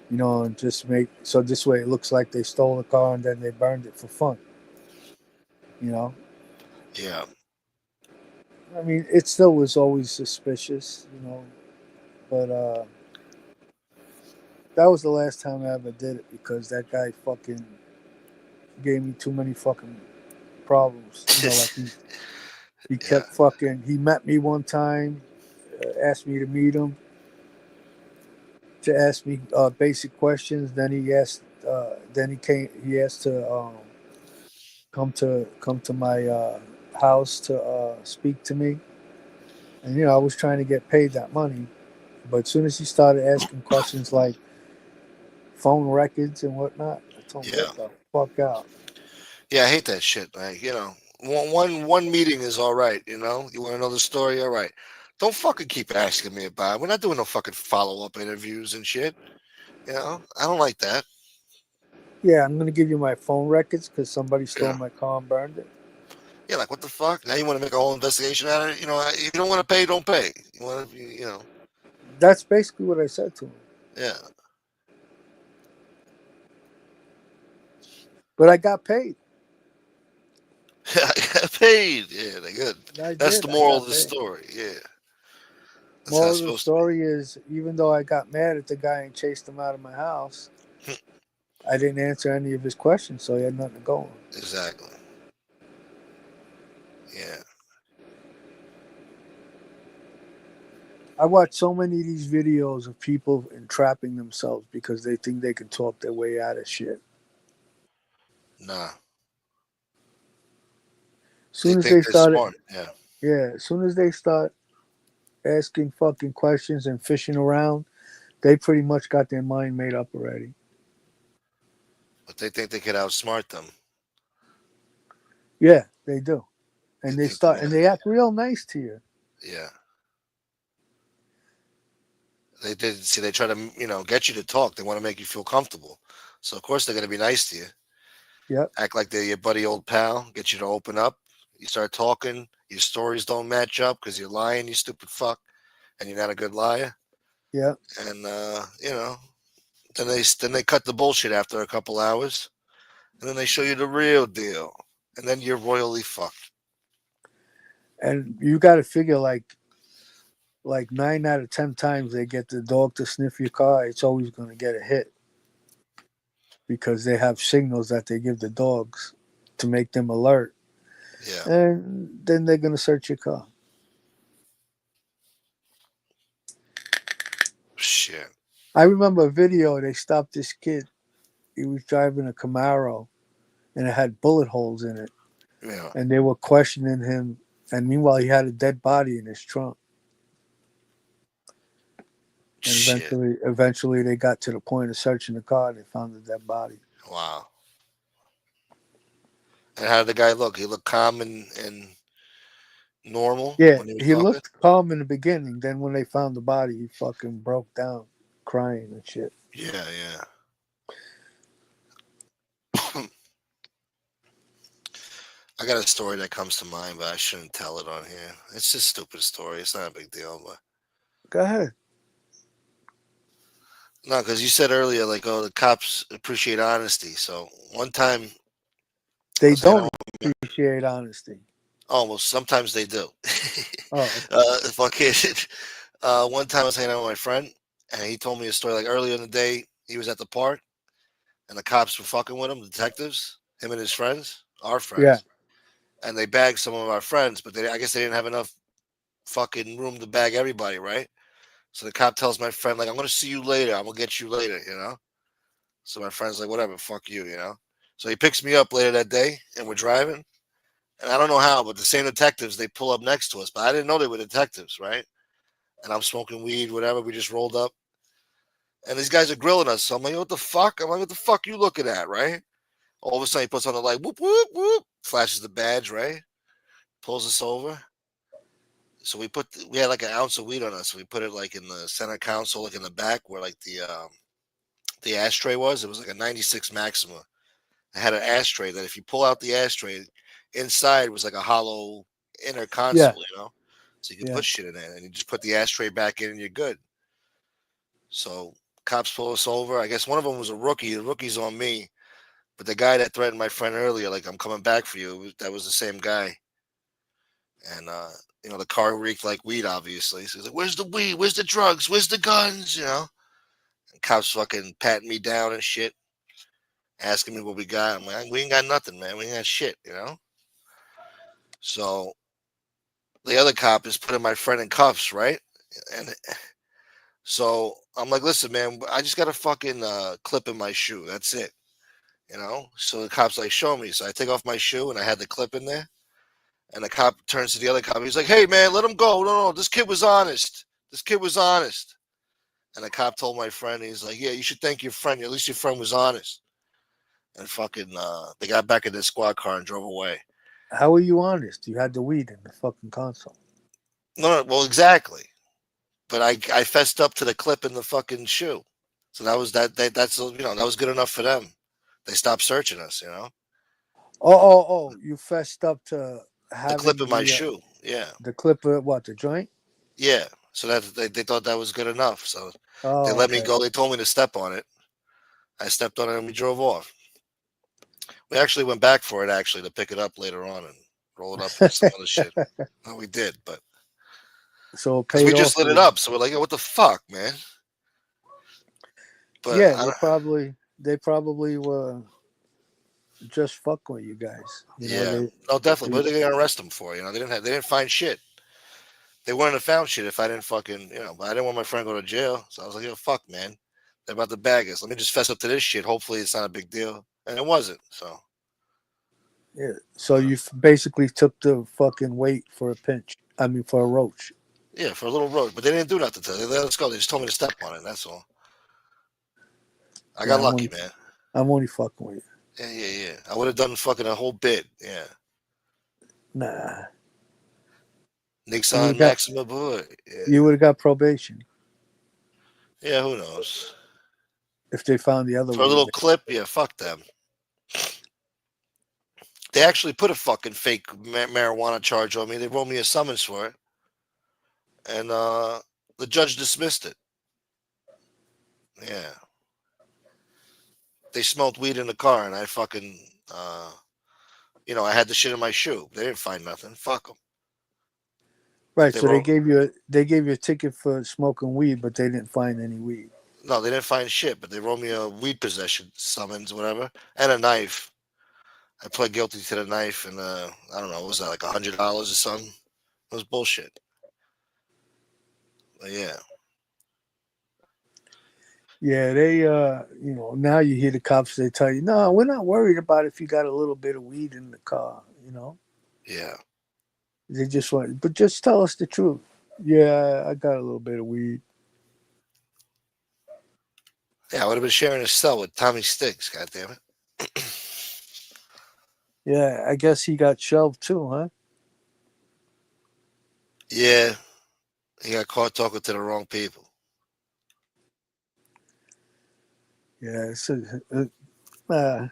And just make so this way it looks like they stole the car and then they burned it for fun. You know, Yeah. I mean, it still was always suspicious. But that was the last time I ever did it because that guy fucking gave me too many fucking problems. Like he Yeah. kept fucking. He met me one time, asked me to meet him to ask me basic questions. Then he asked. Then he came. He asked to come to my house to speak to me. And I was trying to get paid that money, but as soon as he started asking questions like phone records and whatnot, I told him Yeah. get the fuck out. Yeah. I hate that shit. Like, one meeting is all right. You want to know the story? All right. Don't fucking keep asking me about it. We're not doing no fucking follow up interviews and shit. I don't like that. Yeah, I'm gonna give you my phone records because somebody stole Yeah. my car and burned it. Yeah, like what the fuck? Now you want to make a whole investigation out of it? If you don't want to pay, don't pay. You want to, That's basically what I said to him. yeah. But I got paid. I got paid. Yeah, they good. I That's the did. I moral got of the paid. story. Yeah, that's how Moral it's of the supposed to be. story is, even though I got mad at the guy and chased him out of my house, I didn't answer any of his questions, so he had nothing to go on. Exactly. Yeah. I watch so many of these videos of people entrapping themselves because they think they can talk their way out of shit. Nah. As They soon as think they they're started, smart. Yeah. yeah, as soon as they start asking fucking questions and fishing around, they pretty much got their mind made up already. But they think they could outsmart them. Yeah, they do. They And they think start and they act real nice to you. yeah. They did see. They try to get you to talk. They want to make you feel comfortable. So of course they're gonna be nice to you. Yep, Act like they're your buddy old pal. Get you to open up. You start talking. Your stories don't match up because you're lying. You stupid fuck. And you're not a good liar. yep. And then they cut the bullshit after a couple hours, and then they show you the real deal, and then you're royally fucked. And you got to figure like 9 out of 10 times they get the dog to sniff your car, it's always going to get a hit because they have signals that they give the dogs to make them alert, Yeah. and then they're going to search your car. Shit. I remember a video. They stopped this kid. He was driving a Camaro, and it had bullet holes in it, Yeah. and they were questioning him. And meanwhile, he had a dead body in his trunk. And Shit. eventually, they got to the point of searching the car, and they found the dead body. Wow. And how did the guy look? He looked calm and normal Yeah, when he was he talking. looked calm in the beginning. Then when they found the body, he fucking broke down, crying and shit. Yeah, yeah. I got a story that comes to mind, but I shouldn't tell it on here. It's just a stupid story. It's not a big deal, but Go ahead. no, because you said earlier, like, oh, the cops appreciate honesty. So one time I They was hanging don't out. appreciate honesty. Almost sometimes they do. Oh, Fucking. One time I was hanging out with my friend, and he told me a story. Like earlier in the day, he was at the park, and the cops were fucking with him, the detectives, him and his friends, our yeah, friends, and they bagged some of our friends, but I guess they didn't have enough fucking room to bag everybody, right? So the cop tells my friend, like, I'm gonna see you later. I'm gonna get you later. So my friend's like, whatever, fuck you. So he picks me up later that day, and we're driving, and I don't know how, but the same detectives they pull up next to us, but I didn't know they were detectives, right? And I'm smoking weed, whatever. We just rolled up, and these guys are grilling us. So I'm like, what the fuck? I'm like, what the fuck you looking at, right? All of a sudden, he puts on the light, whoop, whoop, whoop, flashes the badge, right? Pulls us over. So we had like an ounce of weed on us. So we put it like in the center console, like in the back where like the ashtray was. It was like a 96 Maxima. It had an ashtray that if you pull out the ashtray, inside was like a hollow inner yeah, console. So you could yeah. put shit in there and you just put the ashtray back in and you're good. So cops pull us over. I guess one of them was a rookie. The rookie's on me. But the guy that threatened my friend earlier, like, I'm coming back for you, that was the same guy. And, the car reeked like weed, obviously. So he's like, where's the weed? Where's the drugs? Where's the guns? And cops fucking patting me down and shit, asking me what we got. I'm like, we ain't got nothing, man. We ain't got shit. So the other cop is putting my friend in cuffs, right? And so I'm like, listen, man, I just got a fucking clip in my shoe. That's it. So the cop's like, show me. So I take off my shoe and I had the clip in there. And the cop turns to the other cop. He's like, hey, man, let him go. No, no, this kid was honest. This kid was honest. And the cop told my friend, he's like, yeah, you should thank your friend. At least your friend was honest. And fucking, they got back in their squad car and drove away. How are you honest? You had the weed in the fucking console. No, no, well, exactly. But I fessed up to the clip in the fucking shoe. So that was that's that was good enough for them. They stopped searching us. Oh! You fessed up to The clip having in my shoe. Yeah, the clip of what, the joint? yeah. So that they thought that was good enough. So they Oh, let me okay. go. They told me to step on it. I stepped on it and we drove off. We actually went back for it actually to pick it up later on and roll it up with some other shit. No, we did, but So it because we paid just off lit for it you. up, so we're like, yo, what the fuck, man? But Yeah, I don't, they probably were just fucking with you guys. yeah, no, definitely. They What are they gonna arrest them for? They didn't find shit. They wouldn't have found shit if I didn't fucking, but I didn't want my friend to go to jail. So I was like, yo, fuck, man. They're about to bag us. Let me just fess up to this shit. Hopefully it's not a big deal. And it wasn't. So, Yeah. So uh, you basically took the fucking weight for a pinch. I mean, for a roach. yeah, for a little road. But they didn't do nothing to it. They let us go. They just told me to step on it. That's all. I got Yeah, lucky, man. I'm only fucking with you. Yeah, yeah, yeah. I would have done fucking a whole bit. Yeah. Nah, you would have Nixon got Maxima boy. Yeah. you would have got probation Yeah, who knows? if they found the other For a weed. little clip, yeah, fuck them. They actually put a fucking fake marijuana charge on me. They wrote me a summons for it, and the judge dismissed it. Yeah, they smoked weed in the car, and I fucking, I had the shit in my shoe. They didn't find nothing. Fuck them. Right. They So they wrote gave you a ticket for smoking weed, but they didn't find any weed. no, they didn't find shit, but they wrote me a weed possession summons, whatever, and a knife. I pled guilty to the knife, and I don't know, what was that like $100 or something? It was bullshit. But yeah, Yeah, they now you hear the cops, they tell you, no, we're not worried about if you got a little bit of weed in the car, yeah, They just want, but just tell us the truth. Yeah, I got a little bit of weed. yeah. I would have been sharing a cell with Tommy Sticks. God damn it. Yeah, I guess he got shelved too, huh? Yeah, he got caught talking to the wrong people. Yeah, uh,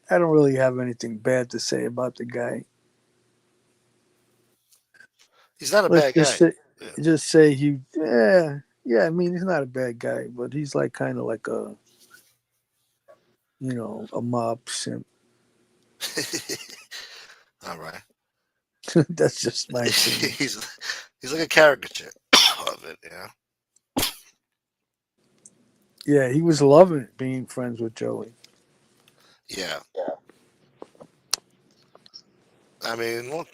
I don't really have anything bad to say about the guy. He's not a Let's bad guy. Yeah, just say yeah. I mean, he's not a bad guy, but he's like kind of like a mob simp. all right. That's just my opinion. he's he's like a caricature of it. Yeah, he was loving it being friends with Joey. Yeah. I mean, look,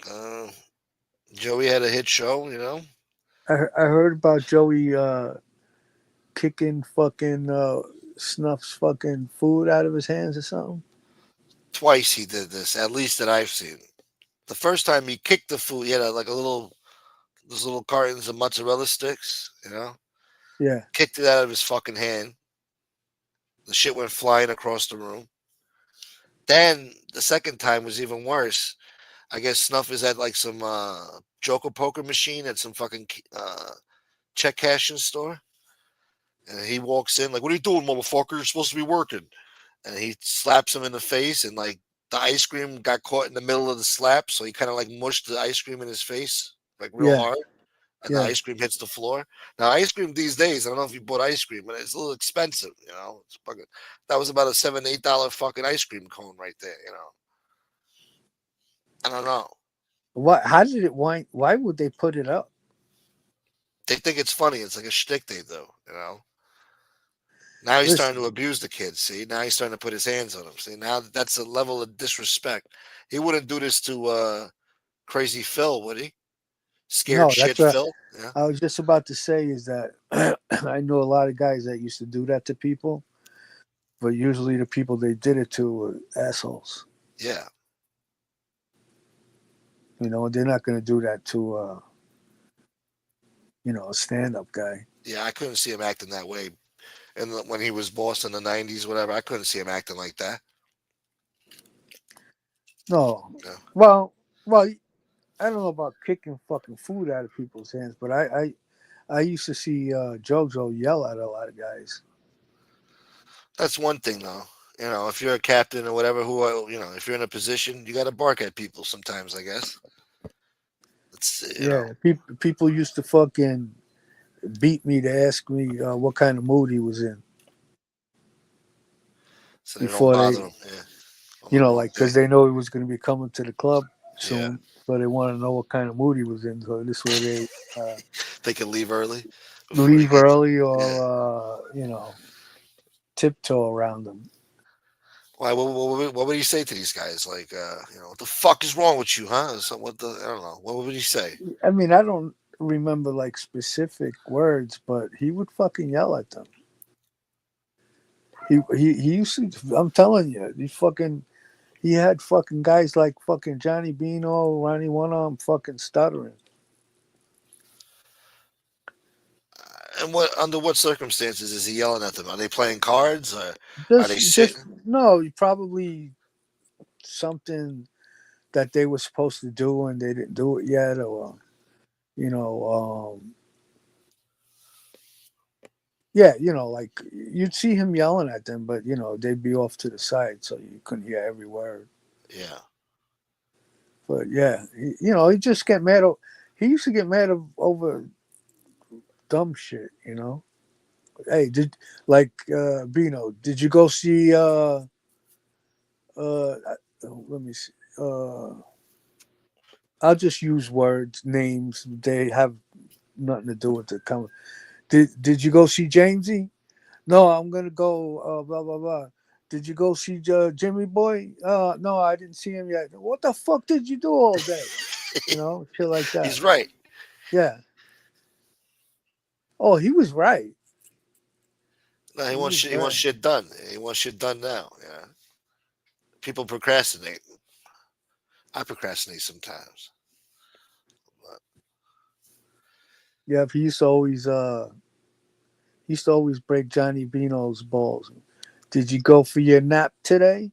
Joey had a hit show. I heard about Joey kicking fucking Snuff's fucking food out of his hands or something. Twice he did this, at least that I've seen. The first time he kicked the food, he had like a little those little cartons of mozzarella sticks. Yeah, Kicked it out of his fucking hand. The shit went flying across the room. Then the second time was even worse. I guess Snuff is at like some Joker poker machine at some fucking check cashing store. And he walks in like, "What are you doing, motherfucker? You're supposed to be working." And he slaps him in the face, and like the ice cream got caught in the middle of the slap, so he kind of like mushed the ice cream in his face like real yeah, hard, and the yeah. ice cream hits the floor. Now, ice cream these days, I don't know if you bought ice cream, but it's a little expensive. It's fucking, that was about a $7, $8 fucking ice cream cone right there. I don't know. What? How did it wind? Why would they put it up? They think it's funny. It's like a shtick they do. Now he's starting Listen, to abuse the kids. See, now he's starting to put his hands on them. See, now that's a level of disrespect. He wouldn't do this to Crazy Phil, would he? Scared no, shit that's what Phil. Yeah, I was just about to say. Is that I know a lot of guys that used to do that to people, but usually the people they did it to were assholes. yeah, They're not going to do that to a stand-up guy. yeah. I couldn't see him acting that way. And when he was boss in the '90s, whatever, I couldn't see him acting like that. No, Yeah, well, I don't know about kicking fucking food out of people's hands, but I used to see JoJo yell at a lot of guys. That's one thing, though. If you're a captain or whatever, if you're in a position, you got to bark at people sometimes. I guess it's. Yeah, people used to fucking beat me to ask me what kind of mood he was in So they don't before bother they, them. Yeah, on the wrong like, day. because they know he was going to be coming to the club Yeah, soon, so they want to know what kind of mood he was in. So this way they they can leave early before they leave get. early Yeah. or tiptoe around them. Why? What would he say to these guys? Like, what the fuck is wrong with you, huh? So what the? I don't know. What would he say? I mean, I don't remember like specific words, but he would fucking yell at them. He used to. I'm telling you, he had fucking guys like fucking Johnny Bino, Ronnie One Arm, fucking stuttering. And what under what circumstances is he yelling at them? Are they playing cards or are they Just sitting? no, probably something that they were supposed to do and they didn't do it yet, or you know, yeah, like you'd see him yelling at them, but they'd be off to the side, so you couldn't hear every word. Yeah. But yeah, he just get mad. He used to get mad over dumb shit. Hey, did like Bino? Did you go see? Uh, Let me see. I'll just use words, names. They have nothing to do with the comment. Did you go see Jamesy? No, I'm gonna go. Blah blah blah. Did you go see Jimmy Boy? No, I didn't see him yet. What the fuck did you do all day? Shit like that. He's right. Yeah. Oh, he was right. No, he He wants was shit. He wants right. shit done. He wants shit done now. Yeah. People procrastinate. I procrastinate sometimes. But Yeah, he used to always break Johnny Bino's balls. Did you go for your nap today?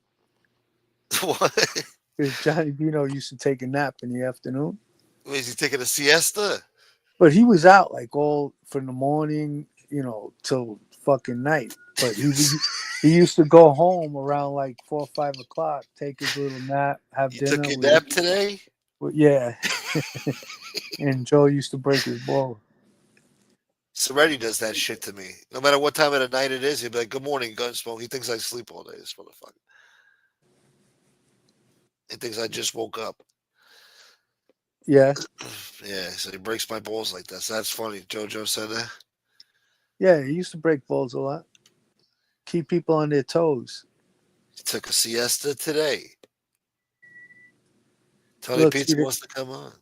what? Because Johnny Bino used to take a nap in the afternoon. Is he taking a siesta? But he was out like all from the morning, till fucking night. But he used to go home around like 4 or 5 o'clock, take his little nap, have You took dinner your with, nap today? yeah. And Joe used to break his balls. Serenity does that shit to me. No matter what time of the night it is, he'll be like, "Good morning, Gunsmoke." He thinks I sleep all day. This motherfucker. He thinks I just woke up. Yeah, Yeah, so he breaks my balls like that. So that's funny. JoJo said that. yeah. He used to break balls a lot, keep people on their toes. He took a siesta today. Tony Look, see, Pizza wants to come on.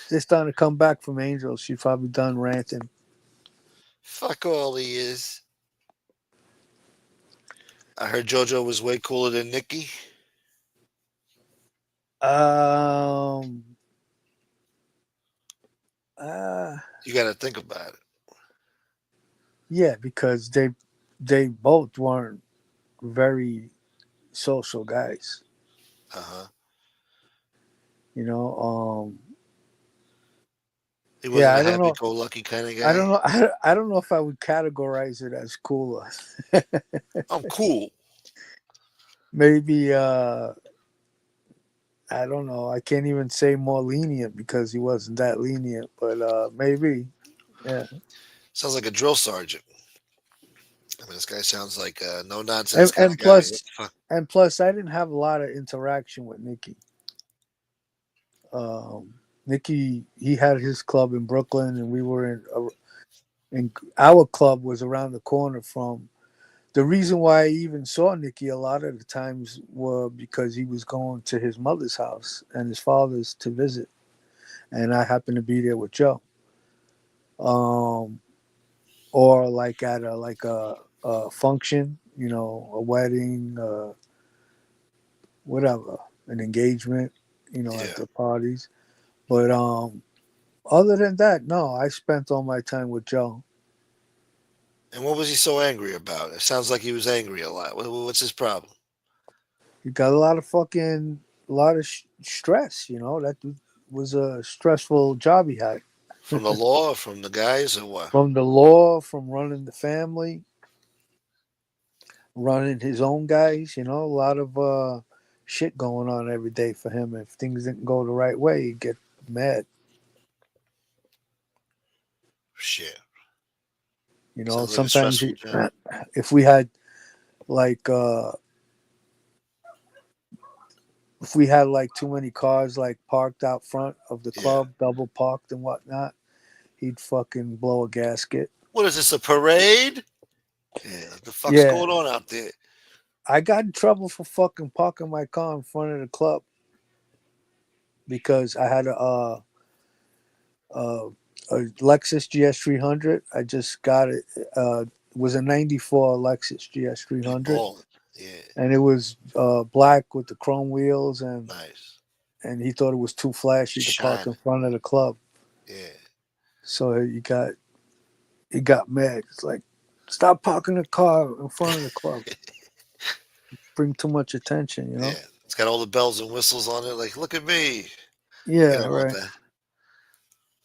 they're starting to come back from Angels. She's probably done ranting. Fuck all he is. I heard JoJo was way cooler than Nikki. Um, uh, You got to think about it. yeah, because they both weren't very social guys. Uh huh. You know, He yeah, wasn't a I don't know. happy-go-lucky kind of I guy. don't know. I don't know if I would categorize it as cooler. I'm cool. Maybe I don't know. I can't even say more lenient because he wasn't that lenient, but maybe. Yeah. Sounds like a drill sergeant. I mean, this guy sounds like a no nonsense And kind of and guy. plus What the fuck? and plus I didn't have a lot of interaction with Nikki. Nikki, he had his club in Brooklyn, and we were in our club was around the corner from. The reason why I even saw Nikki a lot of the times were because he was going to his mother's house and his father's to visit, and I happened to be there with Joe. Um, or like at a function, a wedding, whatever, an engagement, at Yeah. the parties. But other than that, no, I spent all my time with Joe. And what was he so angry about? It sounds like he was angry a lot. What's his problem? He got a lot of stress, that was a stressful job he had. From the law, or from the guys, or what? From the law, from running the family, running his own guys, you know, a lot of shit going on every day for him. If things didn't go the right way, he'd get mad. Shit. You know, Sounds like a sometimes stressful job. if we had like if we had like too many cars like parked out front of the Yeah. club, double parked and whatnot, he'd fucking blow a gasket. What is this, a parade? Yeah. What the fuck's Yeah, going on out there? I got in trouble for fucking parking my car in front of the club because I had uh, a Lexus GS300. I just got it. It was a '94 Lexus You GS300, balling. Yeah. and it was black with the chrome wheels, Nice. and he thought it was too flashy to park in Shining. front of the club. Yeah. So he got mad. It's like, stop parking the car in front of the club. Bring too much attention, you know. Yeah. It's got all the bells and whistles on it. Like, look at me. You Yeah, don't want right. that.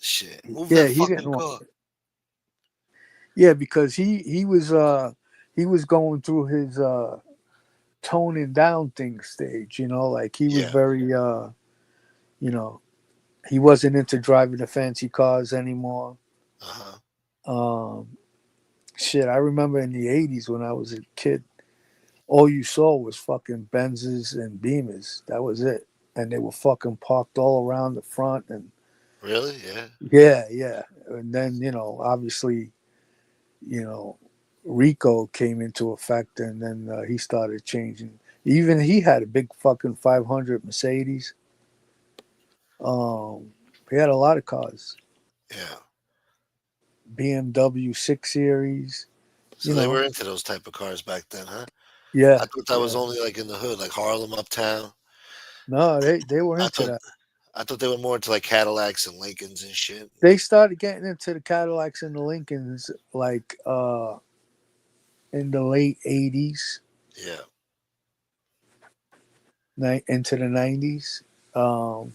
Shit. Move Yeah, that he didn't fucking want. car. Yeah, because he was going through his toning down thing stage, you know, like he was Yeah. very you know, he wasn't into driving the fancy cars anymore. Uh-huh. Um Shit, I remember in the 80s when I was a kid, all you saw was fucking Benzes and Beamers. That was it. And they were fucking parked all around the front and Really? Yeah. yeah, yeah. And then, you know, obviously, you know, Rico came into effect, and then he started changing. Even he had a big fucking 500 Mercedes. He had a lot of cars. Yeah. BMW 6 Series, So you they know. were into those type of cars back then, huh? I Yeah, thought that was yeah. only like in the hood, like Harlem, Uptown. No, they were I into thought that. I thought they were more into like Cadillacs and Lincolns and shit. They started getting into the Cadillacs and the Lincolns like in the late 80s, Yeah. into the 90s. Um,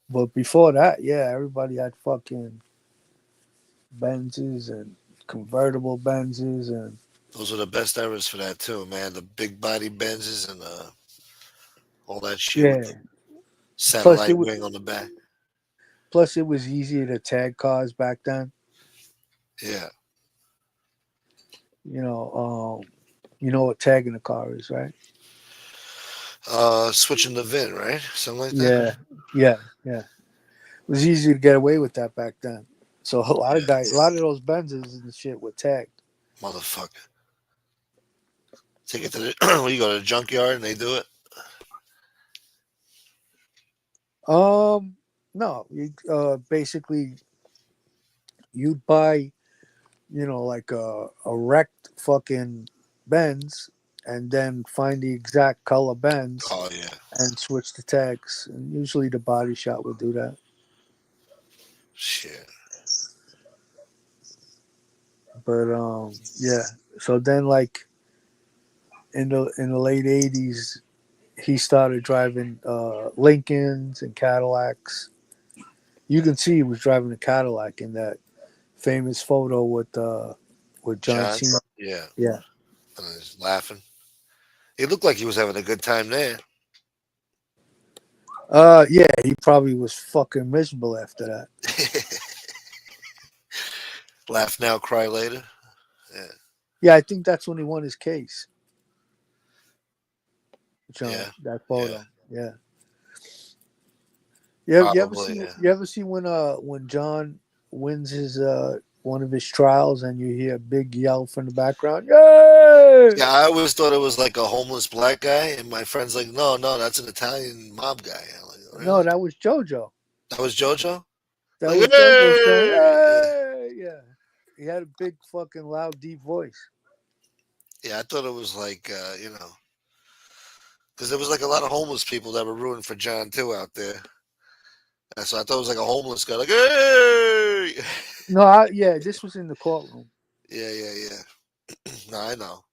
but before that, yeah, everybody had fucking Benzes and convertible Benzes and Those were the best eras for that too, man. The big body Benzes and all that shit with yeah. the Plus satellite it was wing on the back. plus it was easier to tag cars back then. Yeah. You you know what tagging a car is, right? Switching the VIN, right? Something like that. Yeah, yeah, yeah. It was easy to get away with that back then. So Yeah. a lot of those Benzes and shit were tagged. Motherfucker. Take it to the when you go to the junkyard and they do it. Um, no, you basically you'd buy, you know, like a wrecked fucking Benz, and then find the exact color Benz Oh yeah. and switch the tags. And usually the body shop would do that. Shit. But yeah. So then, like in the late '80s, he started driving Lincolns and Cadillacs. You can see he was driving a Cadillac in that famous photo with John John. Cena. Yeah. Yeah. And he's laughing. He looked like he was having a good time there. Yeah, he probably was fucking miserable after that. Laugh now, cry later. Yeah. Yeah, I think that's when he won his case. John, Yeah. that Yeah. photo. Yeah. Probably. Yeah. You ever see when John wins his one of his trials and you hear a big yell from the background? Yay! Yeah, I always thought it was like a homeless black guy, and my friend's like, "No, no, that's an Italian mob guy." I'm like, No, really? that was JoJo. That was JoJo? That Like, was JoJo saying, hey! Yeah, "Hey!" Yeah. He had a big fucking loud deep voice. yeah. I thought it was like, because there was like a lot of homeless people that were rooting for John too out there. And so I thought it was like a homeless guy, like, "Hey!" No, yeah, this was in the courtroom. Yeah, yeah, yeah. No, I know.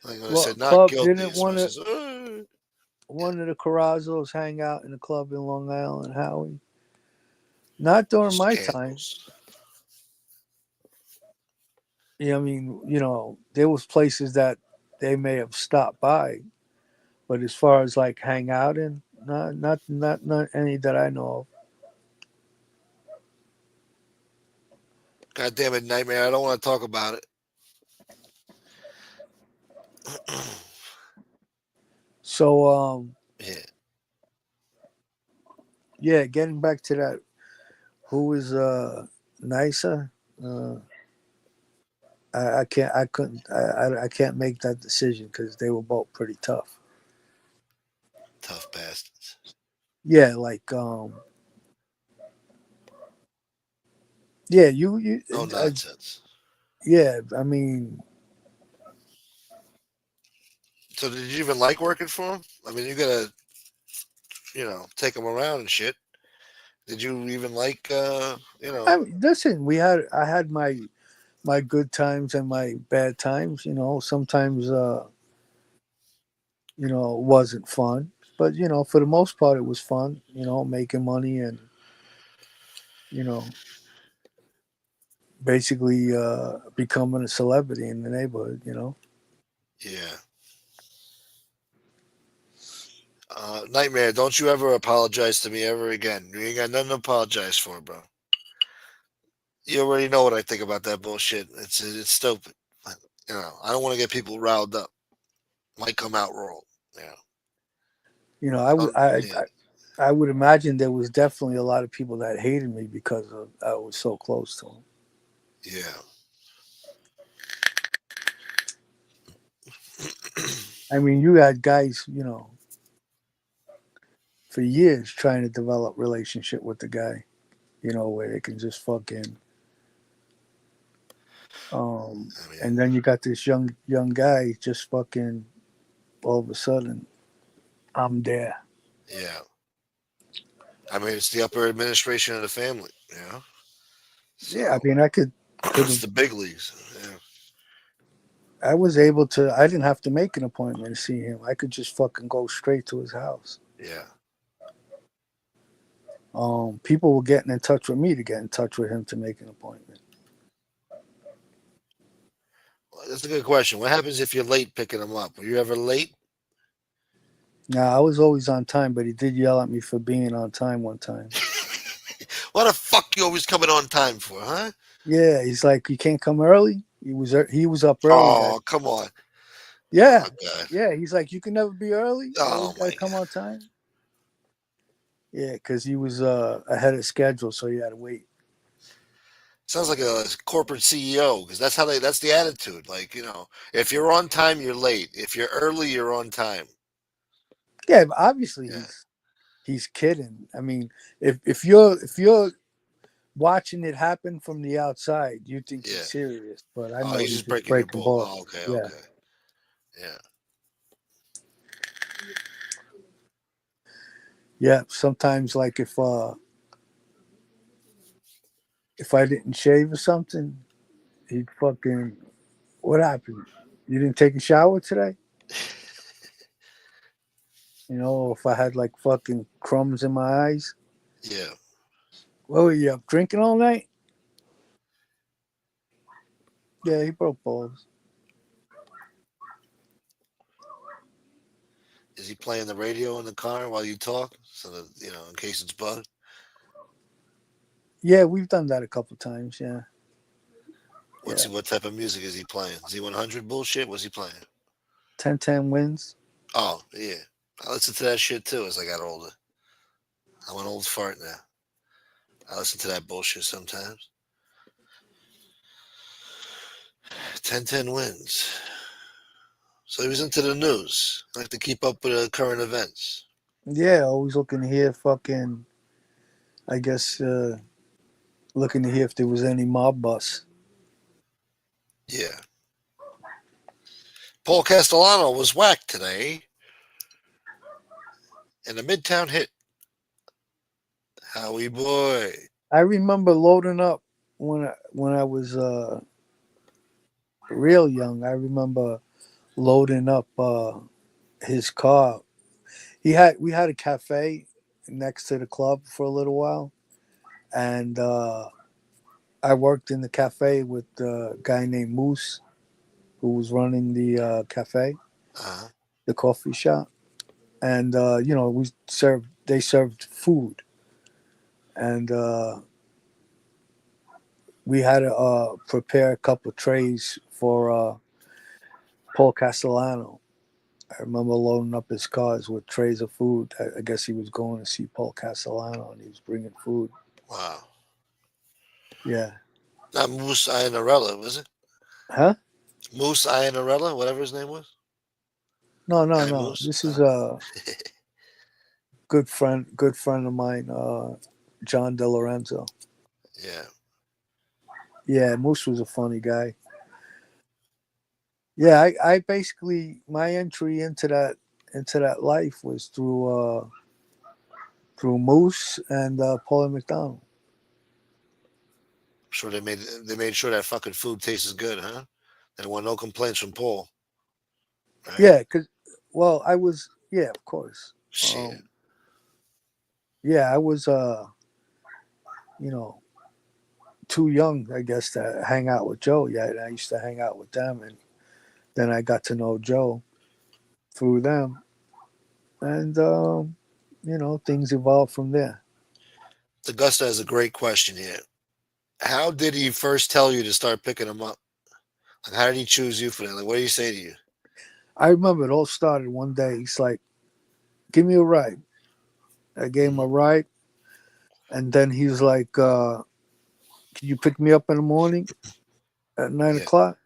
Like when I Well, said not Club guilty, didn't it's when want it to. says, "Hey!" one of the Carrazos hang out in a club in Long Island, Howie. Not during my time. Scandals. I mean, there was places that they may have stopped by, but as far as like hang out in, not any that I know God damn it, nightmare! I don't want to talk about it. of. So, Yeah, yeah, getting back to that, who is nicer? Uh, I can't, I couldn't, I can't make that decision because they were both pretty tough. tough bastards. Yeah, like, yeah, you, No nonsense. yeah, I mean, So did you even like working for him? I mean, you gotta, take him around and shit. Did you even like, listen, I had my good times and my bad times. Sometimes it wasn't fun, but for the most part, it was fun. Making money and you know, basically becoming a celebrity in the neighborhood. yeah, nightmare? Don't you ever apologize to me ever again? You ain't got nothing to apologize for, bro. You already know what I think about that bullshit. It's stupid. I don't want to get people riled up. Might come out wrong. Yeah. I would Yeah. I would imagine there was definitely a lot of people that hated me because I was so close to them. Yeah. I mean, you had guys, for years trying to develop relationship with the guy, where they can just fucking I mean, and then you got this young guy just fucking all of a sudden I'm there. yeah. I mean, it's the upper administration of the family. Yeah, I So mean I could it's have the big leagues. Yeah. I was able to I didn't have to make an appointment to see him. I could just fucking go straight to his house. Yeah. People were getting in touch with me to get in touch with him to make an appointment. Well, that's a good question. What happens if you're late picking them up? Were you ever late? Now I was always on time, but he did yell at me for being on time one time. What the fuck you always coming on time for, huh? Yeah, he's like, you can't come early. He was up early that. Oh, come on. Yeah, Oh, God. yeah. He's like, you can never be early. You always Oh, got to my come God. on time. Yeah, because he was ahead of schedule, so he had to wait. Sounds like a corporate CEO because that's the attitude. Like, if you're on time, you're late. If you're early, you're on time. Yeah, but obviously Yeah. he's kidding. I mean, if you're watching it happen from the outside, you think Yeah. he's serious, but I Oh, know he's he's just just breaking your breaking ball. Oh, balls. okay, Yeah, okay. Yeah. yeah. Sometimes, like if I didn't shave or something, he'd fucking what happened? You didn't take a shower today? If I had like fucking crumbs in my eyes, Yeah. what were you up drinking all night? Yeah, he broke balls. Is he playing the radio in the car while you talk? So that, in case it's bugged? Yeah, we've done that a couple times. Yeah, yeah. What type of music is he playing? Z100 bullshit? What's he playing? 10-10 wins. Oh, yeah. I listened to that shit too as I got older. I'm an old fart now. I listen to that bullshit sometimes. 10-10 wins. So he was into the news. I like to keep up with current events. Yeah, always looking to hear fucking. I guess looking to hear if there was any mob bus. Yeah. Paul Castellano was whacked today in a Midtown hit. Howie boy. I remember loading up when I was real young. I remember loading up his car. we had a cafe next to the club for a little while, and I worked in the cafe with a guy named Moose, who was running the cafe, Uh-huh. the coffee shop, and we served. They served food, and we had to prepare a couple of trays for Paul Castellano. I remember loading up his cars with trays of food. I guess he was going to see Paul Castellano, and he was bringing food. Wow. Yeah, Not Moose Iannarella, was it? huh? Moose Iannarella, whatever his name was. No, no, Guy no. Moose. This is a good friend of mine, John De Lorenzo. Yeah. Yeah, Moose was a funny guy. Yeah, I basically my entry into that life was through Moose and Paulie McDonald. Sure they made sure that fucking food tastes good, huh? They want no complaints from Paul, right? Yeah, cause well, I was yeah, of course. Shit. Um, yeah, I was you know too young, I guess, to hang out with Joe yet. And I used to hang out with them, and then I got to know Joe through them, and things evolved from there. Augusta has a great question here. How did he first tell you to start picking him up? Like, how did he choose you for that? Like, what did he say to you? I remember it all started one day. He's like, "Give me a ride." I gave him Mm, a ride, and then he was like, "Can you pick me up in the morning at nine yeah. o'clock?"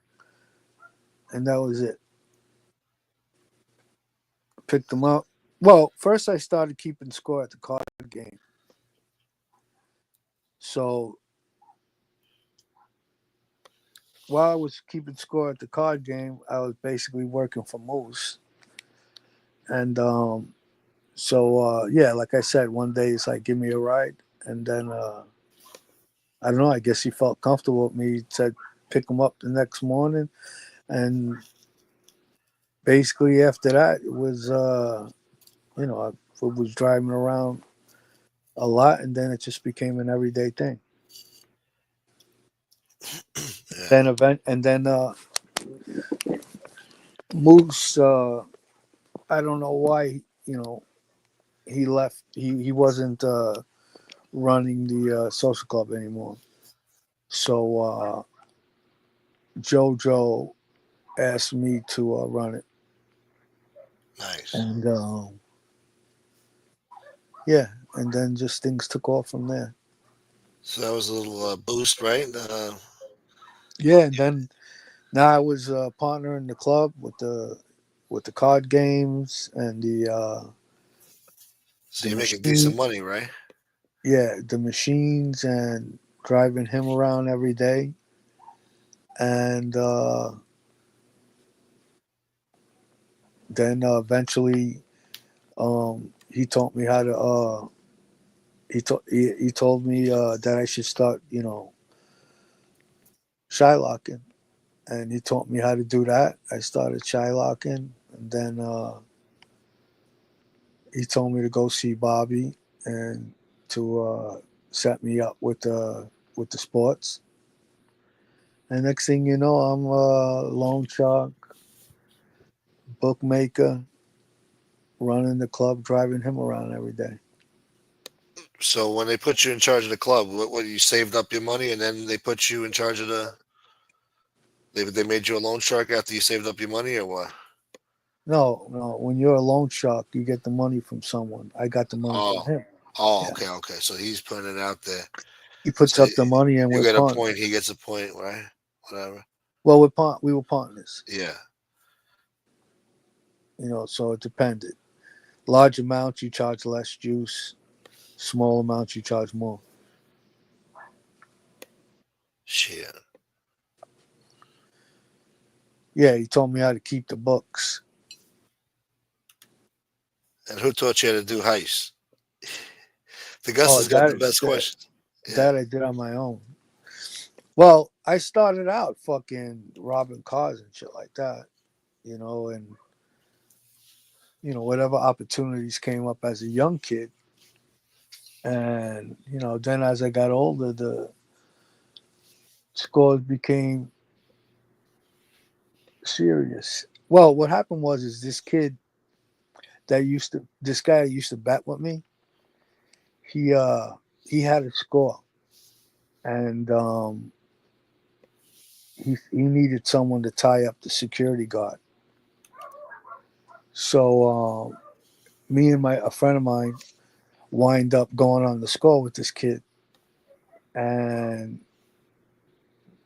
And that was it. Picked him up. Well, first I started keeping score at the card game. So while I was keeping score at the card game, I was basically working for Moose. And yeah, like I said, one day it's like, give me a ride. And then I don't know, I guess he felt comfortable with me. He said, pick him up the next morning. And basically after that, it was, I was driving around a lot. And then it just became an everyday thing. Yeah. And then Moose, I don't know why, he left. He wasn't running the social club anymore. So JoJo asked me to run it, Nice. and yeah, and then just things took off from there. So that was a little boost, right? Yeah, and then now I was a partner in the club with the card games and So the you're making decent machine. money, right? Yeah, the machines and driving him around every day, and then eventually he taught me how to. He told me that I should start, shylocking, and he taught me how to do that. I started shylocking, and then he told me to go see Bobby and to set me up with the sports. And next thing you know, I'm a loan shark, bookmaker, running the club, driving him around every day. So when they put you in charge of the club, what you saved up your money and then they put you in charge of the they made you a loan shark after you saved up your money or what? No, no. When you're a loan shark, you get the money from someone. I got the money from Oh, him. oh, Yeah, okay. So he's putting it out there. he puts So up the money, and you we're get a partners. point, he gets a point, right? Whatever. Well, we were partners. Yeah. So it depended. Large amounts you charge less juice. Small amounts you charge more. Shit. Yeah, he told me how to keep the books. And who taught you how to do heists? The Gus Oh, has got the best questions. Yeah. that I did on my own. Well, I started out fucking robbing cars and shit like that, and whatever opportunities came up as a young kid. And, then as I got older, the scores became serious. Well, what happened was is this guy used to bet with me. He uh he had a score, and he needed someone to tie up the security guard. So me and my a friend of mine wind up going on the score with this kid, and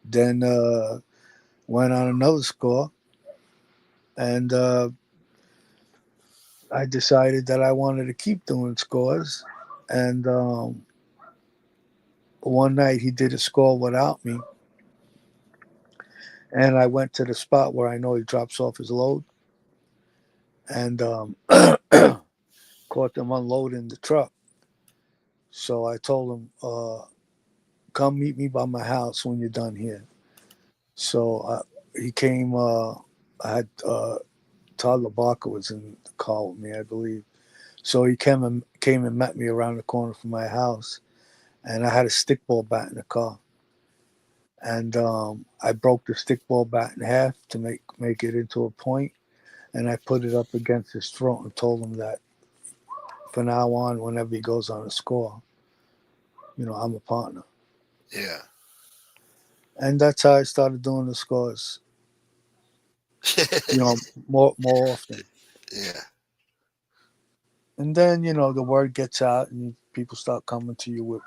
then went on another score, and I decided that I wanted to keep doing scores. And one night he did a score without me, and I went to the spot where I know he drops off his load, and caught them unloading the truck. So I told him, "Come meet me by my house when you're done here." So he came. I had Toddler Barker was in the car with me, I believe. So he came and met me around the corner from my house, and I had a stickball bat in the car, and I broke the stickball bat in half to make it into a point, and I put it up against his throat and told him that from now on, whenever he goes on a score, I'm a partner, Yeah. and that's how I started doing the scores. You know, more often, Yeah. and then the word gets out, and people start coming to you with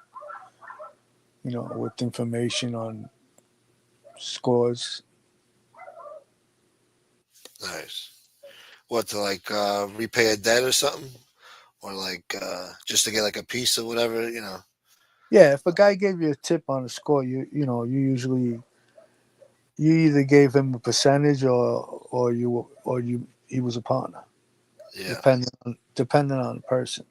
with information on scores. Nice. What, to like repay a debt or something? Or like just to get like a piece of whatever, you know? Yeah, if a guy gave you a tip on a score, you either gave him a percentage or he was a partner, Yeah. depending on the person.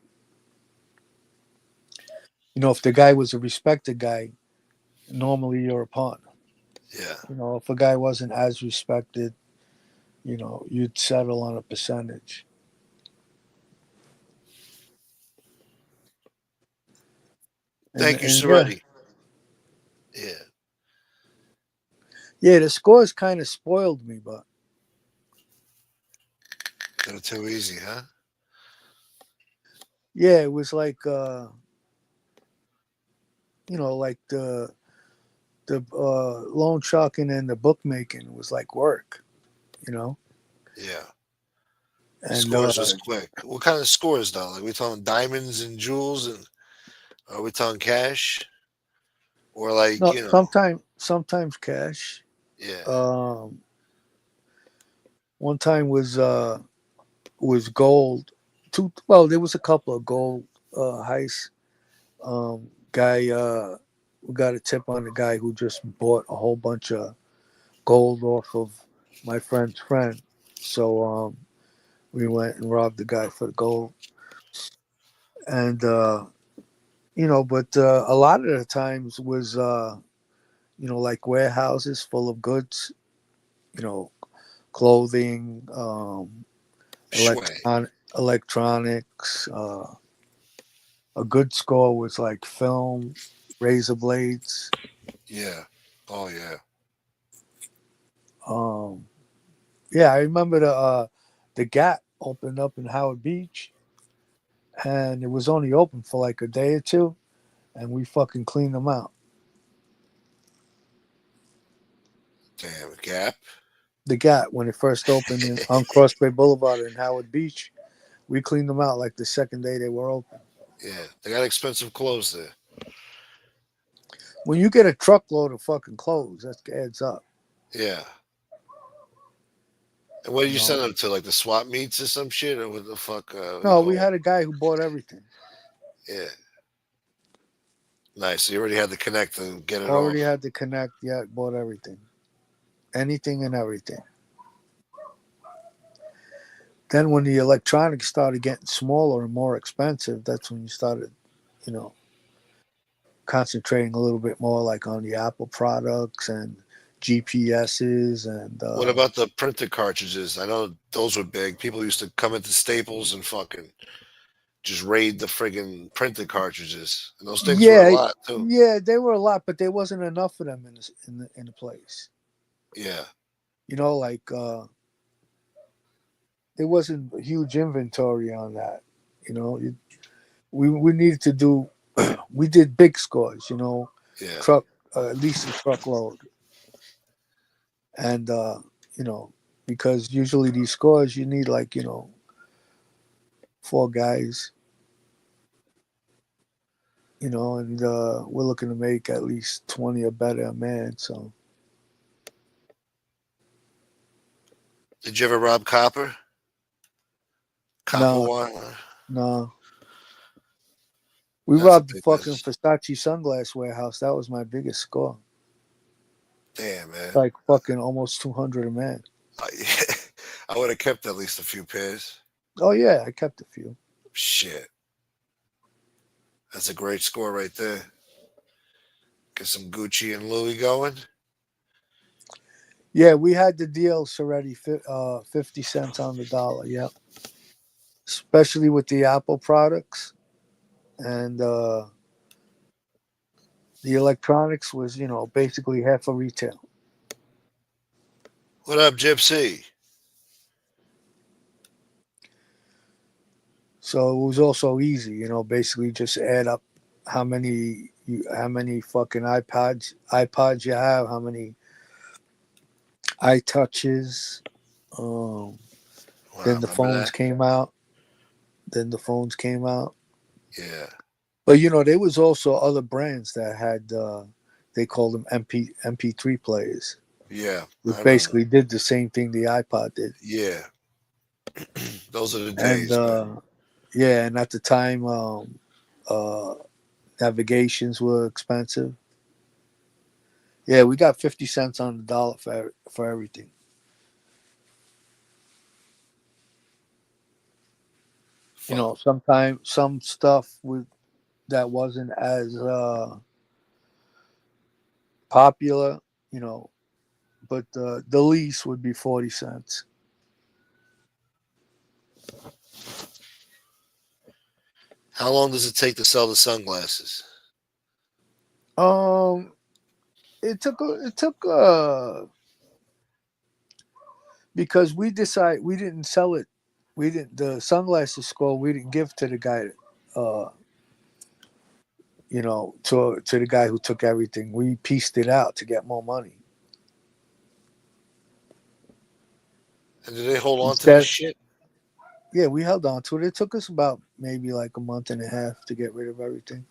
If the guy was a respected guy, normally you're a partner. Yeah. If a guy wasn't as respected, you'd settle on a percentage. And Thank you, and yeah, Soretti. Yeah. yeah, the scores kind of spoiled me, but They're too easy, huh? yeah, it was like like the loan sharking and the bookmaking was like work, you know, Yeah. The and scores was quick. What kind of scores though? Like we talking diamonds and jewels, and are we talking cash? Or like, no, sometimes cash. yeah, Um, One time was gold. Well, there was a couple of gold heists. Guy we got a tip on the guy who just bought a whole bunch of gold off of my friend's friend. So we went and robbed the guy for the gold, and but a lot of the times was like warehouses full of goods, you know, clothing, shway. electronics. A good score was like film, razor blades. Yeah. Oh yeah. Um, yeah, I remember the Gap opened up in Howard Beach, and it was only open for like a day or two, and we fucking cleaned them out. Damn Gap. The Gap when it first opened on Cross Bay Boulevard in Howard Beach, we cleaned them out like the second day they were open. Yeah. They got expensive clothes there. When you get a truckload of fucking clothes, that adds up. Yeah. And what did You you send know. them to? Like the swap meets or some shit? Or what the fuck what do you No, we call it? had a guy who bought everything. Yeah. Nice. So you already had to connect and get it Already off. had to connect. Yeah, bought everything, anything and everything. Then when the electronics started getting smaller and more expensive, that's when you started, you know, concentrating a little bit more like on the Apple products and GPSs and What about the printed cartridges? I know those were big. People used to come into Staples and fucking just raid the friggin' printed cartridges, and those things were a yeah, lot too. yeah, they were a lot, but there wasn't enough of them in the place. Yeah, You know, like there wasn't a huge inventory on that. You know, we needed to do. We did big scores. You know, yeah. truck at least a truckload, and you know, because usually these scores you need like four guys. You know, and we're looking to make at least 20 or better a man. So Did you ever rob Copper? Copper no, One? no. We That's a robbed the big fucking miss. Versace sunglass warehouse. That was my biggest score. Damn, man. Like fucking almost 200 a man. I, I would have kept at least a few pairs. Oh yeah, I kept a few. Shit, that's a great score right there. Get some Gucci and Louis going. Yeah, we had the deals already. 50 cents on the dollar. Yeah, especially with the Apple products and the electronics was basically half a retail. What up, Gypsy? So it was also easy. Basically just add up how many fucking iPods you have, how many iTouches. Um, Wow, then the remember phones that? came out. Then the phones came out. Yeah, But there was also other brands that had they called them MP3 players, yeah, I which remember. basically did the same thing the iPod did. Yeah, those are the And days, man. yeah, and at the time, uh, navigations were expensive. Yeah, we got 50 cents on the dollar for everything. Fuck. Sometimes some stuff that wasn't as popular, you know, but the lease would be 40 cents. How long does it take to sell the sunglasses? Um, it took because we didn't sell it. We didn't the sunglasses score. We didn't give to the guy. Uh, to the guy who took everything. We pieced it out to get more money. And do they hold on to this Instead, shit? yeah, we held on to it. It took us about maybe like a month and a half to get rid of everything,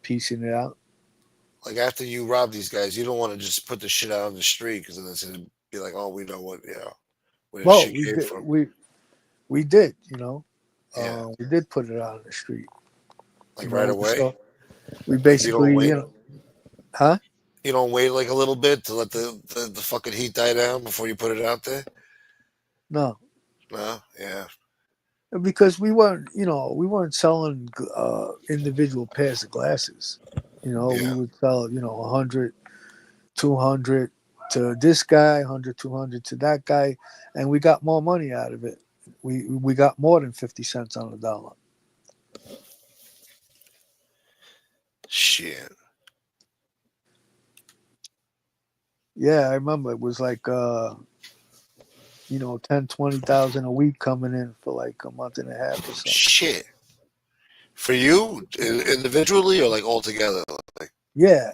piecing it out. Like after you rob these guys, you don't want to just put the shit out on the street because then it's gonna be like, oh, we know where the Well, shit we came did. from. We did. Yeah, We did put it out on the street. like right away. So we Like you don't basically, wait. huh? You don't wait like a little bit to let the fucking heat die down before you put it out there. No, No, yeah, because we weren't selling individual pairs of glasses. We yeah. would sell 100, 200 to this guy, 100, 200 to that guy, and we got more money out of it. We got more than 50 cents on the dollar. Shit. Yeah, I remember it was like 10, 20,000 a week coming in for like a month and a half or so. Shit. For you individually or like all together? Like, Yeah,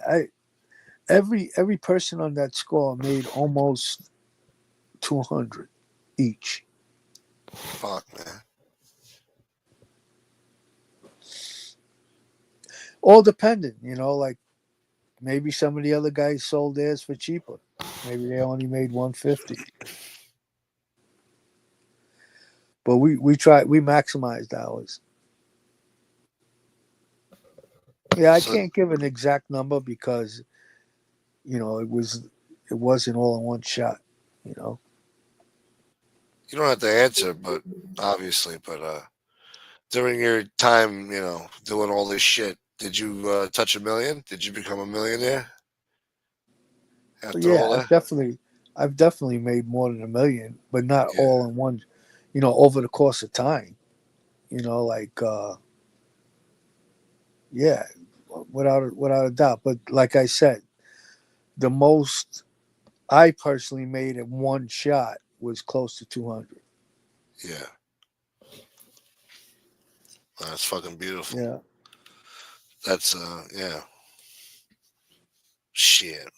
every person on that score made almost 200 each. fuck, man. All dependent, like maybe some of the other guys sold theirs for cheaper. Maybe they only made 150. But we maximized ours. Yeah, I So can't give an exact number because it wasn't all in one shot. You know, you don't have to answer, but obviously, but during your time, doing all this shit, did you touch a million? Did you become a millionaire But After yeah, all that, I've definitely made more than 1 million, but not yeah, all in one. Over the course of time. Like yeah, without a doubt. But like I said, the most I personally made in one shot was close to 200. yeah, that's fucking beautiful. Yeah. That's yeah, shit.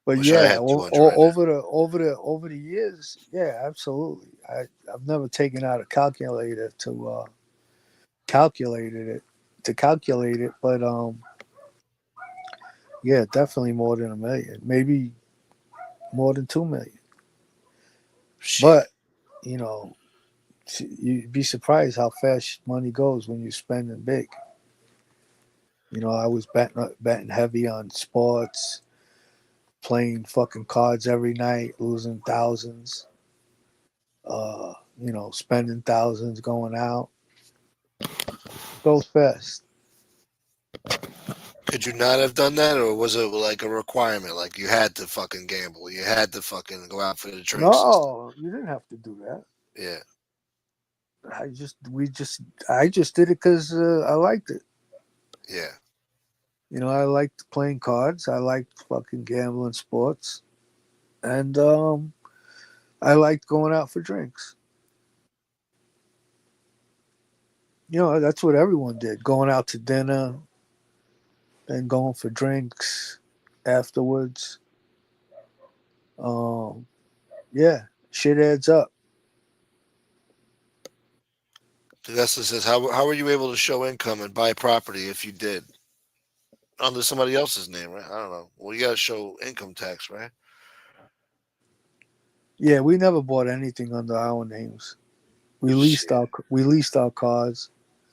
But Wish I yeah, had 200 right now. over the years, yeah, absolutely. I've never taken out a calculator calculated it to calculate it, but yeah, definitely more than 1 million, maybe more than 2 million. Shit. But you know, you'd be surprised how fast money goes when you're spending big. I was betting heavy on sports, playing fucking cards every night, losing thousands. Spending thousands, going out. Goes fast. Could you not have done that, or was it like a requirement? Like you had to fucking gamble, you had to fucking go out for the drinks and stuff. No, you didn't have to do that. Yeah, I just, we just, I just did it because I liked it. yeah. I liked playing cards. I liked fucking gambling sports, and I liked going out for drinks. That's what everyone did: going out to dinner and going for drinks afterwards. Um, yeah, shit adds up. Augusta says, how were you able to show income and buy property if you did under somebody else's name, right? I don't know. Well, you got to show income tax, right? Yeah, we never bought anything under our names. Shit. We leased our cars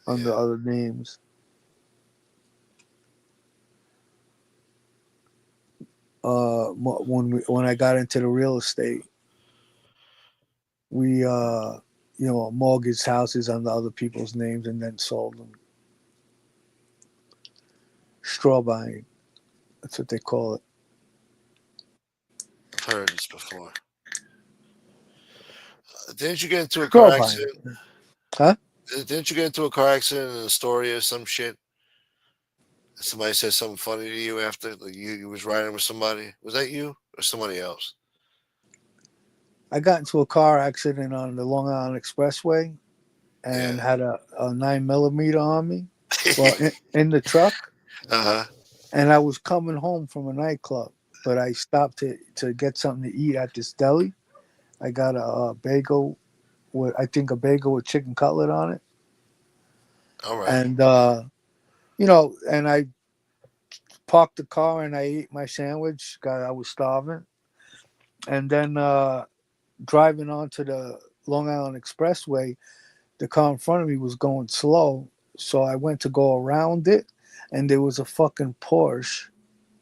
under Yeah. other names. When I got into the real estate, we mortgaged houses under other people's names and then sold them. Straw buying, that's what they call it. I've heard this before. Didn't you get into a car Straw buying, accident? huh? Didn't you get into a car accident in Astoria or some shit? Somebody said something funny to you after, like you was riding with somebody. Was that you or somebody else? I got into a car accident on the Long Island Expressway Yeah. and had a 9 millimeter on me. Well, in the truck, Uh huh. and I was coming home from a nightclub, but I stopped to get something to eat at this deli. I got a bagel with, I think, a bagel with chicken cutlet on it, All right. and and I parked the car and I ate my sandwich. God, I was starving, and then driving onto the Long Island Expressway, the car in front of me was going slow, so I went to go around it, and there was a fucking Porsche,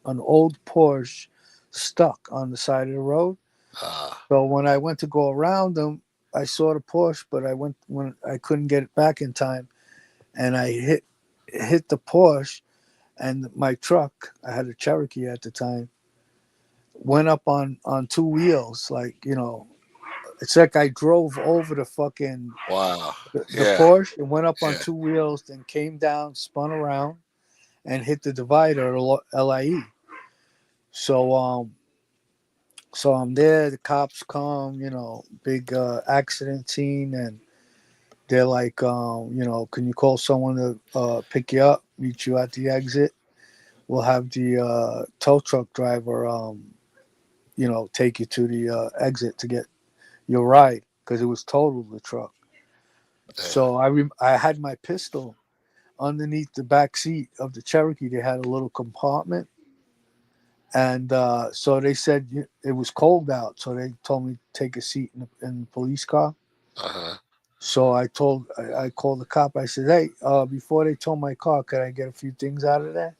an old Porsche, stuck on the side of the road. Ah. So when I went to go around them, I saw the Porsche, but I went when I couldn't get it back in time, and I hit the Porsche, and my truck. I had a Cherokee at the time. Went up on two wheels, like it's like I drove over the fucking Wow. the Yeah. Porsche and went up on Yeah. two wheels, then came down, spun around, and hit the divider at LIE. So I'm there. The cops come, big accident scene, and they're like, can you call someone to pick you up, meet you at the exit? We'll have the tow truck driver, take you to the exit to get your ride because it was totaled the truck. Yeah. So I had my pistol underneath the back seat of the Cherokee. They had a little compartment, and so they said it was cold out, so they told me to take a seat in the police car. Uh huh. So I called the cop. I said, "Hey, before they tow my car, could I get a few things out of there?"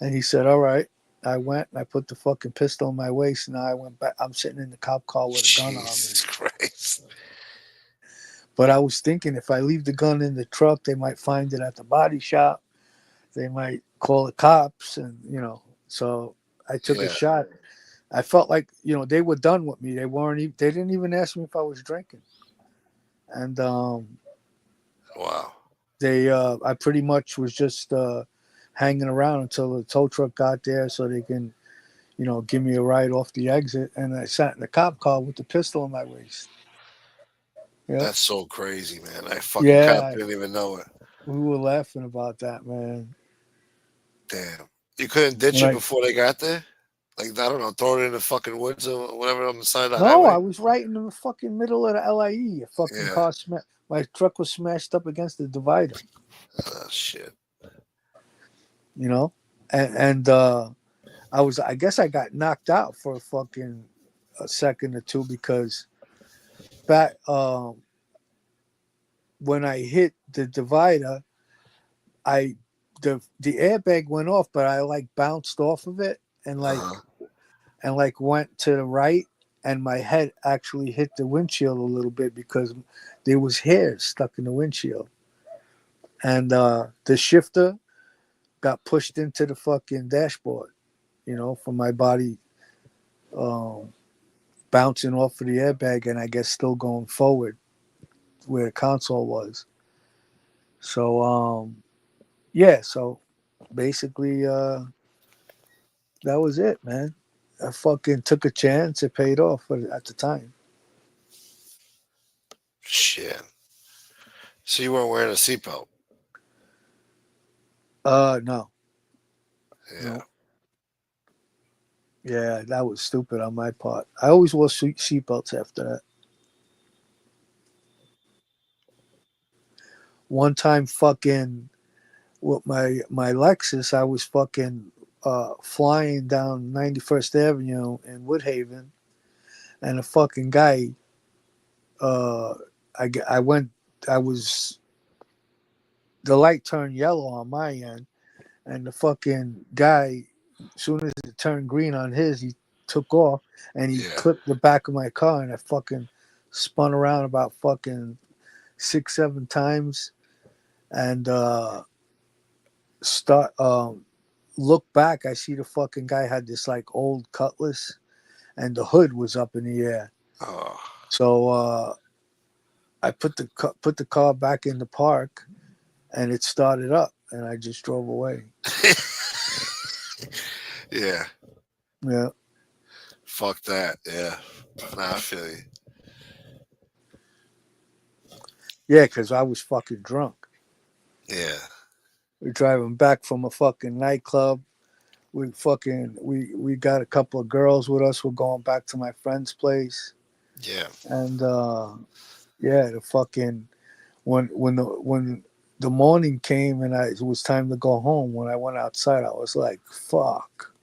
And he said, "All right." I went and I put the fucking pistol in my waist. And I went back. I'm sitting in the cop car with a gun on me. Jesus Christ. But I was thinking if I leave the gun in the truck, they might find it at the body shop. They might call the cops, and So I took a Yeah. shot. I felt like they were done with me. They weren't. They didn't even ask me if I was drinking, and Wow. they I pretty much was just hanging around until the tow truck got there so they can give me a ride off the exit. And I sat in the cop car with the pistol in my waist. Yep. That's so crazy, man. I fucking cop Yeah, didn't even know it. we were laughing about that, man. Damn. You couldn't ditch And it I before they got there? Like, I don't know, throw it in the fucking woods or whatever on the side of the No, I highway? was right in the fucking middle of the LIE. A fucking Yeah. car my truck was smashed up against the divider. Oh, shit. You know, and I guess I got knocked out for a second or two because back when I hit the divider, I the airbag went off, but I like bounced off of it and Uh-huh. went to the right, and my head actually hit the windshield a little bit because there was hair stuck in the windshield, and the shifter got pushed into the fucking dashboard, from my body um, bouncing off of the airbag, and I guess still going forward where the console was. So yeah, so basically that was it, man. I fucking took a chance. It paid off at the time. Shit. So you weren't wearing a seatbelt? No, Yeah. no. Yeah, that was stupid on my part. I always wore seatbelts after that. One time, fucking with my Lexus, I was fucking flying down 91st Avenue in Woodhaven, and a fucking guy. Uh, I went. I was the light turned yellow on my end, and the fucking guy, as soon as it turned green on his, he took off and he Yeah. clipped the back of my car, and I fucking spun around about fucking 6, 7 times, and start look back. I see the fucking guy had this like old Cutlass, and the hood was up in the air. Oh. So I put the car back in the park, and it started up, and I just drove away. Yeah. Yeah, Fuck that. Yeah. Nah, I feel you. yeah, because I was fucking drunk. Yeah. We're driving back from a fucking nightclub. We got a couple of girls with us. We're going back to my friend's place, Yeah. and yeah, the fucking when the morning came and it was time to go home. When I went outside, I was like, "Fuck."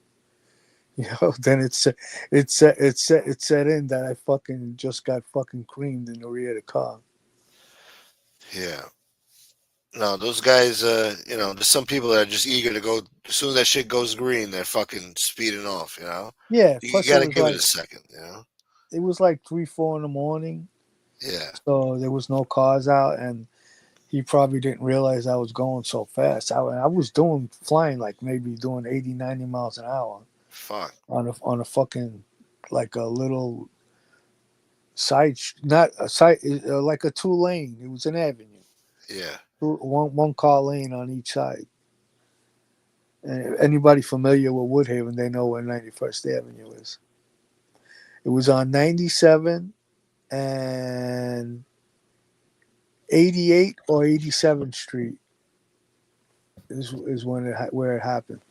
Then it set in that I fucking just got fucking creamed in the rear of the car. Yeah. No, those guys, there's some people that are just eager to go. As soon as that shit goes green, they're fucking speeding off, you know? Yeah. You Plus, it got to was give it like a second, you know? 3, 4 in the morning, Yeah. so there was no cars out, and he probably didn't realize I was going so fast. I was doing flying like maybe doing 80, 90 miles an hour Fuck. on a fucking like a little side, not a side, like a 2 lane. It was an avenue, Yeah. one car lane on each side. And anybody familiar with Woodhaven, they know where 91st Avenue is. It was on 97 and 88 or 87th Street is where it happened.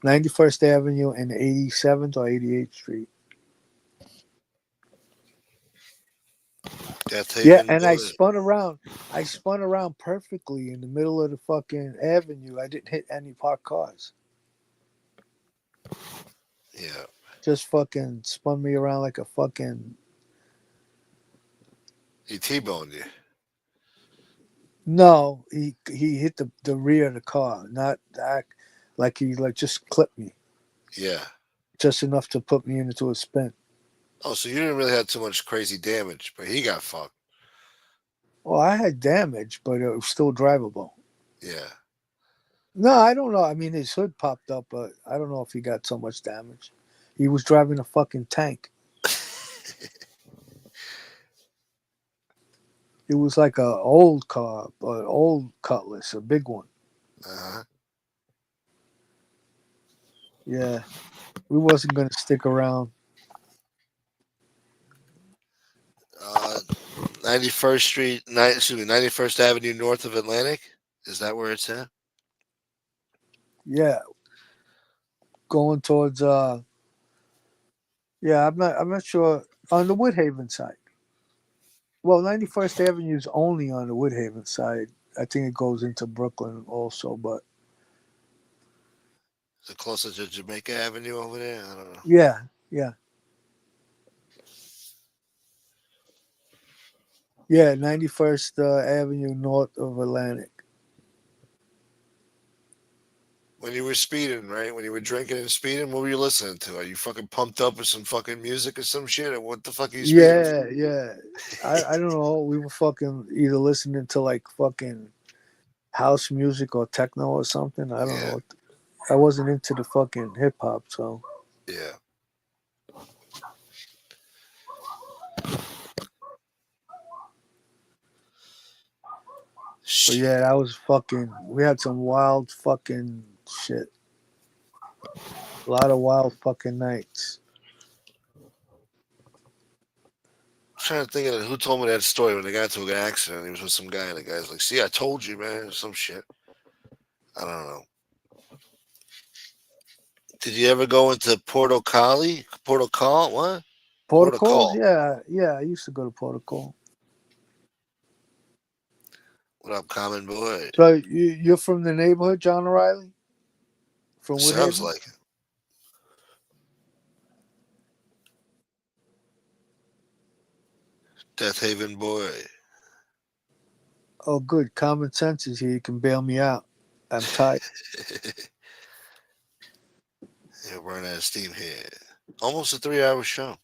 91st Avenue and 87th or 88th Street. That's how you Yeah, been and I doing it. spun around. I spun around perfectly in the middle of the fucking avenue. I didn't hit any parked cars. Yeah. Just fucking spun me around like a fucking. He T-boned you. No, he hit the rear of the car, not that. Like he like just clipped me, Yeah. just enough to put me into a spin. Oh, so you didn't really have too much crazy damage, but he got fucked. Well, I had damage, but it was still drivable. Yeah. No, I don't know. I mean, his hood popped up, but I don't know if he got so much damage. He was driving a fucking tank. It was like a old car, an old Cutlass, a big one. Uh-huh. Yeah, we wasn't gonna stick around. Uh, 91st Street, excuse me, 91st Avenue north of Atlantic. Is that where it's at? Yeah, going towards yeah, I'm not sure on the Woodhaven side. Well, 91st Avenue is only on the Woodhaven side. I think it goes into Brooklyn also, but Is it closer to Jamaica Avenue over there? I don't know. yeah, yeah, yeah. 91st Avenue north of Atlantic. When you were speeding, right? When you were drinking and speeding, what were you listening to? Are you fucking pumped up with some fucking music or some shit? Or what the fuck are you speeding? Yeah, yeah. I don't know. We were fucking either listening to like fucking house music or techno or something. I don't Yeah, know. I wasn't into the fucking hip hop, so. yeah. But yeah, Shit. that was fucking. We had some wild fucking shit. A lot of wild fucking nights. I'm trying to think of who told me that story when they got into an accident. He was with some guy, and the guy's like, "See, I told you, man." Or some shit. I don't know. Did you ever go into Porto Cali? Porto Call? What? Porto Protocols? Call. Yeah, yeah. I used to go to protocol. What up, common boy? So you're from the neighborhood, John O'Reilly, from Sounds Woodhaven? like it. Death Haven boy. Oh, good. Common sense is here. You can bail me out. I'm tired. Yeah, we're out of steam here. Almost a 3 hour show. Yeah,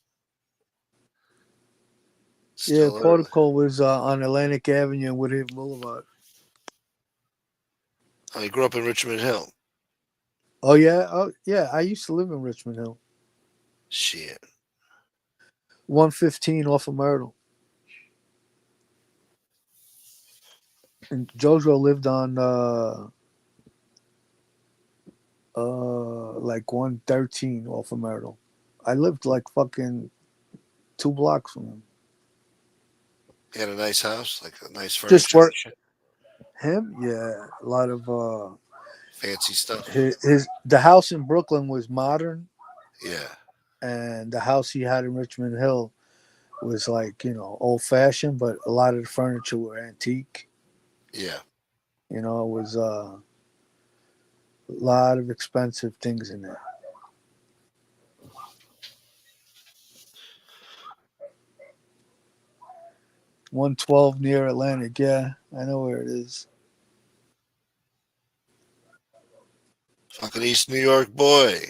Still early. protocol was on Atlantic Avenue and Woodhaven Boulevard. Oh, you grew up in Richmond Hill. Oh yeah, oh yeah. I used to live in Richmond Hill, Shit. 115 off of Myrtle, and Jojo lived on like 113 off of Myrtle. I lived like fucking 2 blocks from him. He had a nice house, like a nice Just furniture and work shit. him, yeah. A lot of Fancy stuff. his the house in Brooklyn was modern, Yeah. and the house he had in Richmond Hill was like old fashioned, but a lot of the furniture were antique. Yeah. It was a lot of expensive things in there. 112 near Atlantic, yeah, I know where it is. Fucking East New York boy.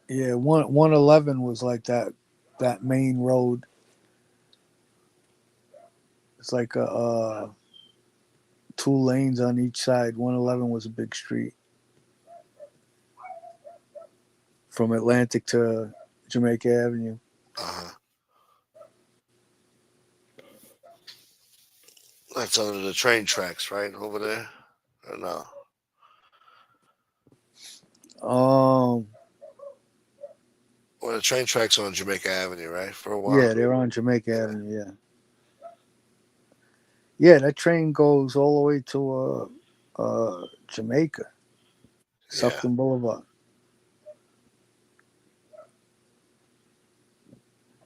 Yeah, 111 was like that main road. It's like a 2 lanes on each side. 111 was a big street from Atlantic to Jamaica Avenue. Uh-huh. That's under the train tracks, right? Over there? Or no? Um, Well, the train tracks on Jamaica Avenue, right? For a while? yeah, they're on Jamaica Yeah. Avenue. Yeah, yeah, that train goes all the way to Jamaica, Yeah. Sufton Boulevard.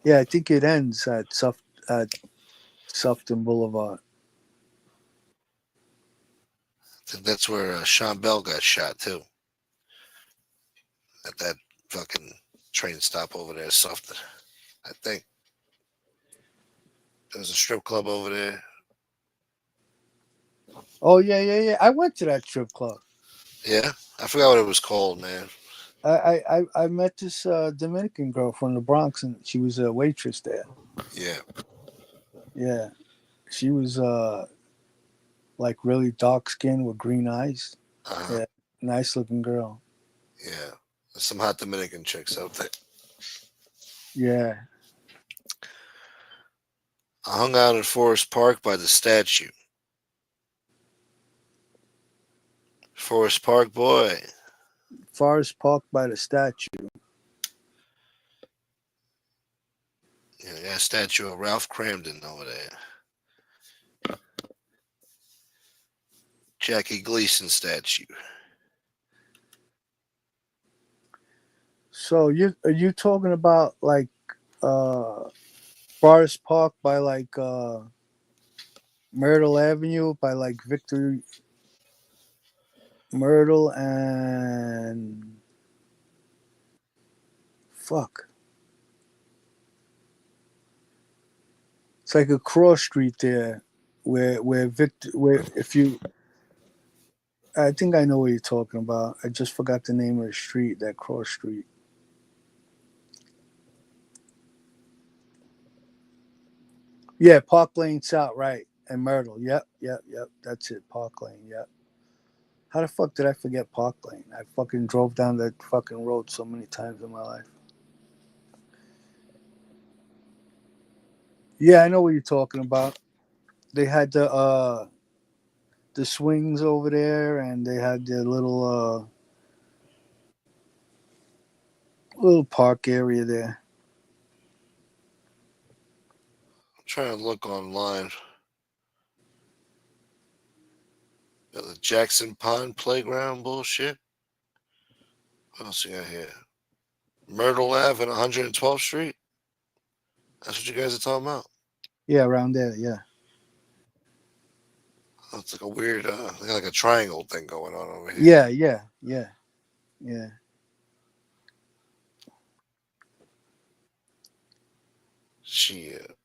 Yeah, I think it ends at Sufton Boulevard. I think that's where Sean Bell got shot, too. At that fucking train stop over there, something. I think. There's a strip club over there. Oh yeah, yeah, yeah. I went to that strip club. Yeah? I forgot what it was called, man. I met this Dominican girl from the Bronx, and she was a waitress there. Yeah. Yeah, she was like really dark skinned with green eyes. Uh-huh. Yeah, nice looking girl. Yeah. There's some hot Dominican chicks out there. Yeah. I hung out in Forest Park by the statue. Forest Park boy. Forest Park by the statue. Yeah, they got a statue of Ralph Cramden over there. Jackie Gleason statue. So are you talking about like uh Forest Park by like Myrtle Avenue by like Victory Myrtle and fuck. It's like a cross street there where Victor where if you I think I know what you're talking about. I just forgot the name of the street, that cross street. Yeah, Park Lane South, right. And Myrtle. Yep, yep, yep. That's it. Park Lane, yep. How the fuck did I forget Park Lane? I fucking drove down that fucking road so many times in my life. Yeah, I know what you're talking about. They had the swings over there and they had the little park area there. I'm trying to look online. Got the Jackson Pond Playground bullshit. What else you got here? Myrtle Ave and 112th Street. That's what you guys are talking about. Yeah, around there, yeah. Oh, it's like a weird, like a triangle thing going on over here. Yeah, yeah, yeah, yeah. Shit.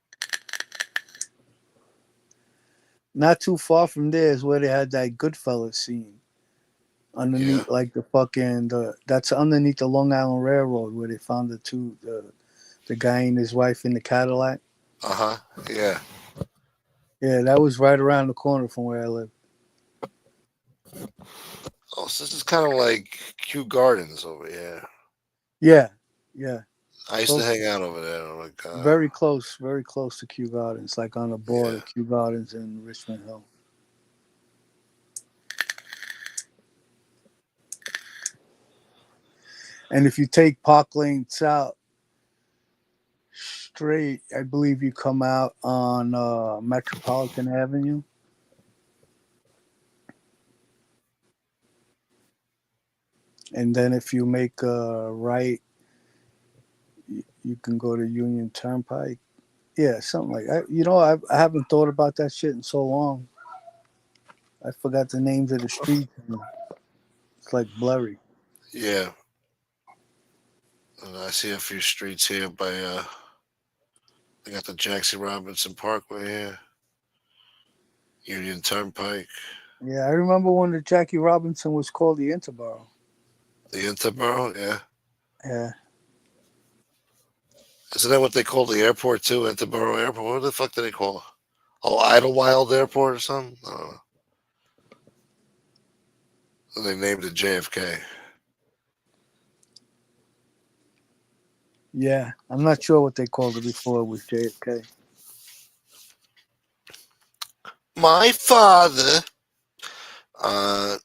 Not too far from there is where they had that Goodfellas scene. Yeah. Underneath like the fucking that's underneath the Long Island Railroad where they found the guy and his wife in the Cadillac. Uh huh. Yeah. Yeah, that was right around the corner from where I live. Oh, so this is kind of like Kew Gardens over here. Yeah, yeah. I used to Close, hang out over there. Like, very close to Kew Gardens, like on the border, yeah. Kew Gardens and Richmond Hill. And if you take Park Lane South straight, I believe you come out on Metropolitan Avenue. And then if you make a right, you can go to Union Turnpike. Yeah, something like that. I haven't thought about that shit in so long. I forgot the names of the streets. And it's like blurry. Yeah. And I see a few streets here by, they got the Jackson Robinson Parkway here, Union Turnpike, Yeah, I remember when the Jackie Robinson was called the Interborough. the Interboro. Yeah. Yeah, Isn't that what they call the airport too? Interboro Airport. What the fuck do they call it? Oh, Idlewild Airport or something? I don't know. And they named it JFK. yeah. I'm not sure what they called it before it was JFK. My father. Uh,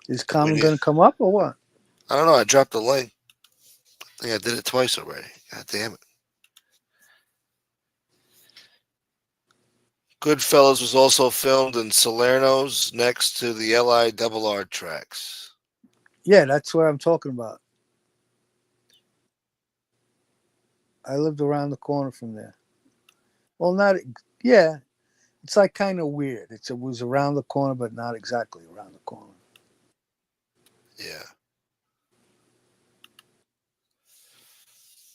Is when Common you, gonna come up or what? I don't know. I dropped the link. I think I did it twice already. God damn it. Goodfellas was also filmed in Salerno's next to the LI Double R tracks. Yeah, that's what I'm talking about. I lived around the corner from there. Well, not yeah. It's like kind of weird. It was around the corner, but not exactly around the corner. Yeah.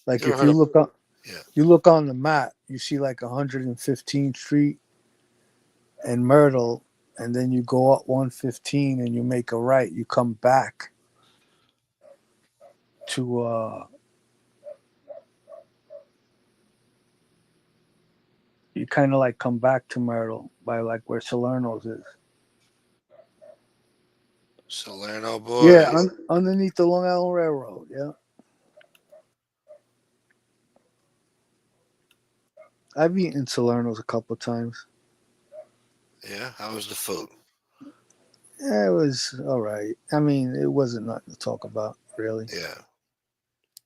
Like You ever if heard of? Yeah. you look on the map, you see like 115th Street and Myrtle, and then you go up 115 and you make a right. You come back to you kind of like come back to Myrtle by like where Salerno's is. Salerno Yeah, boy. underneath the Long Island Railroad. Yeah, I've eaten Salerno's a couple of times. Yeah, how was the food? Yeah, it was all right. I mean, it wasn't nothing to talk about, really. Yeah.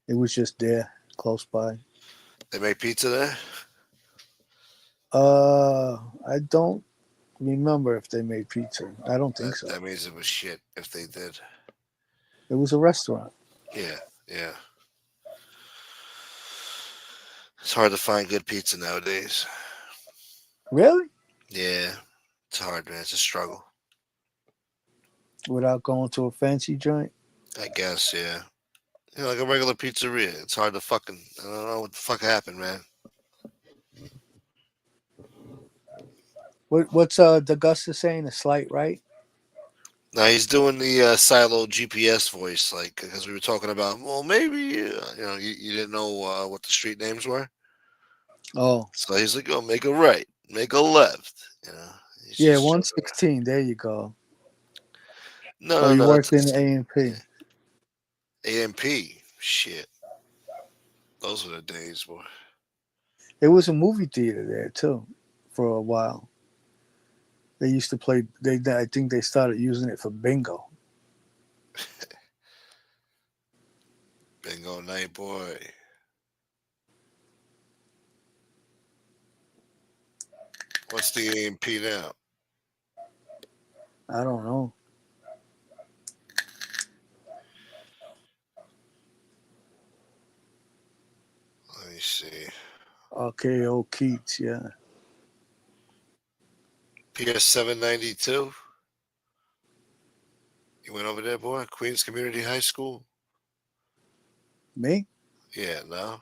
It was just there, close by. They make pizza there? I don't remember if they made pizza. I don't think so. That means it was shit if they did. It was a restaurant. Yeah, yeah. It's hard to find good pizza nowadays. Really? Yeah, it's hard, man. It's a struggle. Without going to a fancy joint? I guess, yeah. You know, like a regular pizzeria. It's hard to fucking. I don't know what the fuck happened, man. What's D'Augusta saying? A slight right? Now he's doing the silo GPS voice, like because we were talking about. Well, maybe you didn't know what the street names were, Oh, so he's like, "Oh, make a right, make a left." You know, he's yeah, just joking. 116. There you go. No, Oh, no, you no. worked in the A&P. AMP. Shit, those were the days, boy. There was a movie theater there too, for a while. They used to play. I think they started using it for bingo. Bingo night, boy. What's the AMP now? I don't know. Let me see. RKO Keats. Yeah, PS 792. You went over there, boy. Queens Community High School. me? Yeah, no.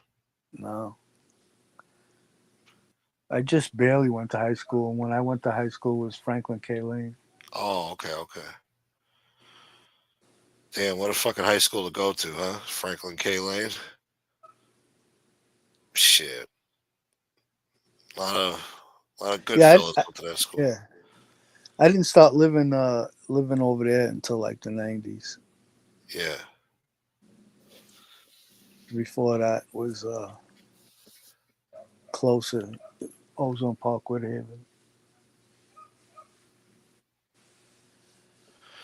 No. I just barely went to high school, and when I went to high school, it was Franklin K. Lane. Oh, okay, okay. Damn, what a fucking high school to go to, huh? Franklin K. Lane. Shit, a lot of good Yeah, fellas went to that school. yeah. I didn't start living over there until like the 90s. Yeah, Before that was closer, Ozone Park, Woodhaven.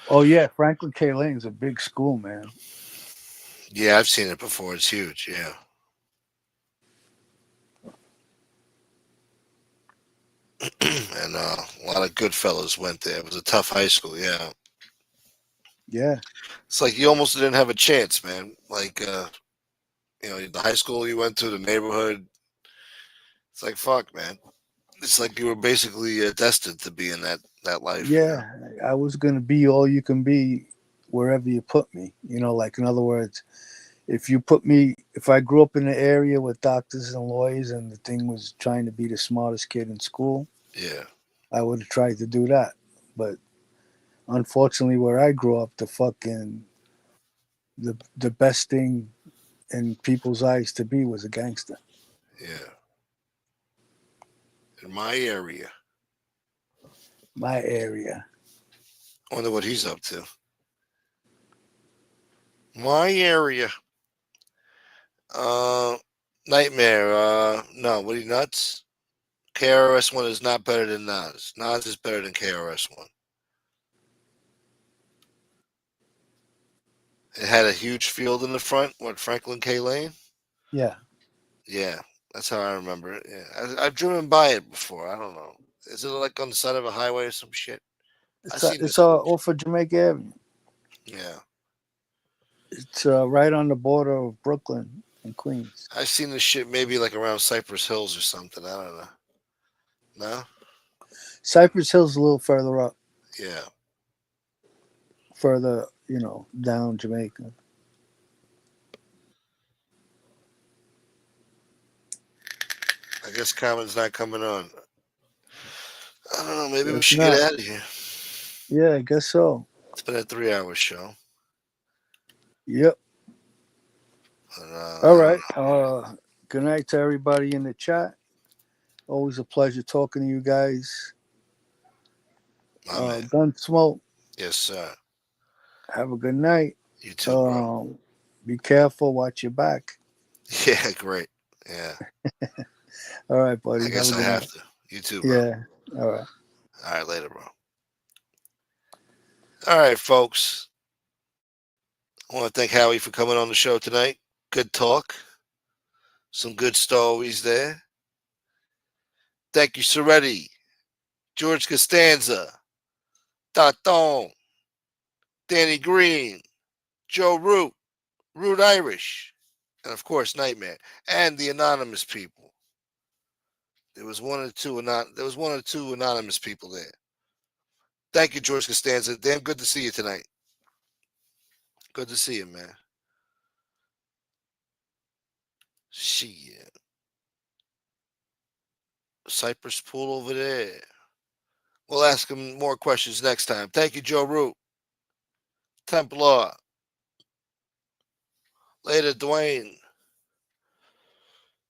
Oh yeah, Franklin K. Lane's a big school, man. yeah, I've seen it before. It's huge. Yeah, and a lot of good fellas went there. It was a tough high school. Yeah, Yeah, it's like you almost didn't have a chance, man. Like the high school you went to, the neighborhood. It's like fuck, man. It's like you were basically destined to be in that life. You know? yeah. I was gonna be all you can be wherever you put me. Like in other words, if I grew up in an area with doctors and lawyers, and the thing was trying to be the smartest kid in school, Yeah, I would have tried to do that. But unfortunately, where I grew up, the best thing in people's eyes to be was a gangster. yeah. In my area, My area. I wonder what he's up to. My area. Uh, Nightmare. No, what are you nuts? KRS One is not better than Nas. Nas is better than KRS One. It had a huge field in the front. What Franklin K Lane? Yeah, Yeah, that's how I remember it. Yeah, I've driven by it before. I don't know. Is it like on the side of a highway or some shit? I seen it's this movie. off of Jamaica Avenue. Yeah, It's right on the border of Brooklyn and Queens. I seen this shit maybe like around Cypress Hills or something. I don't know. No. Cypress Hill's a little further up, Yeah. further, down Jamaica. I guess Common's not coming on. I don't know. Maybe we If should get not, out of here. yeah, I guess so. It's been a 3 hour show. Yep. But, All I don't right. know. Good night to everybody in the chat. Always a pleasure talking to you guys. My man. Gunsmoke. Yes, sir. Have a good night. You too, bro. Be careful. Watch your back. Yeah, great. Yeah, All right, I buddy. Have guess a I good have night. to. You too, bro. Yeah. All right. All right, later, bro. All right, folks. I want to thank Howie for coming on the show tonight. Good talk. Some good stories there. Thank you, Soretti, George Costanza, Taton, Danny Green, Joe Root, Root Irish, and of course Nightmare, and the anonymous people. There was one or two anonymous people there. Thank you, George Costanza. Damn good to see you tonight. Good to see you, man. Shit. Cypress Pool over there. We'll ask him more questions next time. Thank you, Joe Root. Templar. Later, Dwayne.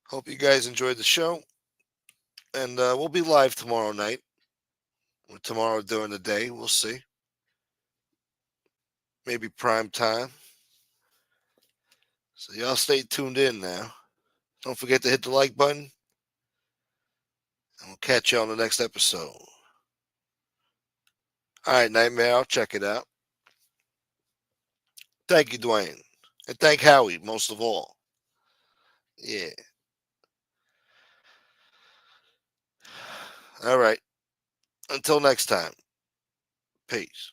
Hope you guys enjoyed the show. And we'll be live tomorrow night. Or tomorrow during the day. We'll see. Maybe prime time. So y'all stay tuned in now. Don't forget to hit the like button. And we'll catch you on the next episode. All right, Nightmare. I'll check it out. Thank you, Dwayne. And thank Howie most of all. Yeah. All right. Until next time. Peace.